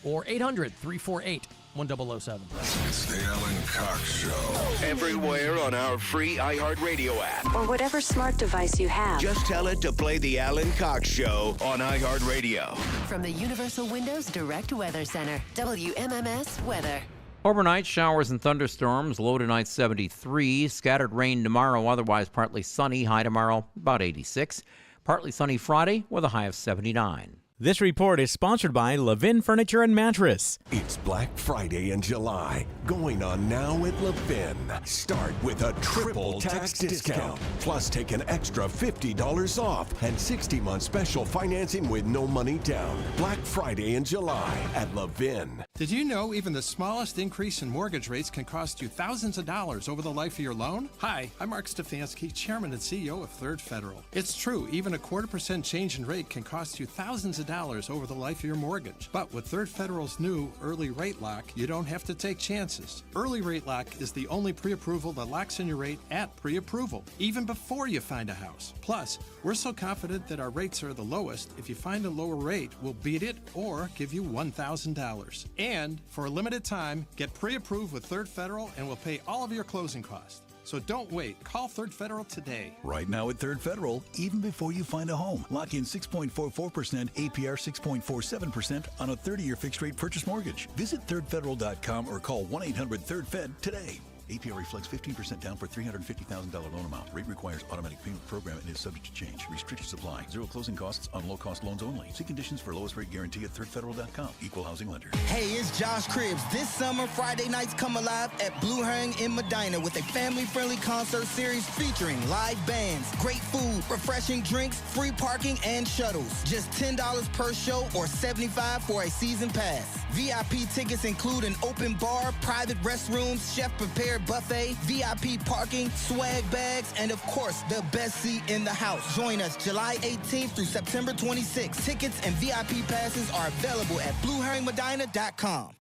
or 800-348-1007. It's the Alan Cox Show. Everywhere on our free iHeartRadio app. Or whatever smart device you have. Just tell it to play the Alan Cox Show on iHeartRadio. From the Universal Windows Direct Weather Center, WMMS Weather. Overnight, showers and thunderstorms, low tonight 73. Scattered rain tomorrow, otherwise partly sunny. High tomorrow, about 86. Partly sunny Friday with a high of 79. This report is sponsored by Levin Furniture and Mattress. It's Black Friday in July, going on now at Levin. Start with a triple tax discount, plus take an extra $50 off and 60-month special financing with no money down. Black Friday in July at Levin. Did you know even the smallest increase in mortgage rates can cost you thousands of dollars over the life of your loan? Hi, I'm Mark Stefanski, Chairman and CEO of Third Federal. It's true, even a 0.25% change in rate can cost you thousands of dollars over the life of your mortgage. But with Third Federal's new Early Rate Lock, you don't have to take chances. Early Rate Lock is the only pre-approval that locks in your rate at pre-approval, even before you find a house. Plus, we're so confident that our rates are the lowest, if you find a lower rate, we'll beat it or give you $1,000. And for a limited time, get pre-approved with Third Federal and we'll pay all of your closing costs. So don't wait. Call Third Federal today. Right now at Third Federal, even before you find a home, lock in 6.44% APR 6.47% on a 30-year fixed-rate purchase mortgage. Visit thirdfederal.com or call 1-800-3RD-FED today. APR reflects 15% down for $350,000 loan amount. Rate requires automatic payment program and is subject to change. Restrictions apply. Zero closing costs on low-cost loans only. See conditions for lowest rate guarantee at thirdfederal.com. Equal housing lender. Hey, it's Josh Cribbs. This summer, Friday nights come alive at Blue Heron in Medina with a family-friendly concert series featuring live bands, great food, refreshing drinks, free parking, and shuttles. Just $10 per show or $75 for a season pass. VIP tickets include an open bar, private restrooms, chef-prepared buffet, VIP parking, swag bags, and of course, the best seat in the house. Join us July 18th through September 26th. Tickets and VIP passes are available at BlueHeronMedina.com.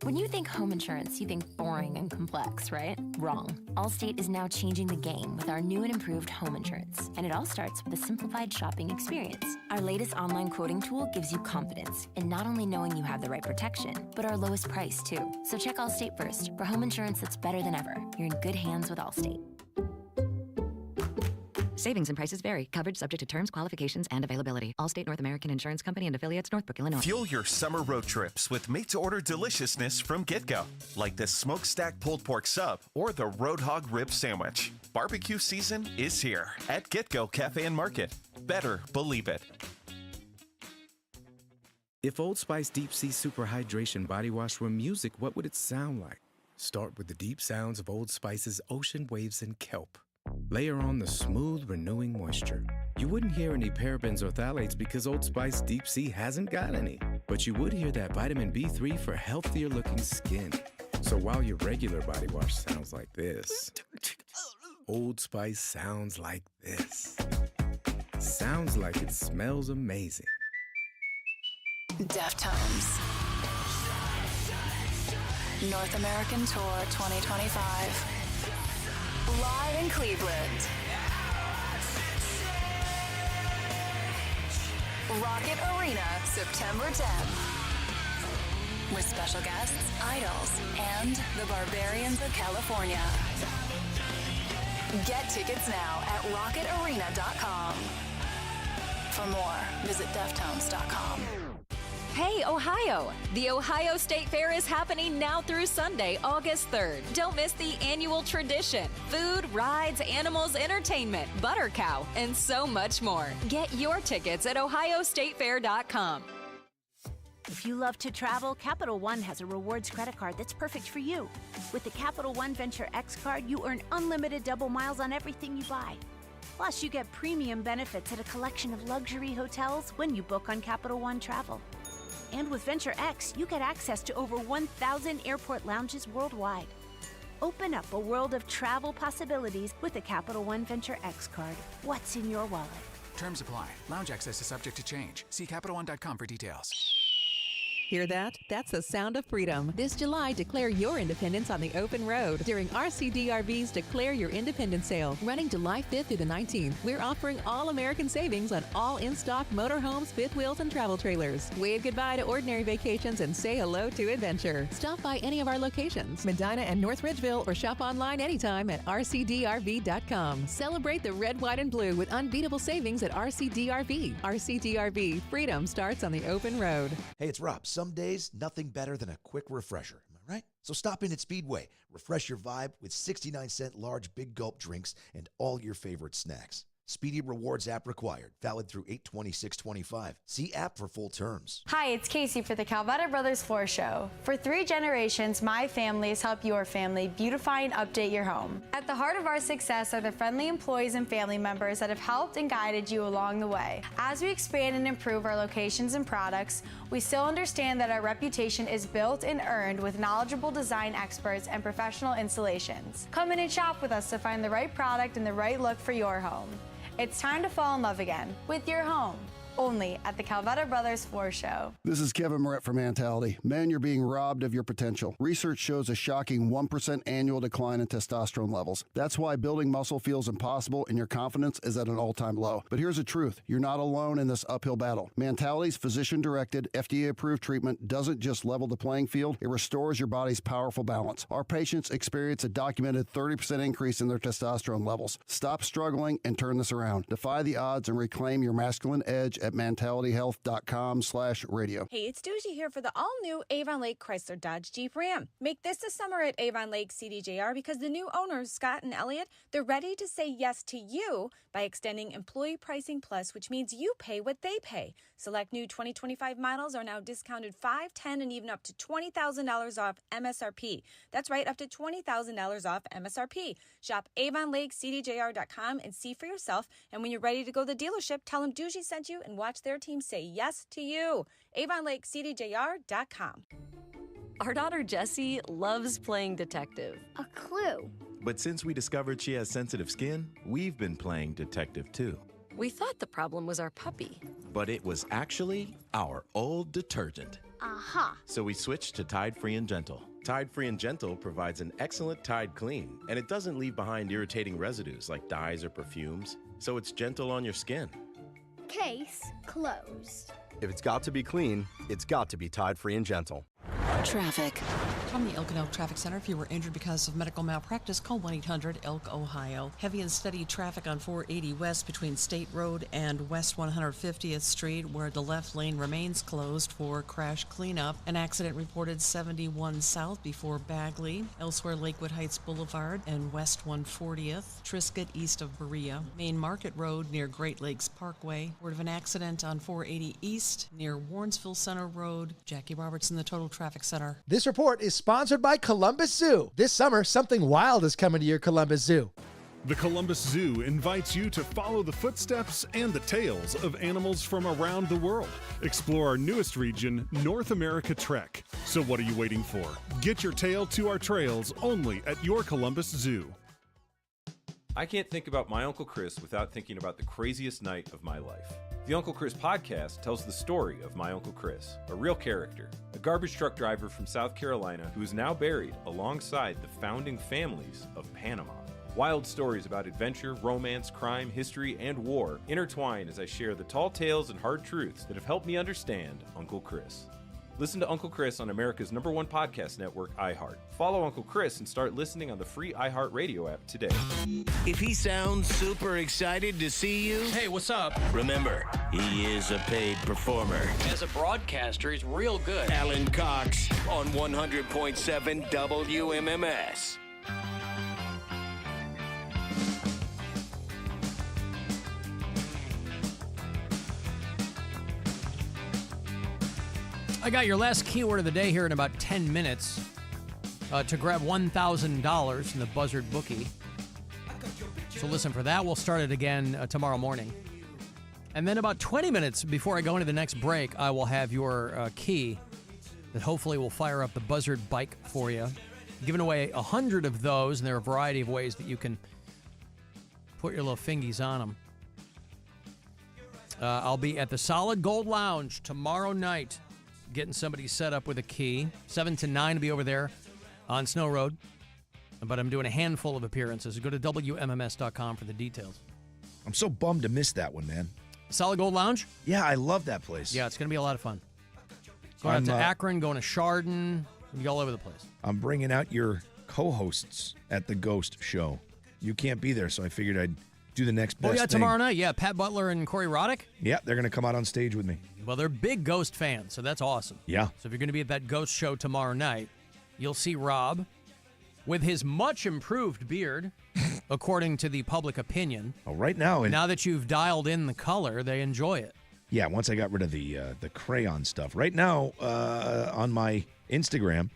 When you think home insurance, you think boring and complex, right? Wrong. Allstate is now changing the game with our new and improved home insurance. And it all starts with a simplified shopping experience. Our latest online quoting tool gives you confidence in not only knowing you have the right protection, but our lowest price, too. So check Allstate first for home insurance that's better than ever. You're in good hands with Allstate. Savings and prices vary. Coverage subject to terms, qualifications, and availability. Allstate North American Insurance Company and affiliates, Northbrook, Illinois. Fuel your summer road trips with made-to-order deliciousness from GetGo, like the smokestack pulled pork sub or the road hog rib sandwich. Barbecue season is here at GetGo Cafe and Market. Better believe it. If Old Spice Deep Sea Super Hydration Body Wash were music, what would it sound like? Start with the deep sounds of Old Spice's ocean waves and kelp. Layer on the smooth, renewing moisture. You wouldn't hear any parabens or phthalates because Old Spice Deep Sea hasn't got any. But you would hear that vitamin B3 for healthier looking skin. So while your regular body wash sounds like this, Old Spice sounds like this. Sounds like it smells amazing. Deftones. North American Tour 2025. Live in Cleveland. Rocket Arena, September 10th. With special guests, Idols, and the Barbarians of California. Get tickets now at rocketarena.com. For more, visit deftones.com. Hey, Ohio! The Ohio State Fair is happening now through Sunday, August 3rd. Don't miss the annual tradition. Food, rides, animals, entertainment, butter cow, and so much more. Get your tickets at ohiostatefair.com. If you love to travel, Capital One has a rewards credit card that's perfect for you. With the Capital One Venture X card, you earn unlimited double miles on everything you buy. Plus, you get premium benefits at a collection of luxury hotels when you book on Capital One Travel. And with Venture X, you get access to over 1,000 airport lounges worldwide. Open up a world of travel possibilities with the Capital One Venture X card. What's in your wallet? Terms apply. Lounge access is subject to change. See CapitalOne.com for details. Hear that? That's the sound of freedom. This July, declare your independence on the open road during RCDRV's Declare Your Independence sale, running July 5th through the 19th. We're offering all-American savings on all in-stock motorhomes, fifth wheels, and travel trailers. Wave goodbye to ordinary vacations and say hello to adventure. Stop by any of our locations, Medina and North Ridgeville, or shop online anytime at rcdrv.com. Celebrate the red, white, and blue with unbeatable savings at RCDRV. RCDRV, freedom starts on the open road. Hey, it's Rob. Some days, nothing better than a quick refresher. Am I right? So stop in at Speedway. Refresh your vibe with 69-cent large Big Gulp drinks and all your favorite snacks. Speedy Rewards app required. Valid through 8/26/25. See app for full terms. Hi, it's Casey for the Calvetta Brothers Floor Show. For 3 generations, my family has helped your family beautify and update your home. At the heart of our success are the friendly employees and family members that have helped and guided you along the way. As we expand and improve our locations and products, we still understand that our reputation is built and earned with knowledgeable design experts and professional installations. Come in and shop with us to find the right product and the right look for your home. It's time to fall in love again with your home, only at the Calvetta Brothers Floor Show. This is Kevin Moret from Mentality. Men, you're being robbed of your potential. Research shows a shocking 1% annual decline in testosterone levels. That's why building muscle feels impossible and your confidence is at an all-time low. But here's the truth. You're not alone in this uphill battle. Mentality's physician-directed, FDA-approved treatment doesn't just level the playing field, it restores your body's powerful balance. Our patients experience a documented 30% increase in their testosterone levels. Stop struggling and turn this around. Defy the odds and reclaim your masculine edge at mentalityhealth.com/radio. Hey, it's Doogie here for the all-new Avon Lake Chrysler Dodge Jeep Ram. Make this the summer at Avon Lake CDJR because the new owners, Scott and Elliot, they're ready to say yes to you by extending Employee Pricing Plus, which means you pay what they pay. Select new 2025 models are now discounted $5, $10, and even up to $20,000 off MSRP. That's right, up to $20,000 off MSRP. Shop AvonLakeCDJR.com and see for yourself. And when you're ready to go to the dealership, tell them Doogie sent you and watch their team say yes to you. AvonLakeCDJR.com. Our daughter Jessie loves playing detective. A clue. But since we discovered she has sensitive skin, we've been playing detective too. We thought the problem was our puppy. But it was actually our old detergent. Aha. So we switched to Tide Free and Gentle. Tide Free and Gentle provides an excellent Tide clean, and it doesn't leave behind irritating residues like dyes or perfumes, so it's gentle on your skin. Case closed. If it's got to be clean, it's got to be Tide Free and Gentle. Traffic. From the Elk and Elk Traffic Center, if you were injured because of medical malpractice, call 1-800-ELK, Ohio. Heavy and steady traffic on 480 West between State Road and West 150th Street, where the left lane remains closed for crash cleanup. An accident reported 71 South before Bagley. Elsewhere, Lakewood Heights Boulevard and West 140th. Triscuit east of Berea. Main Market Road near Great Lakes Parkway. Word of an accident on 480 East near Warrensville Center Road. Jackie Robertson, the Total Traffic Center. This report is sponsored by Columbus Zoo. This summer, something wild is coming to your Columbus Zoo. The Columbus Zoo invites you to follow the footsteps and the tales of animals from around the world. Explore our newest region, North America Trek. So what are you waiting for? Get your tail to our trails only at your Columbus Zoo. I can't think about my Uncle Chris without thinking about the craziest night of my life. The Uncle Chris podcast tells the story of my Uncle Chris, a real character, a garbage truck driver from South Carolina who is now buried alongside the founding families of Panama. Wild stories about adventure, romance, crime, history, and war intertwine as I share the tall tales and hard truths that have helped me understand Uncle Chris. Listen to Uncle Chris on America's #1 podcast network, iHeart. Follow Uncle Chris and start listening on the free iHeart Radio app today. If he sounds super excited to see you... Hey, what's up? Remember, he is a paid performer. As a broadcaster, he's real good. Alan Cox on 100.7 WMMS. I got your last keyword of the day here in about 10 minutes to grab $1,000 from the Buzzard Bookie. So listen for that. We'll start it again tomorrow morning. And then about 20 minutes before I go into the next break, I will have your key that hopefully will fire up the Buzzard bike for you. Giving away 100 of those, and there are a variety of ways that you can put your little fingies on them. I'll be at the Solid Gold Lounge tomorrow night, getting somebody set up with a key. 7 to 9 to be over there on Snow Road. But I'm doing a handful of appearances. Go to WMMS.com for the details. I'm so bummed to miss that one, man. Solid Gold Lounge? Yeah, I love that place. Yeah, it's going to be a lot of fun. Going out to Akron, going to Chardon, be all over the place. I'm bringing out your co-hosts at the Ghost Show. You can't be there, so I figured I'd do the next best thing. Tomorrow night. Yeah, Pat Butler and Corey Roddick. Yeah, they're going to come out on stage with me. Well, they're big Ghost fans, so that's awesome. Yeah. So if you're going to be at that Ghost Show tomorrow night, you'll see Rob with his much improved beard, according to the public opinion. Oh, right now. Now that you've dialed in the color, they enjoy it. Yeah, once I got rid of the crayon stuff. Right now, on my Instagram,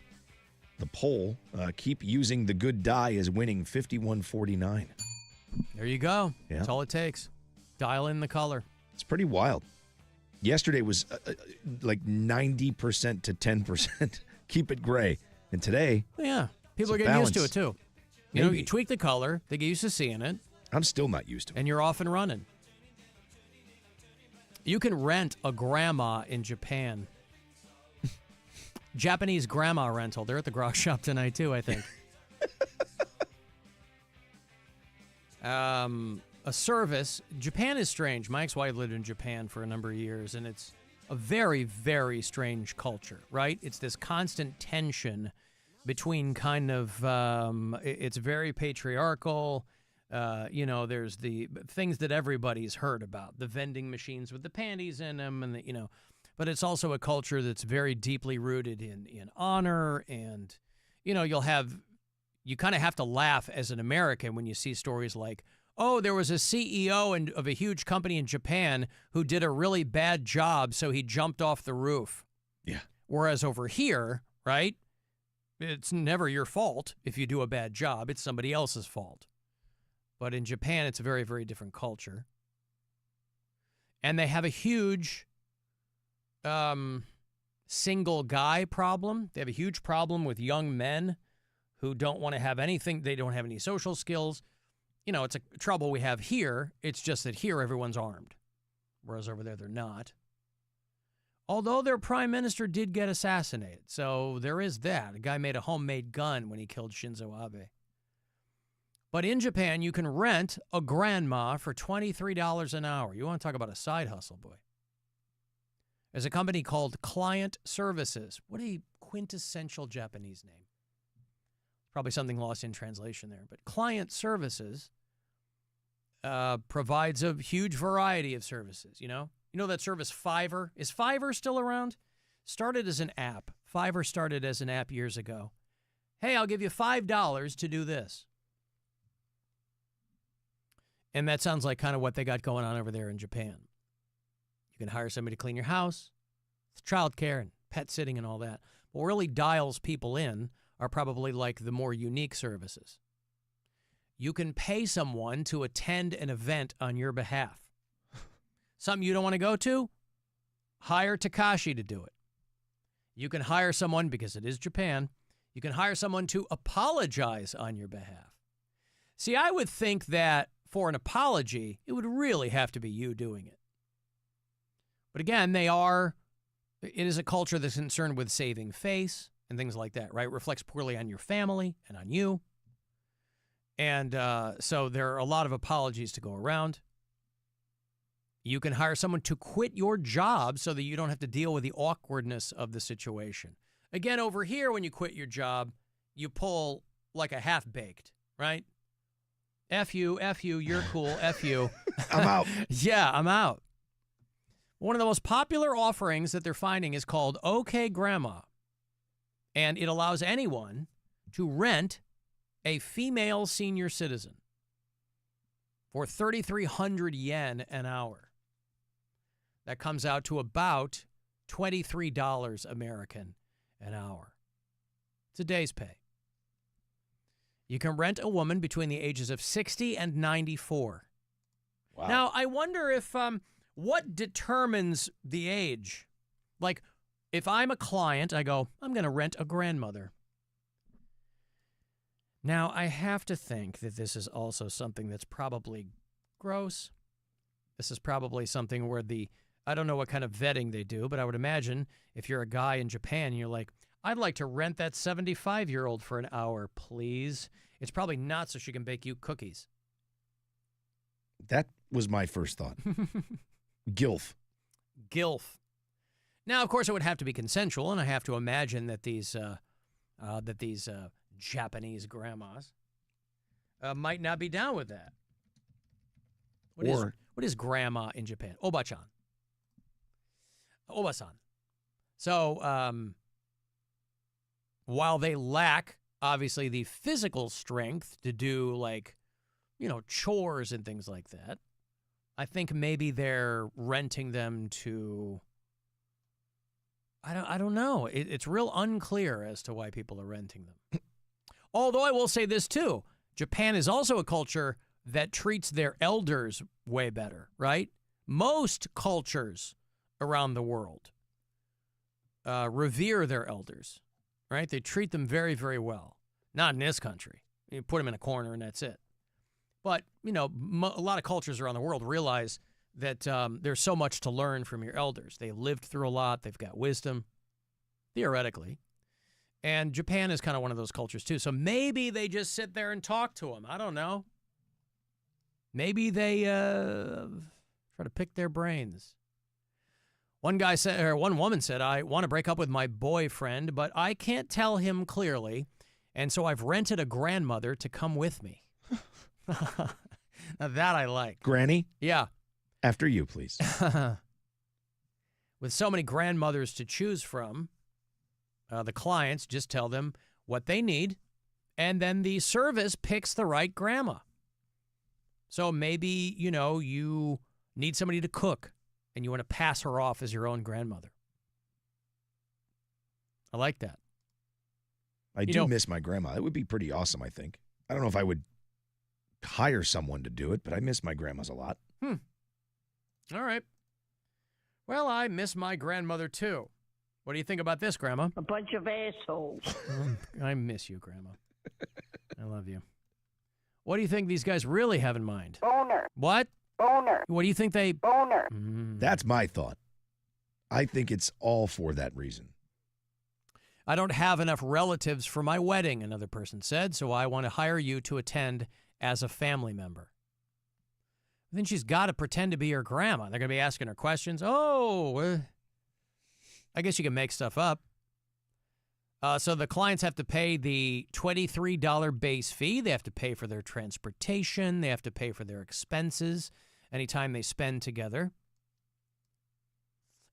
the poll, keep using the good dye is winning 51-49. There you go. Yeah. That's all it takes. Dial in the color. It's pretty wild. Yesterday was like 90% to 10%. Keep it gray. And today, yeah, people are getting used to it too. You know, you tweak the color, they get used to seeing it. I'm still not used to it. And you're off and running. You can rent a grandma in Japan. Japanese grandma rental. They're at the Grok Shop tonight too, I think. A service. Japan is strange. My ex-wife lived in Japan for a number of years, and it's a very, very strange culture, right? It's this constant tension between kind of, it's very patriarchal. There's the things that everybody's heard about, the vending machines with the panties in them, and but it's also a culture that's very deeply rooted in honor, and, you kind of have to laugh as an American when you see stories like, oh, there was a CEO of a huge company in Japan who did a really bad job, so he jumped off the roof. Yeah. Whereas over here, right, it's never your fault if you do a bad job. It's somebody else's fault. But in Japan, it's a very, very different culture. And they have a huge single guy problem. They have a huge problem with young men who don't want to have anything. They don't have any social skills. It's a trouble we have here. It's just that here everyone's armed, whereas over there they're not. Although their prime minister did get assassinated, so there is that. A guy made a homemade gun when he killed Shinzo Abe. But in Japan, you can rent a grandma for $23 an hour. You want to talk about a side hustle, boy. There's a company called Client Services. What a quintessential Japanese name. Probably something lost in translation there. But Client Services provides a huge variety of services, You know that service Fiverr? Is Fiverr still around? Started as an app. Fiverr started as an app years ago. Hey, I'll give you $5 to do this. And that sounds like kind of what they got going on over there in Japan. You can hire somebody to clean your house, childcare and pet sitting and all that. What really dials people in are probably like the more unique services. You can pay someone to attend an event on your behalf. Something you don't want to go to? Hire Takashi to do it. You can hire someone, because it is Japan, you can hire someone to apologize on your behalf. See, I would think that for an apology, it would really have to be you doing it. But again, it is a culture that's concerned with saving face and things like that, right? It reflects poorly on your family and on you. And so there are a lot of apologies to go around. You can hire someone to quit your job so that you don't have to deal with the awkwardness of the situation. Again, over here, when you quit your job, you pull like a half-baked, right? F you, you're cool, F you. I'm out. Yeah, I'm out. One of the most popular offerings that they're finding is called OK Grandma, and it allows anyone to rent a female senior citizen for 3,300 yen an hour. That comes out to about $23 American an hour. It's a day's pay. You can rent a woman between the ages of 60 and 94. Wow. Now, I wonder if what determines the age? Like, if I'm a client, I go, I'm going to rent a grandmother. Now, I have to think that this is also something that's probably gross. This is probably something where I don't know what kind of vetting they do, but I would imagine if you're a guy in Japan and you're like, I'd like to rent that 75-year-old for an hour, please. It's probably not so she can bake you cookies. That was my first thought. Gilf. Now, of course, it would have to be consensual, and I have to imagine that these Japanese grandmas might not be down with that. What is grandma in Japan? Oba-chan. Oba-san. So, while they lack, obviously, the physical strength to do, like, chores and things like that, I think maybe they're renting them to, I don't know. It's real unclear as to why people are renting them. Although I will say this, too. Japan is also a culture that treats their elders way better, right? Most cultures around the world revere their elders, right? They treat them very, very well. Not in this country. You put them in a corner and that's it. But, a lot of cultures around the world realize that there's so much to learn from your elders. They lived through a lot. They've got wisdom, theoretically. And Japan is kind of one of those cultures, too. So maybe they just sit there and talk to them. I don't know. Maybe they try to pick their brains. One woman said, I want to break up with my boyfriend, but I can't tell him clearly, and so I've rented a grandmother to come with me. Now that I like. Granny? Yeah. After you, please. With so many grandmothers to choose from, the clients just tell them what they need, and then the service picks the right grandma. So maybe, you need somebody to cook, and you want to pass her off as your own grandmother. I like that. I do miss my grandma. It would be pretty awesome, I think. I don't know if I would hire someone to do it, but I miss my grandmas a lot. All right. Well, I miss my grandmother, too. What do you think about this, Grandma? A bunch of assholes. I miss you, Grandma. I love you. What do you think these guys really have in mind? Boner. What? Boner. What do you think they... Boner. That's my thought. I think it's all for that reason. I don't have enough relatives for my wedding, another person said, so I want to hire you to attend as a family member. Then she's got to pretend to be her grandma. They're going to be asking her questions. I guess you can make stuff up. So the clients have to pay the $23 base fee. They have to pay for their transportation. They have to pay for their expenses anytime they spend together.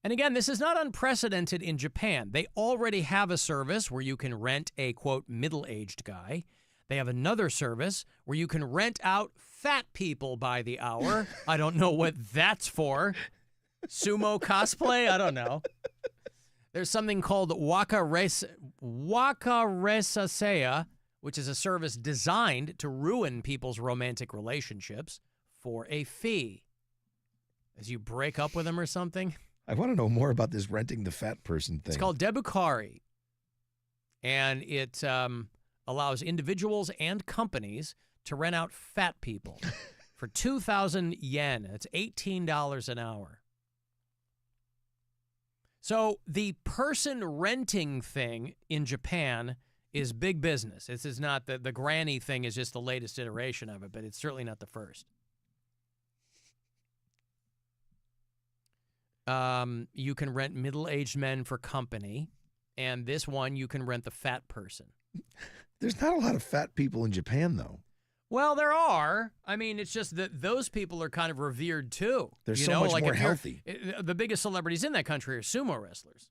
And again, this is not unprecedented in Japan. They already have a service where you can rent a, quote, middle-aged guy. They have another service where you can rent out fat people by the hour. I don't know what that's for. Sumo cosplay? I don't know. There's something called Wakaresaseya, which is a service designed to ruin people's romantic relationships for a fee. As you break up with them or something. I want to know more about this renting the fat person thing. It's called Debukari. And it allows individuals and companies to rent out fat people for 2,000 yen. That's $18 an hour. So the person renting thing in Japan is big business. This is not the granny thing is just the latest iteration of it, but it's certainly not the first. You can rent middle-aged men for company. And this one, you can rent the fat person. There's not a lot of fat people in Japan, though. Well, there are. I mean, it's just that those people are kind of revered, too. They're so much more healthy. The biggest celebrities in that country are sumo wrestlers.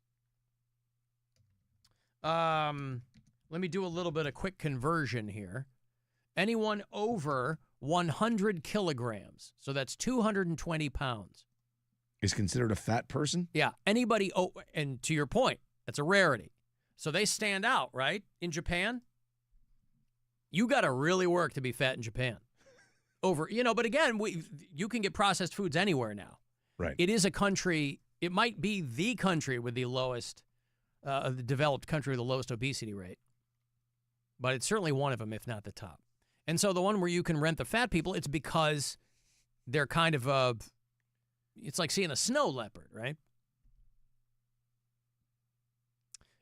Let me do a little bit of quick conversion here. Anyone over 100 kilograms, so that's 220 pounds. Is considered a fat person? Yeah. Anybody, and to your point, that's a rarity. So they stand out, right? In Japan, you got to really work to be fat in Japan. But again, you can get processed foods anywhere now. Right. It is a country, it might be the country with the lowest, the developed country with the lowest obesity rate. But it's certainly one of them, if not the top. And so the one where you can rent the fat people, it's because they're kind of, it's like seeing a snow leopard, right?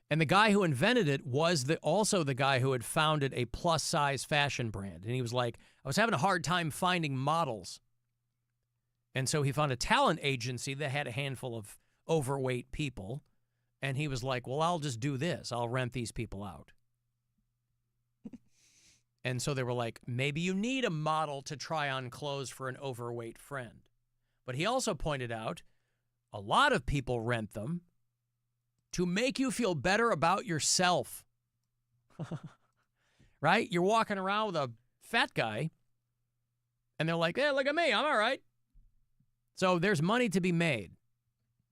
And the guy who invented it was also the guy who had founded a plus-size fashion brand. And he was like, I was having a hard time finding models. And so he found a talent agency that had a handful of overweight people. And he was like, well, I'll just do this. I'll rent these people out. And so they were like, maybe you need a model to try on clothes for an overweight friend. But he also pointed out a lot of people rent them to make you feel better about yourself. Right? You're walking around with a fat guy, and they're like, hey, look at me. I'm all right. So there's money to be made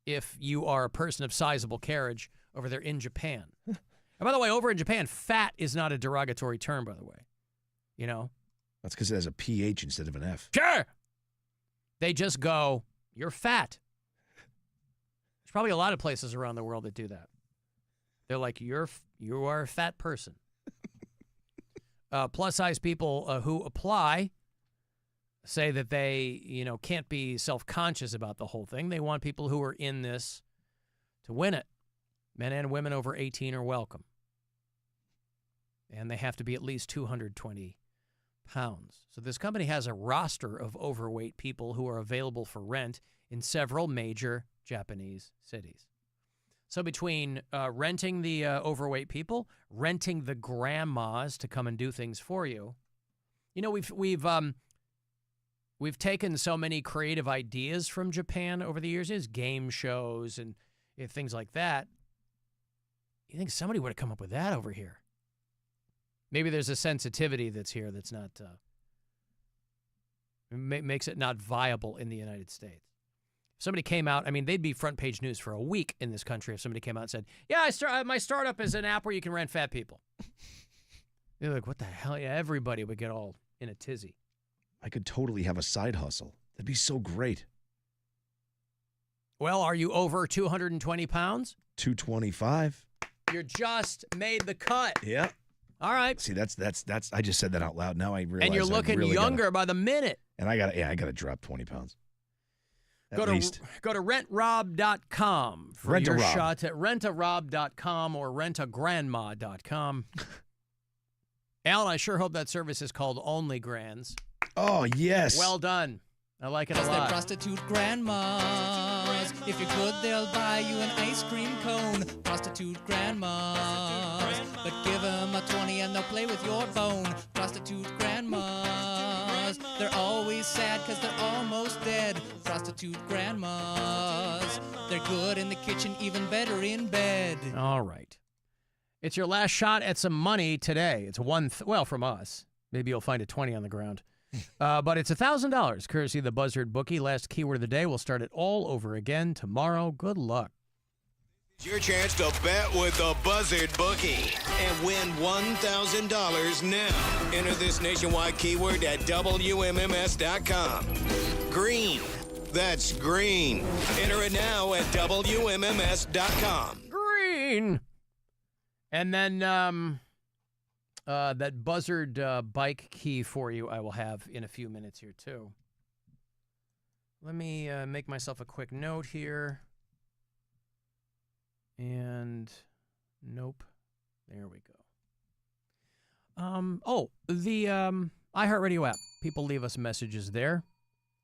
if you are a person of sizable carriage over there in Japan. And by the way, over in Japan, fat is not a derogatory term, by the way. You know? That's because it has a PH instead of an F. Sure. They just go, you're fat. There's probably a lot of places around the world that do that. They're like, you are a fat person. Plus-size people who apply say that they, can't be self-conscious about the whole thing. They want people who are in this to win it. Men and women over 18 are welcome. And they have to be at least 220 pounds. So this company has a roster of overweight people who are available for rent in several major Japanese cities. So between renting the overweight people, renting the grandmas to come and do things for you, we've taken so many creative ideas from Japan over the years, is game shows and things like that. You think somebody would have come up with that over here? Maybe there's a sensitivity that's here that's not makes it not viable in the United States. If somebody came out, they'd be front page news for a week in this country if somebody came out and said, yeah, my startup is an app where you can rent fat people. You're like, what the hell? Yeah, everybody would get all in a tizzy. I could totally have a side hustle. That'd be so great. Well, are you over 220 pounds? 225. You just made the cut. Yeah. All right. See, that's. I just said that out loud. Now I realize. And you're looking younger by the minute. And I gotta drop 20 pounds. Go to rentrob.com for your shot at rentarob.com or rentagrandma.com. Alan, I sure hope that service is called Only Grands. Oh, yes. Well done. I like it a lot. They're prostitute grandmas. If you're good, they'll buy you an ice cream cone. Prostitute grandmas. But give them a 20 and they'll play with your bone. Prostitute grandmas. They're always sad because they're almost dead. Prostitute grandmas. They're good in the kitchen, even better in bed. All right. It's your last shot at some money today. It's from us. Maybe you'll find a 20 on the ground. But it's $1,000, courtesy of the Buzzard Bookie. Last keyword of the day. We'll start it all over again tomorrow. Good luck. It's your chance to bet with the Buzzard Bookie and win $1,000 now. Enter this nationwide keyword at WMMS.com. Green. That's green. Enter it now at WMMS.com. Green. And then that Buzzard bike key for you I will have in a few minutes here, too. Let me make myself a quick note here. And nope. There we go. The iHeartRadio app. People leave us messages there.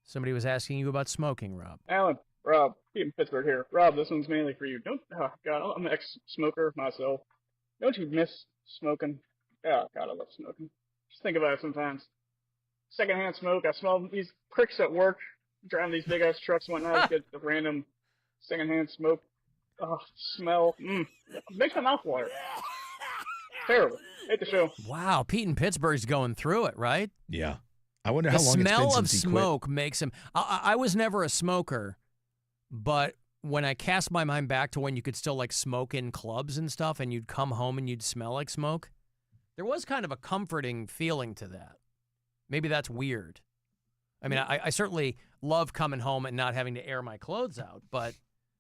Somebody was asking you about smoking, Rob. Alan, Rob, Pete in Pittsburgh here. Rob, this one's mainly for you. Oh, God, I'm an ex-smoker myself. Don't you miss smoking? Oh, God, I love smoking. Just think about it sometimes. Secondhand smoke, I smell these pricks at work, driving these big-ass trucks and whatnot, get the random secondhand smoke smell. Makes my mouth water. Terrible. Hate the show. Wow, Pete in Pittsburgh's going through it, right? Yeah. I wonder how long it's been since he quit. The smell of smoke makes him... I was never a smoker, but when I cast my mind back to when you could still, like, smoke in clubs and stuff, and you'd come home and you'd smell like smoke, there was kind of a comforting feeling to that. Maybe that's weird. I mean, I certainly love coming home and not having to air my clothes out, but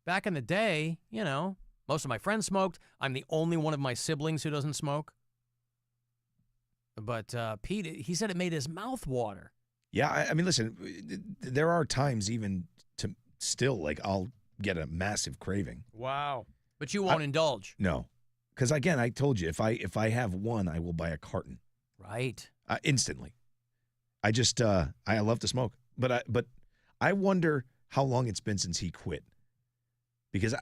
back in the day, you know, most of my friends smoked. I'm the only one of my siblings who doesn't smoke. But Pete, he said it made his mouth water. Yeah, I mean, listen, there are times even to still, like, I'll get a massive craving. Wow. But you won't indulge. No. Because, again, I told you, if I have one, I will buy a carton. Right. Instantly. I just, I love to smoke. But I wonder how long it's been since he quit. Because,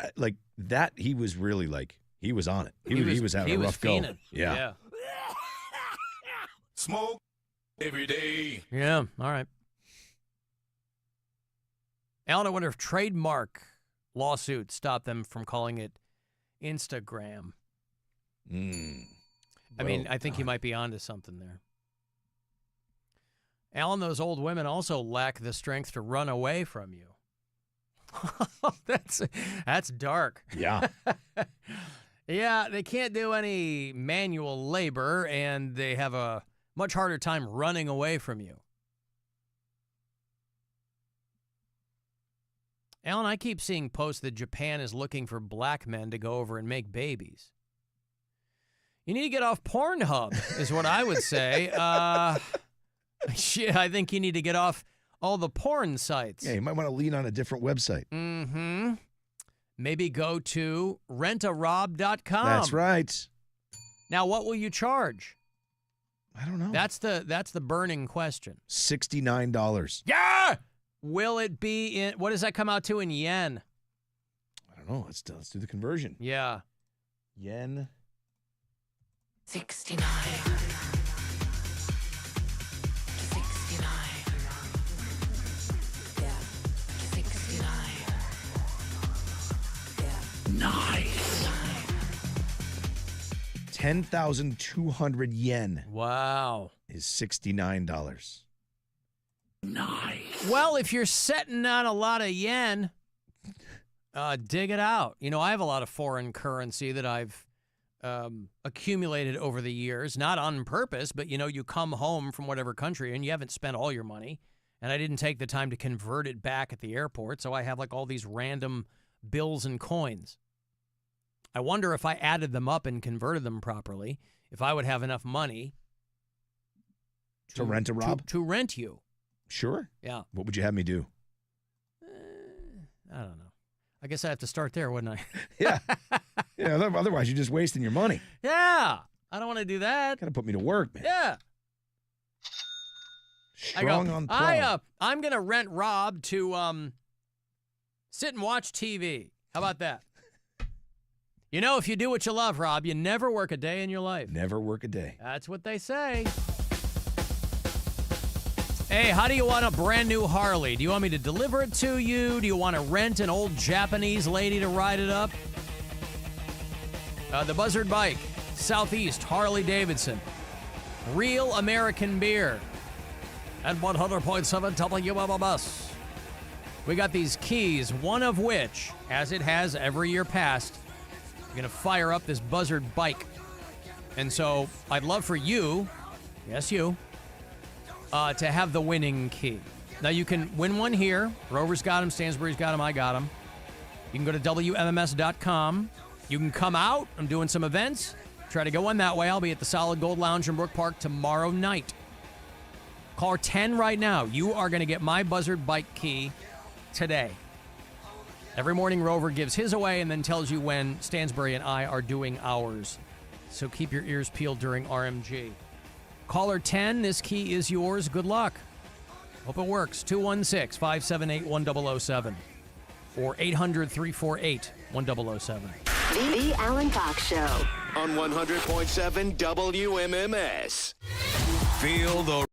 he was really, he was on it. He was having a rough go. Yeah. Smoke every day. Yeah, all right. Alan, I wonder if trademark lawsuits stop them from calling it Instagram. I mean, I think he might be onto something there. Alan, those old women also lack the strength to run away from you. That's dark. Yeah. Yeah, they can't do any manual labor, and they have a much harder time running away from you. Alan, I keep seeing posts that Japan is looking for black men to go over and make babies. You need to get off Pornhub, is what I would say. Shit, I think you need to get off all the porn sites. Yeah, you might want to lean on a different website. Mm-hmm. Maybe go to rentarob.com. That's right. Now, what will you charge? I don't know. That's the burning question. $69. Yeah! Will it be in, what does that come out to in yen? I don't know. Let's do the conversion. Yeah. Yen. 69. 69. Yeah. 69. Yeah. Nice. 10,200 yen. Wow. Is $69. Nice. Well, if you're setting on a lot of yen, dig it out. You know, I have a lot of foreign currency that I've accumulated over the years, not on purpose, but, you know, you come home from whatever country and you haven't spent all your money, and I didn't take the time to convert it back at the airport, so I have, like, all these random bills and coins. I wonder if I added them up and converted them properly, if I would have enough money to rent a Rob? To rent you. Sure. Yeah. What would you have me do? I don't know. I guess I have to start there, wouldn't I? Yeah. Yeah. Otherwise, you're just wasting your money. Yeah. I don't want to do that. Got to put me to work, man. Yeah. Strong on pro. I'm going to rent Rob to sit and watch TV. How about that? You know, if you do what you love, Rob, you never work a day in your life. Never work a day. That's what they say. Hey, how do you want a brand new Harley? Do you want me to deliver it to you? Do you want to rent an old Japanese lady to ride it up? The Buzzard Bike, Southeast Harley Davidson, Real American Beer, and 100.7 WMMS. We got these keys, one of which, as it has every year past, you're going to fire up this Buzzard Bike. And so I'd love for you, yes you, to have the winning key. Now, you can win one here. Rover's got him. Stansbury's got him. I got him. You can go to WMMS.com. You can come out. I'm doing some events. Try to go one that way. I'll be at the Solid Gold Lounge in Brook Park tomorrow night. Call 10 right now. You are going to get my Buzzard Bike key today. Every morning, Rover gives his away and then tells you when Stansbury and I are doing ours. So keep your ears peeled during RMG. Caller 10, this key is yours. Good luck. Hope it works. 216-578-1007. or 800-348-1007. The Alan Cox Show on 100.7 WMMS. Feel the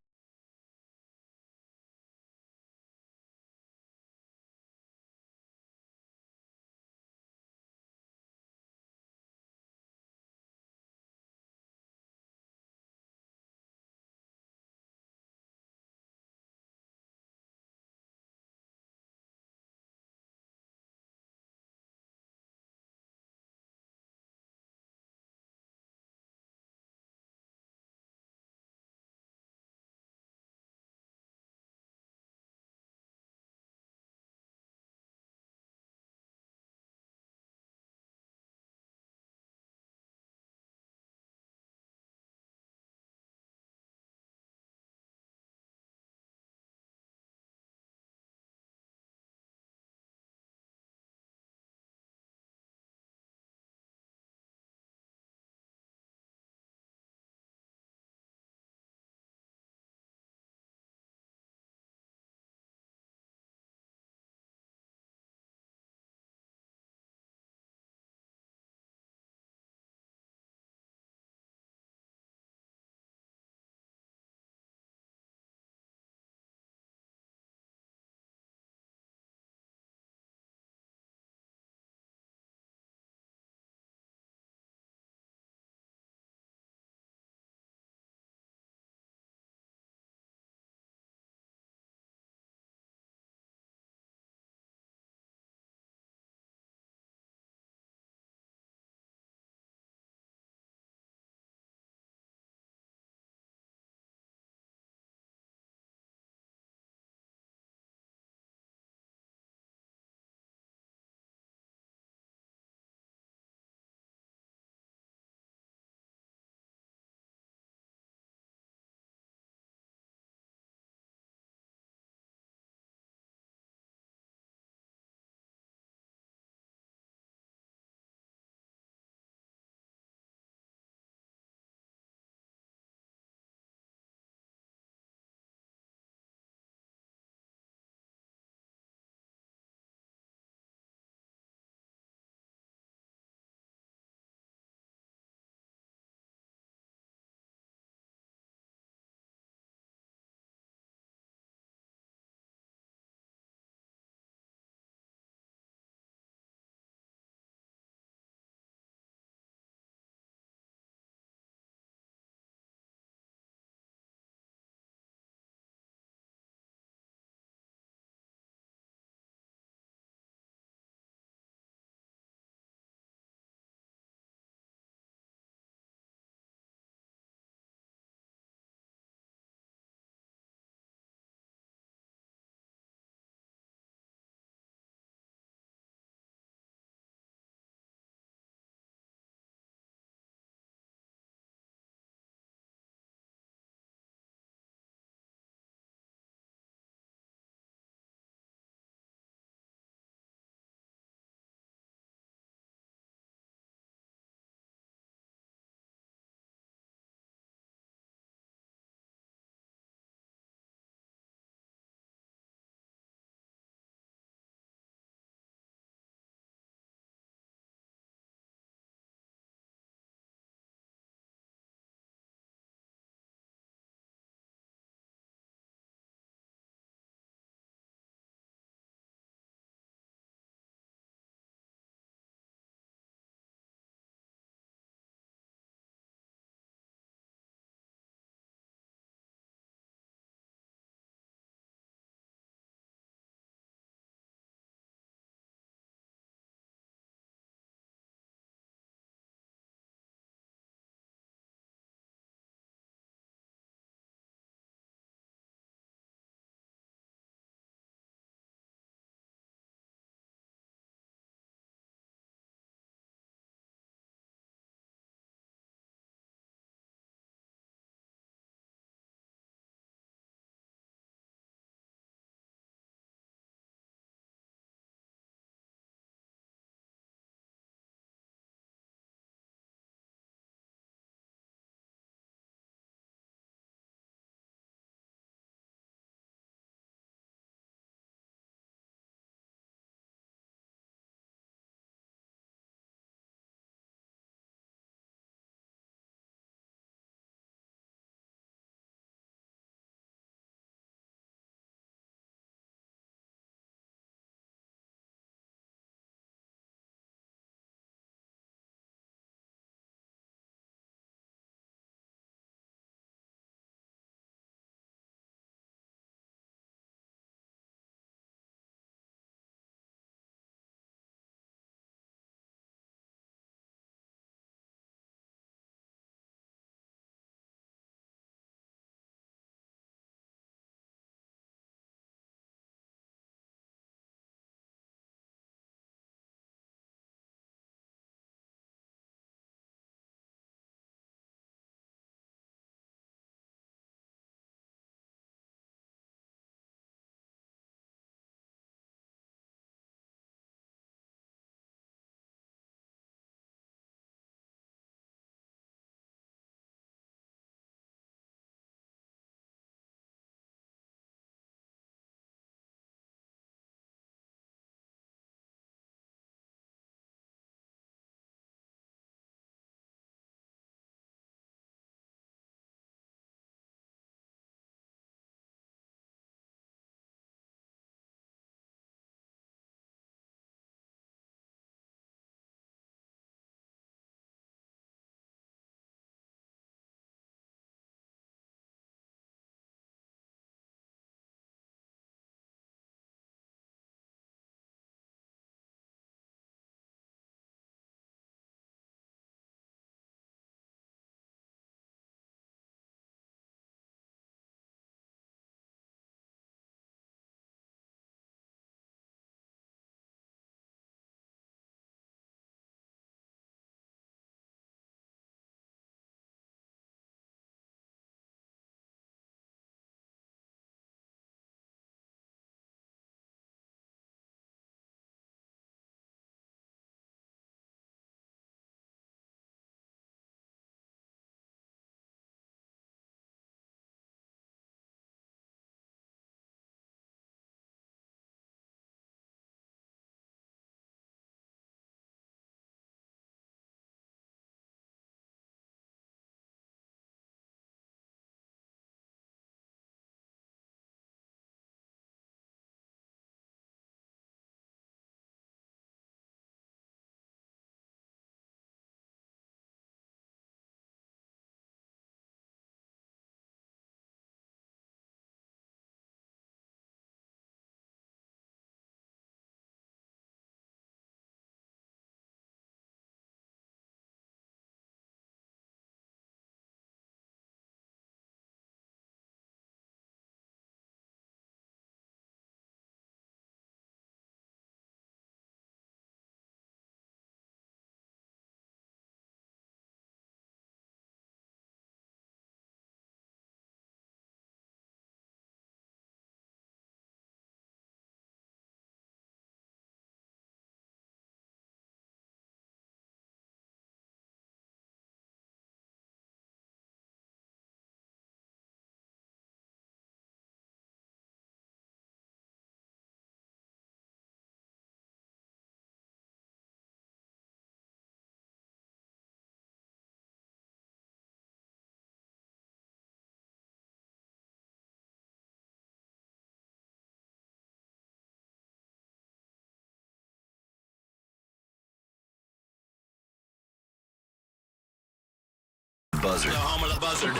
Buzzard. The home of the Buzzard.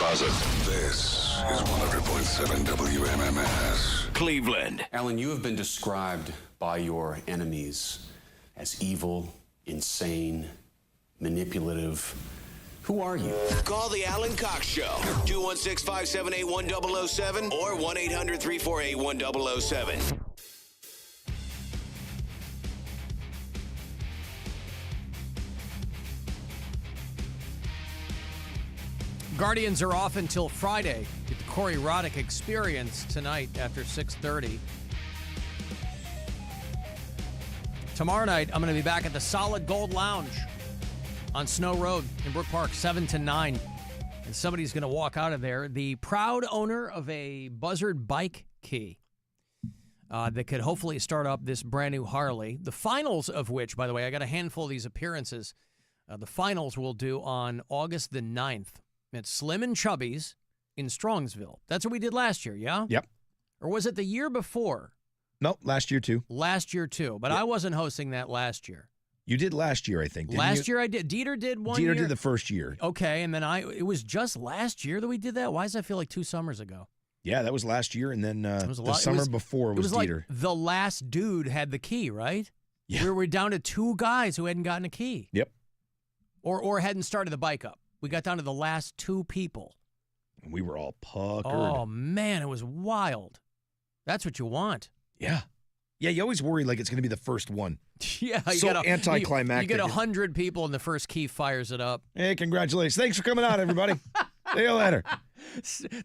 This is 100.7 WMMS. Cleveland. Alan, you have been described by your enemies as evil, insane, manipulative. Who are you? Call the Alan Cox Show. 216-578-1007 or 1-800-348-1007. Guardians are off until Friday. Get the Corey Roddick experience tonight after 6:30. Tomorrow night, I'm going to be back at the Solid Gold Lounge on Snow Road in Brook Park, 7 to 9. And somebody's going to walk out of there, the proud owner of a Buzzard bike key that could hopefully start up this brand new Harley. The finals of which, by the way, I got a handful of these appearances. The finals we'll do on August the 9th. It's Slim and Chubby's in Strongsville. That's what we did last year, yeah? Yep. Or was it the year before? Nope, last year too. Last year too, but Yep. I wasn't hosting that last year. You did last year, I think. Didn't Last you? year I did. Dieter did one year. Dieter did the first year. Okay, and then it was just last year that we did that? Why does that feel like 2 summers ago? Yeah, that was last year, and then It was the a lot- summer before was like Dieter. the last dude had the key, right? Yeah. We were down to 2 guys who hadn't gotten a key. Yep. Or hadn't started the bike up. We got down to the last 2 people. And we were all puckered. Oh, man, it was wild. That's what you want. Yeah. Yeah, you always worry like it's going to be the first one. Yeah, you So got anticlimactic. You get 100 people, and the first key fires it up. Hey, congratulations. Thanks for coming out, everybody. See you later.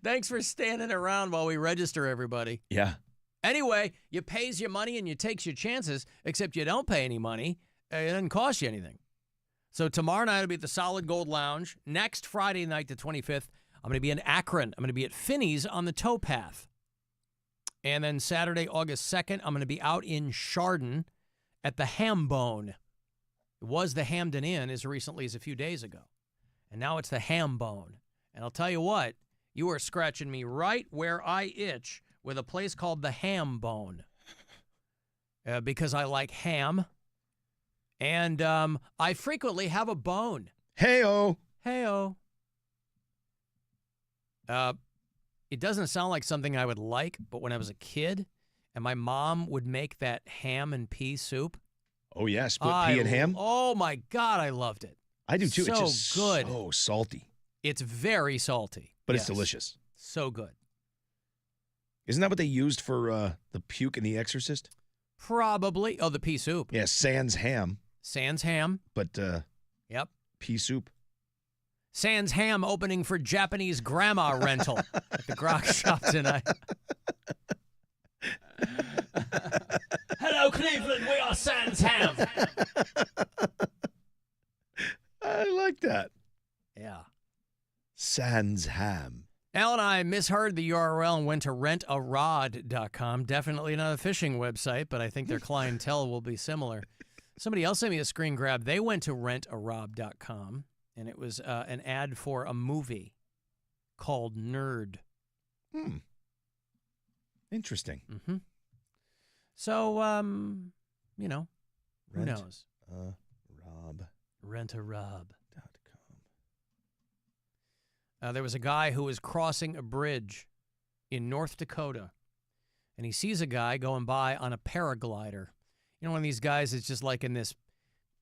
Thanks for standing around while we register everybody. Yeah. Anyway, you pays your money and you takes your chances, except you don't pay any money. It doesn't cost you anything. So tomorrow night I'll be at the Solid Gold Lounge. Next Friday night, the 25th, I'm going to be in Akron. I'm going to be at Finney's on the towpath. And then Saturday, August 2nd, I'm going to be out in Chardon at the Ham Bone. It was the Hamden Inn as recently as a few days ago. And now it's the Ham Bone. And I'll tell you what, you are scratching me right where I itch with a place called the Ham Bone. Because I like ham. And I frequently have a bone. Hey-o. Hey-o. It doesn't sound like something I would like, but when I was a kid and my mom would make that ham and pea soup. Oh, yeah, split pea and ham. Oh, my God, I loved it. I do, too. So It's just good. so salty. It's very salty. But Yes. it's delicious. So good. Isn't that what they used for the puke in The Exorcist? Probably. Oh, the pea soup. Yeah, sans ham. Sans ham. But Yep. pea soup. Sans ham opening for Japanese grandma rental at the Grok Shop tonight. Hello, Cleveland. We are Sans Ham. I like that. Yeah. Sans ham. Al and I misheard the URL and went to rentarod.com. Definitely not a fishing website, but I think their clientele will be similar. Somebody else sent me a screen grab. They went to rentarod.com, and it was an ad for a movie called Nerd. Interesting. Mm-hmm. So, you know, who knows? Rob. Rentarod.com. There was a guy who was crossing a bridge in North Dakota, and he sees a guy going by on a paraglider. You know, one of these guys is just like in this,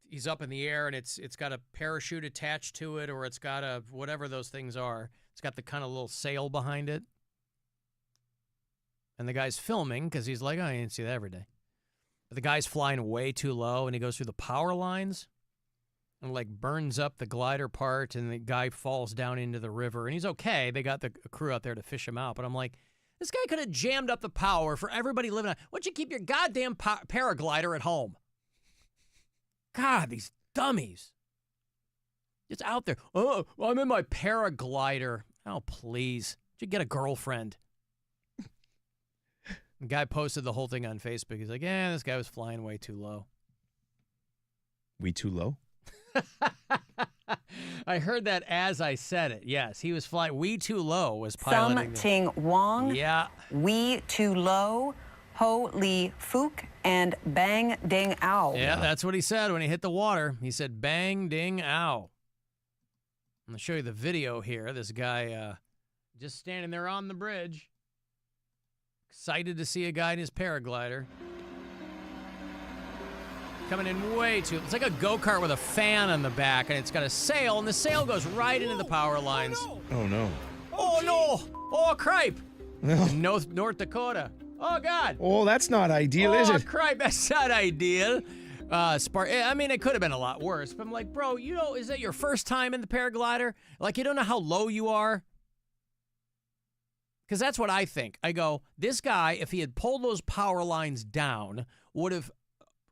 he's up in the air, and it's got a parachute attached to it, or it's got a, whatever those things are. It's got the kind of little sail behind it. And the guy's filming because he's like, oh, I didn't see that every day. But the guy's flying way too low, and he goes through the power lines and, like, burns up the glider part, and the guy falls down into the river. And he's okay. They got the crew out there to fish him out. But I'm like, this guy could have jammed up the power for everybody living on. Why don't you keep your goddamn paraglider at home? God, these dummies. Just out there. Oh, well, I'm in my paraglider. Oh, please. Did you get a girlfriend? The guy posted the whole thing on Facebook. He's like, yeah, this guy was flying way too low. We too low? I heard that as I said it. Yes, he was flying. We too low was piloting. Ting Wong. Yeah. We too low. Ho Li Fook and Bang Ding Ow. Yeah, that's what he said when he hit the water. He said, bang, ding, ow. I'm going to show you the video here. This guy just standing there on the bridge. Excited to see a guy in his paraglider. Coming in way too. It's like a go-kart with a fan on the back, and it's got a sail, and the sail goes right into the power lines. Oh, no. Oh, no. Oh, cripe. North Dakota. Oh, God. Oh, that's not ideal, is it? Oh, cripe. That's not ideal. I mean, it could have been a lot worse, but I'm like, bro, is that your first time in the paraglider? Like, you don't know how low you are? Because that's what I think. I go, this guy, if he had pulled those power lines down, would have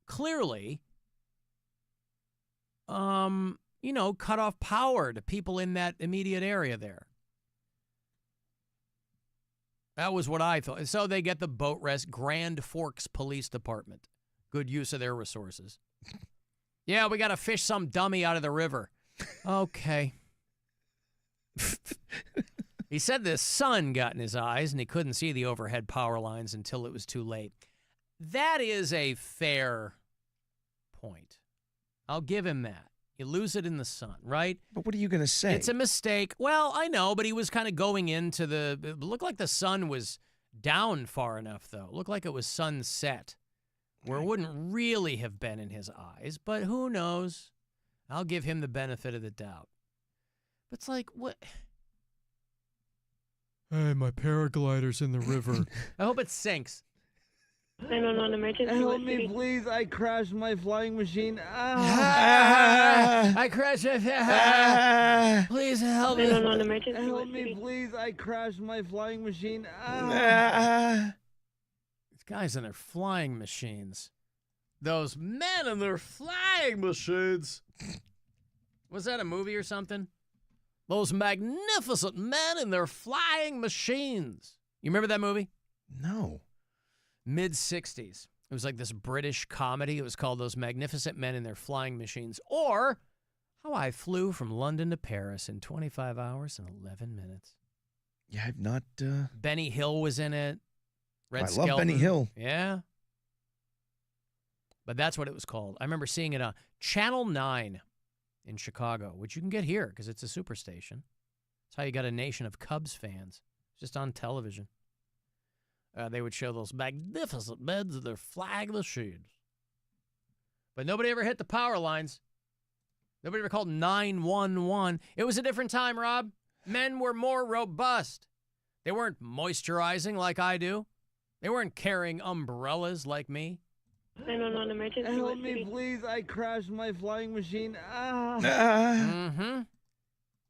clearly, cut off power to people in that immediate area there. That was what I thought. And so they get the boat rest, Grand Forks Police Department. Good use of their resources. Yeah, we got to fish some dummy out of the river. Okay. He said the sun got in his eyes and he couldn't see the overhead power lines until it was too late. That is a fair point. I'll give him that. You lose it in the sun, right? But what are you going to say? It's a mistake. Well, I know, but he was kind of going into it looked like the sun was down far enough, though. It looked like it was sunset, where it wouldn't really have been in his eyes, but who knows? I'll give him the benefit of the doubt. But it's like, what? Hey, my paraglider's in the river. I hope it sinks. 911 emergency. Help me, please. I crashed my flying machine. I crashed my... Please help me. 911 emergency. Help me, please. I crashed my flying machine. These guys and their flying machines. Those men and their flying machines. Was that a movie or something? Those magnificent men and their flying machines. You remember that movie? No. Mid-'60s. It was like this British comedy. It was called Those Magnificent Men and Their Flying Machines. Or How I Flew from London to Paris in 25 hours and 11 minutes. Yeah, I've not... Benny Hill was in it. I love Benny Hill. Yeah. But that's what it was called. I remember seeing it on Channel 9 in Chicago, which you can get here because it's a superstation. That's how you got a nation of Cubs fans. Just on television. They would show those magnificent men of their flying machines. But nobody ever hit the power lines. Nobody ever called 911. It was a different time, Rob. Men were more robust. They weren't moisturizing like I do. They weren't carrying umbrellas like me. 911 emergency. Help me, please. I crashed my flying machine. Mm-hmm.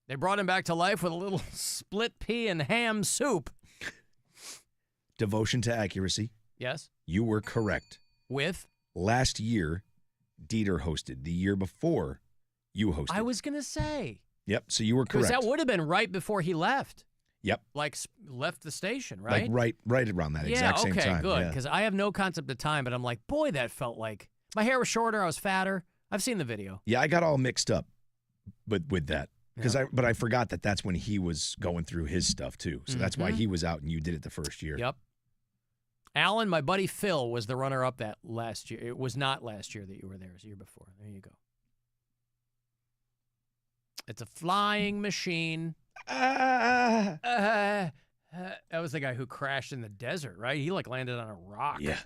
They brought him back to life with a little split pea and ham soup. Devotion to accuracy. Yes. You were correct. With? Last year, Dieter hosted. The year before, you hosted. I was going to say. Yep, so you were correct. Because that would have been right before he left. Yep. Like, left the station, right? Like right around that exact same time. Yeah, okay, good. Because I have no concept of time, but I'm like, boy, that felt like... My hair was shorter, I was fatter. I've seen the video. Yeah, I got all mixed up with that. But I forgot that that's when he was going through his stuff, too. So that's why he was out and you did it the first year. Yep. Alan, my buddy Phil, was the runner-up that last year. It was not last year that you were there. It was the year before. There you go. It's a flying machine. That was the guy who crashed in the desert, right? He, landed on a rock. Yeah.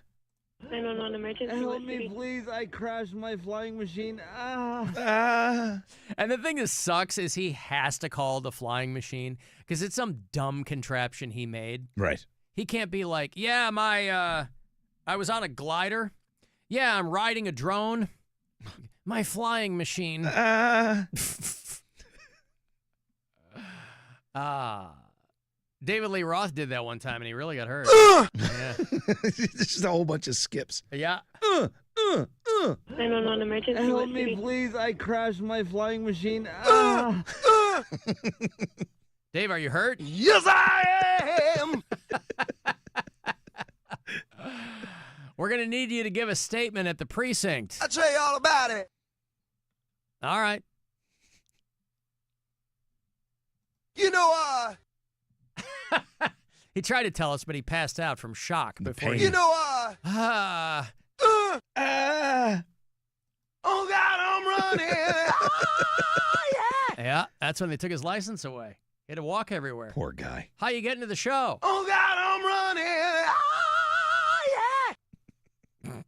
911 emergency. Help me, please. I crashed my flying machine. And the thing that sucks is he has to call the flying machine because it's some dumb contraption he made. Right. He can't be like, yeah, I was on a glider. Yeah, I'm riding a drone. My flying machine. David Lee Roth did that one time, and he really got hurt. Yeah. Just a whole bunch of skips. Yeah. 911 emergency. Help me, please. I crashed my flying machine. Dave, are you hurt? Yes, I am. We're going to need you to give a statement at the precinct. I'll tell you all about it. All right. You know, he tried to tell us, but he passed out from shock before you know, oh, God, I'm running. Yeah. Yeah, that's when they took his license away. He had to walk everywhere. Poor guy. How you getting to the show? Oh, God, I'm running. Oh, yeah.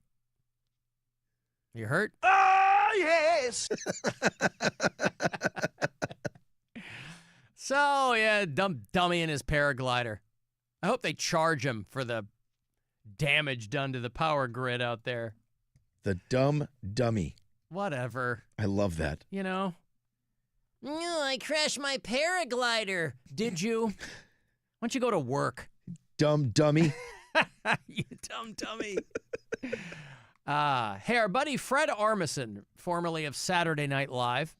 You hurt? Oh, yes. So, yeah, dummy in his paraglider. I hope they charge him for the damage done to the power grid out there. The dumb dummy. Whatever. I love that. You know? No, I crashed my paraglider. Did you? Why don't you go to work? Dumb dummy. You dumb dummy. Hey, our buddy Fred Armisen, formerly of Saturday Night Live,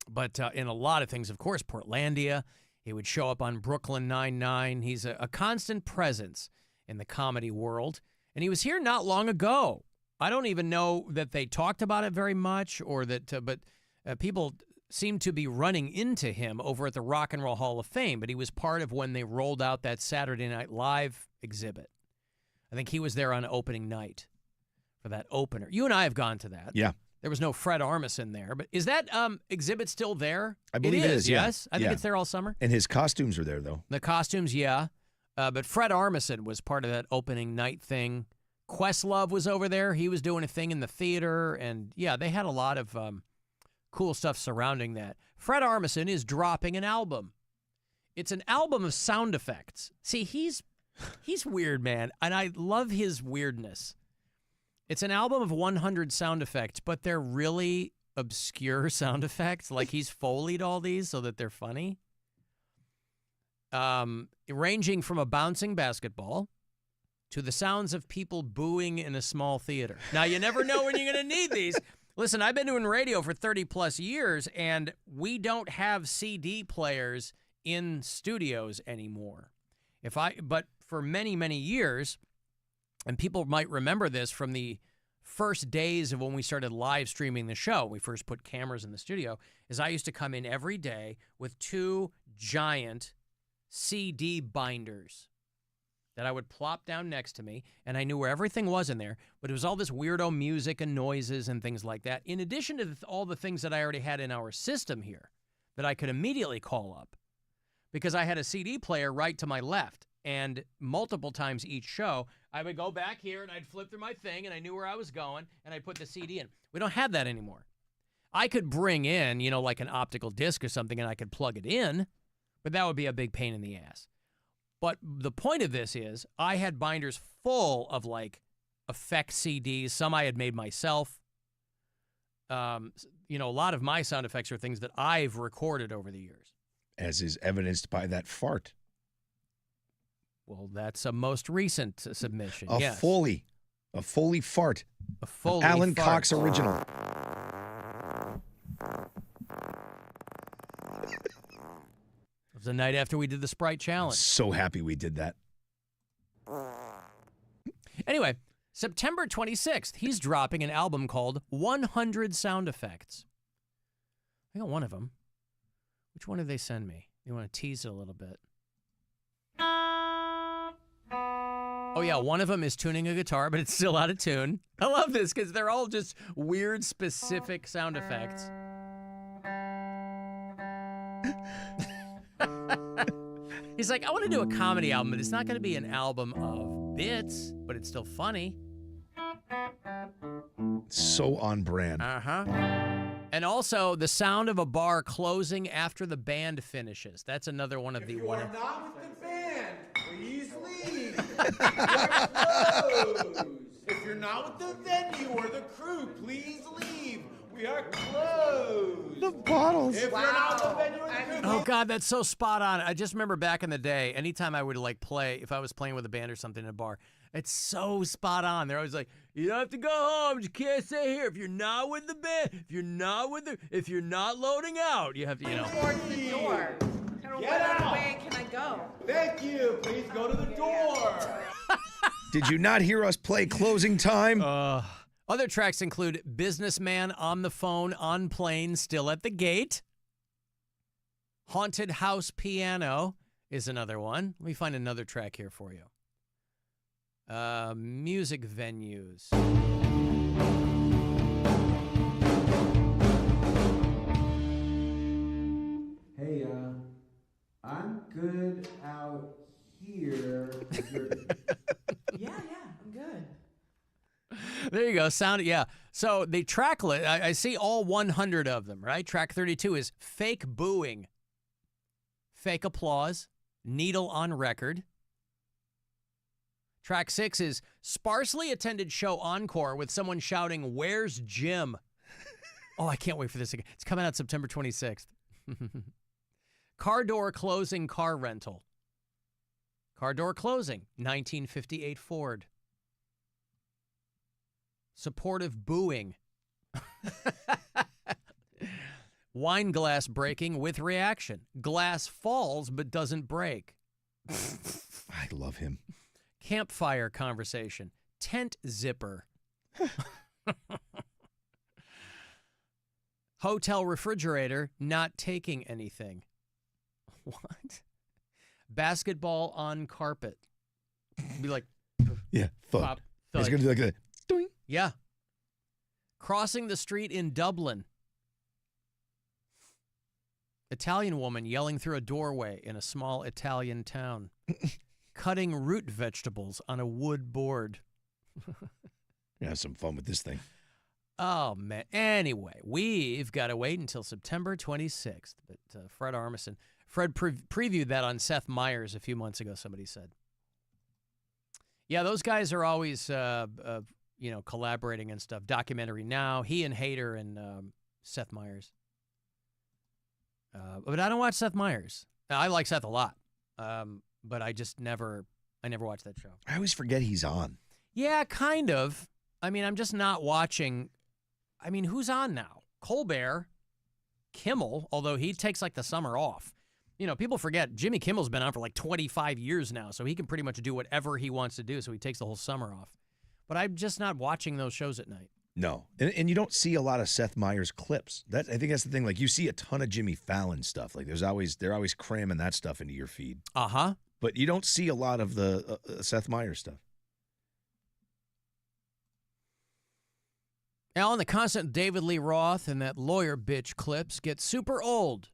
but in a lot of things, of course, Portlandia. He would show up on Brooklyn Nine-Nine. He's a constant presence in the comedy world, and he was here not long ago. I don't even know that they talked about it very much, or that, but people seem to be running into him over at the Rock and Roll Hall of Fame. But he was part of when they rolled out that Saturday Night Live exhibit. I think he was there on opening night for that opener. You and I have gone to that. Yeah. There was no Fred Armisen there, but is that exhibit still there? I believe it is. Yes, Yeah. I think it's there all summer. And his costumes are there, though. The costumes, yeah. But Fred Armisen was part of that opening night thing. Questlove was over there. He was doing a thing in the theater, and yeah, they had a lot of cool stuff surrounding that. Fred Armisen is dropping an album. It's an album of sound effects. See, he's weird, man, and I love his weirdness. It's an album of 100 sound effects, but they're really obscure sound effects. Like he's Foleyed all these so that they're funny. Ranging from a bouncing basketball to the sounds of people booing in a small theater. Now, you never know when you're going to need these. Listen, I've been doing radio for 30-plus years, and we don't have CD players in studios anymore. But for many, many years, and people might remember this from the first days of when we started live streaming the show, we first put cameras in the studio, is I used to come in every day with 2 giant CD binders that I would plop down next to me, and I knew where everything was in there, but it was all this weirdo music and noises and things like that, in addition to all the things that I already had in our system here that I could immediately call up because I had a CD player right to my left. And multiple times each show, I would go back here and I'd flip through my thing and I knew where I was going and I'd put the CD in. We don't have that anymore. I could bring in, like an optical disc or something and I could plug it in, but that would be a big pain in the ass. But the point of this is I had binders full of effect CDs. Some I had made myself. A lot of my sound effects are things that I've recorded over the years. As is evidenced by that fart. Well, that's a most recent submission. A yes. Foley fart. A Foley Alan fart. Cox original. It was the night after we did the Sprite Challenge. So happy we did that. Anyway, September 26th, he's dropping an album called 100 Sound Effects. I got one of them. Which one did they send me? You want to tease it a little bit? Oh, yeah, one of them is tuning a guitar, but it's still out of tune. I love this because they're all just weird, specific sound effects. He's like, I want to do a comedy album, but it's not going to be an album of bits, but it's still funny. So on brand. Uh-huh. And also, the sound of a bar closing after the band finishes. That's another one of the... If you are not with the band, please leave. If you're not with the venue or the crew, please leave. We are closed. The bottles. If you're not with the venue or the crew, Oh, God, that's so spot on. I just remember back in the day, anytime I would play, if I was playing with a band or something in a bar, it's so spot on. They're always like, you don't have to go home. You can't stay here. If you're not with the band, if you're not loading out, you have to, Towards the door. Get out. Way can I go? Thank you. Please go to the door. Did you not hear us play Closing Time? Other tracks include Businessman, On the Phone, On Plane, Still at the Gate. Haunted House Piano is another one. Let me find another track here for you. Music venues. good out here. Yeah, I'm good. There you go. Sound, yeah. So the track list, I see all 100 of them, right? Track 32 is fake booing, fake applause, needle on record. Track 6 is sparsely attended show encore with someone shouting, "Where's Jim?" Oh, I can't wait for this again. It's coming out September 26th. Car door closing car rental. Car door closing, 1958 Ford. Supportive booing. Wine glass breaking with reaction. Glass falls but doesn't break. I love him. Campfire conversation. Tent zipper. Hotel refrigerator not taking anything. What? Basketball on carpet. Be like, yeah, thud. Pop, It's thud. going to be like that. Doing. Yeah. Crossing the street in Dublin. Italian woman yelling through a doorway in a small Italian town. Cutting root vegetables on a wood board. Have some fun with this thing. Oh, man. Anyway, we've got to wait until September 26th. But Fred Armisen, Fred previewed that on Seth Meyers a few months ago, somebody said. Yeah, those guys are always, collaborating and stuff. Documentary Now, he and Hader and Seth Meyers. But I don't watch Seth Meyers. I like Seth a lot, but I never watched that show. I always forget he's on. Yeah, kind of. I mean, I'm just not watching. I mean, who's on now? Colbert, Kimmel, although he takes like the summer off. You know, people forget Jimmy Kimmel's been on for like 25 years now, so he can pretty much do whatever he wants to do, so he takes the whole summer off. But I'm just not watching those shows at night. No. And you don't see a lot of Seth Meyers clips. I think that's the thing. Like, you see a ton of Jimmy Fallon stuff. Like, they're always cramming that stuff into your feed. Uh-huh. But you don't see a lot of the Seth Meyers stuff. Alan, the constant David Lee Roth and that lawyer bitch clips get super old.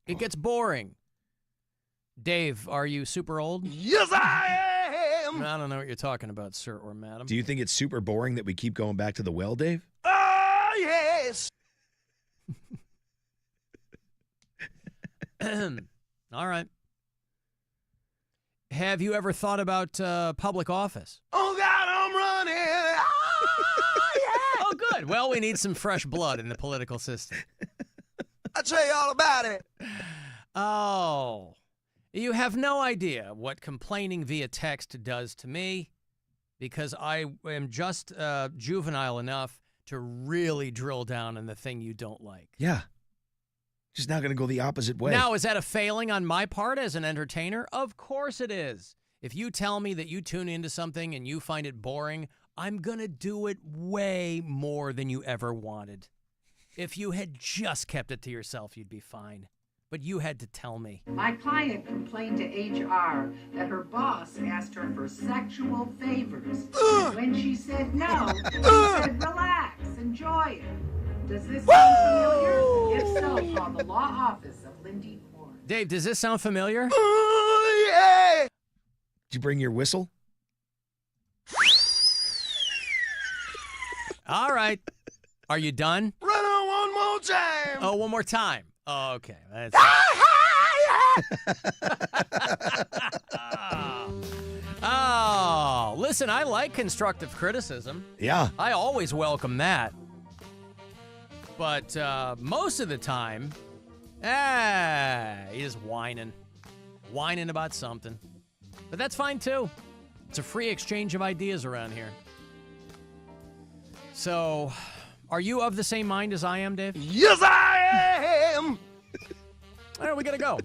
It gets boring. Dave, are you super old? Yes, I am! I don't know what you're talking about, sir or madam. Do you think it's super boring that we keep going back to the well, Dave? Oh, yes! All right. Have you ever thought about public office? Oh, God, I'm running! Oh, yeah! Oh, good. Well, we need some fresh blood in the political system. I'll tell you all about it. Oh, you have no idea what complaining via text does to me, because I am just juvenile enough to really drill down on the thing you don't like. Yeah. Just not going to go the opposite way. Now, is that a failing on my part as an entertainer? Of course it is. If you tell me that you tune into something and you find it boring, I'm going to do it way more than you ever wanted. If you had just kept it to yourself, you'd be fine. But you had to tell me. My client complained to HR that her boss asked her for sexual favors. When she said no, he said, relax, enjoy it. Does this sound familiar? If so, call the law office of Lindy Korn. Dave, does this sound familiar? Oh, yeah! Did you bring your whistle? All right. Are you done? Run on one more time! Oh, one more time. Oh, okay. That's... Oh, listen, I like constructive criticism. Yeah. I always welcome that. But most of the time, you're just whining about something. But that's fine, too. It's a free exchange of ideas around here. So, are you of the same mind as I am, Dave? Yes, I am! All right, we gotta go.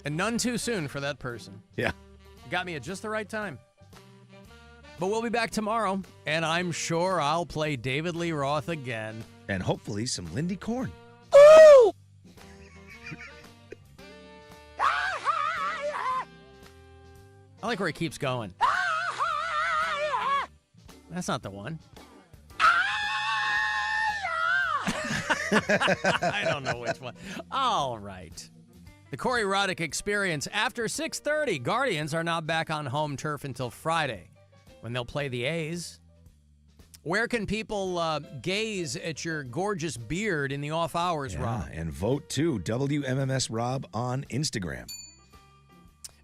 And none too soon for that person. Yeah. Got me at just the right time. But we'll be back tomorrow, and I'm sure I'll play David Lee Roth again. And hopefully some Lindy Korn. Ooh! I like where he keeps going. That's not the one. I don't know which one. All right. The Corey Roddick Experience after 6:30. Guardians are not back on home turf until Friday when they'll play the A's. Where can people gaze at your gorgeous beard in the off hours, Rob? And vote too. WMMS Rob on Instagram.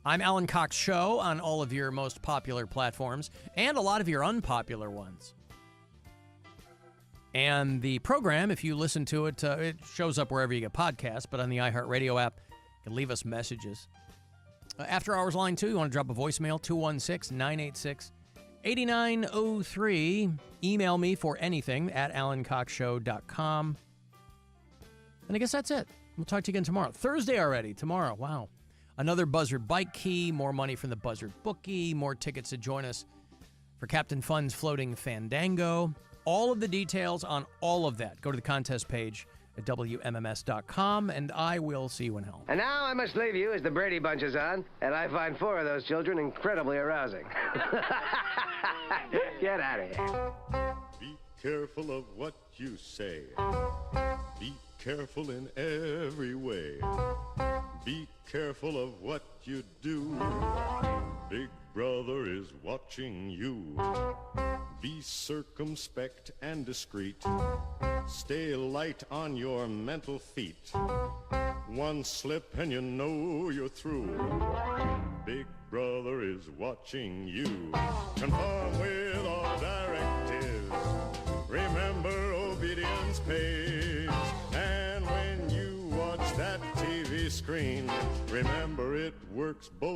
I'm Alan Cox Show on all of your most popular platforms and a lot of your unpopular ones. And the program, if you listen to it, it shows up wherever you get podcasts, but on the iHeartRadio app, you can leave us messages. After Hours Line 2, you want to drop a voicemail, 216-986-8903. Email me for anything at alancoxshow.com. And I guess that's it. We'll talk to you again tomorrow. Thursday already, tomorrow. Wow. Another Buzzard bike key, more money from the Buzzard bookie, more tickets to join us for Captain Fun's Floating Fandango. All of the details on all of that. Go to the contest page at WMMS.com, and I will see you in hell. And now I must leave you as the Brady Bunch is on, and I find 4 of those children incredibly arousing. Get out of here. Be careful of what you say. Be careful in every way. Be careful of what you do. Big Brother is watching you. Be circumspect and discreet. Stay light on your mental feet. One slip and you know you're through. Big Brother is watching you. Conform with all directives. Remember, obedience pays. And when you watch that TV screen, remember it works both